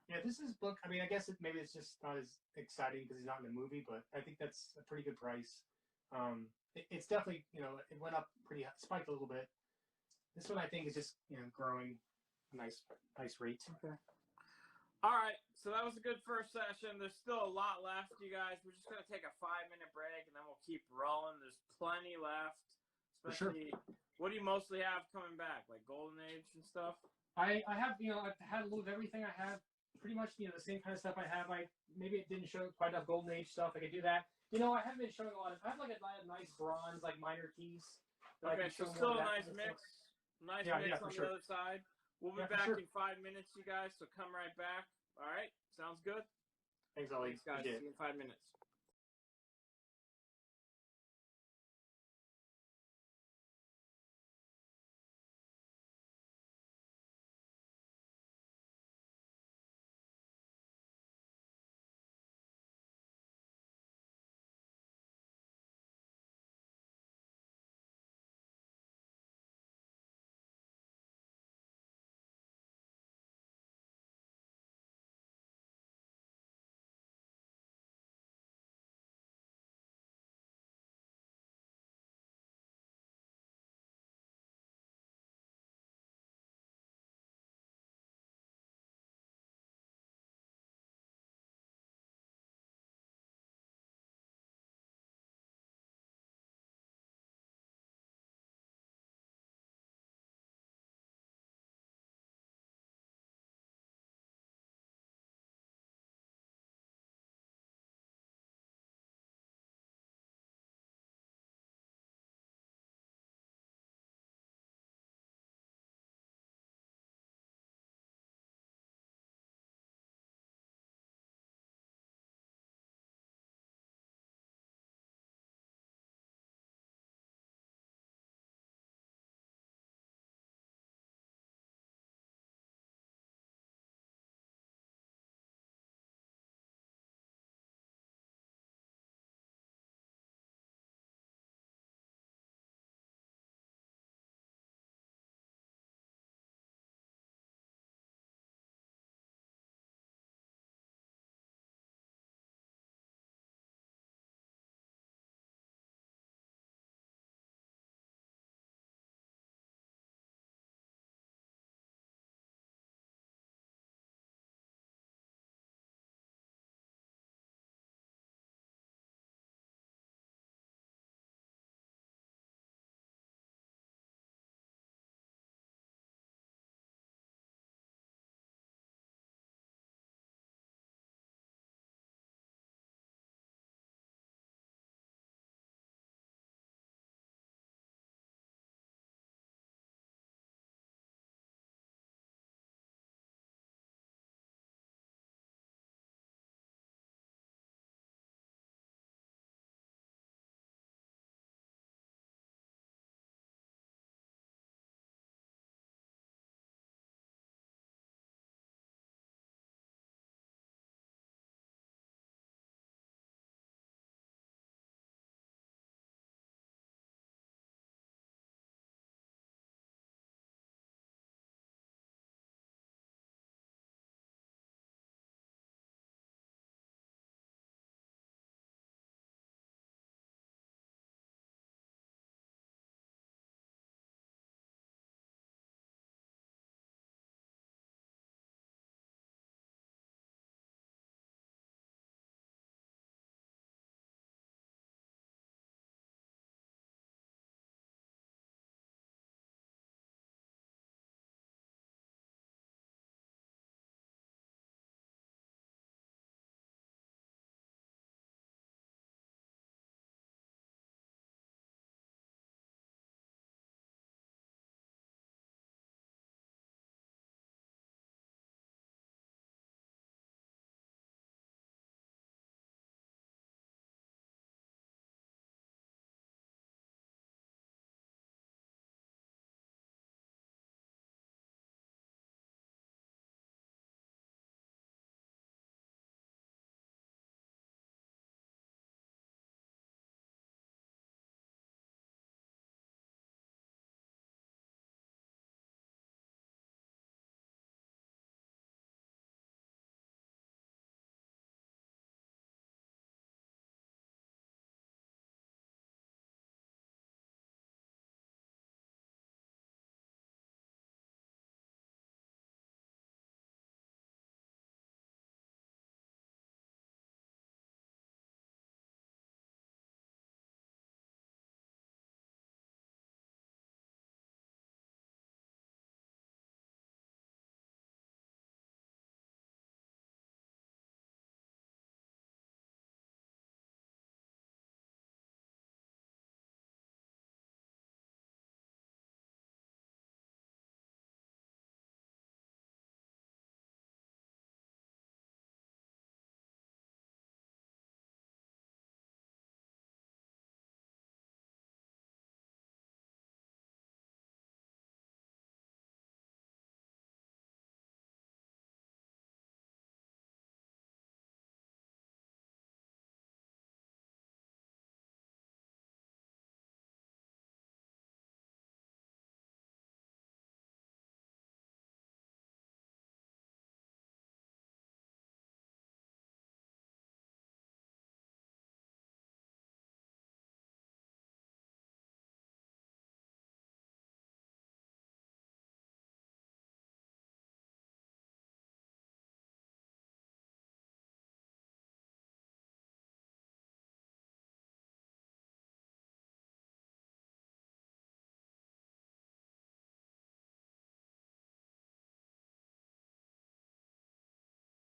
Yeah, this is book. I mean, I guess maybe it's just not as exciting because he's not in the movie, but I think that's a pretty good price. It's definitely, it went up spiked a little bit. This one I think is just, growing a nice rate. Okay. All right, so that was a good first session. There's still a lot left, you guys. We're just going to take a 5-minute break, and then we'll keep rolling. There's plenty left, especially, What do you mostly have coming back, like Golden Age and stuff? I have, I've had a little of everything. I have pretty much, the same kind of stuff I have. Maybe it didn't show quite enough Golden Age stuff. I could do that. I haven't been showing a lot of, I have like a nice bronze, like minor keys. Okay, so still a nice mix. Nice mix on the other side. We'll be Yeah, for back sure. in 5 minutes, you guys. So come right back. All right. Sounds good. Thanks, Ollie. Thanks, guys. Appreciate it. See you in 5 minutes.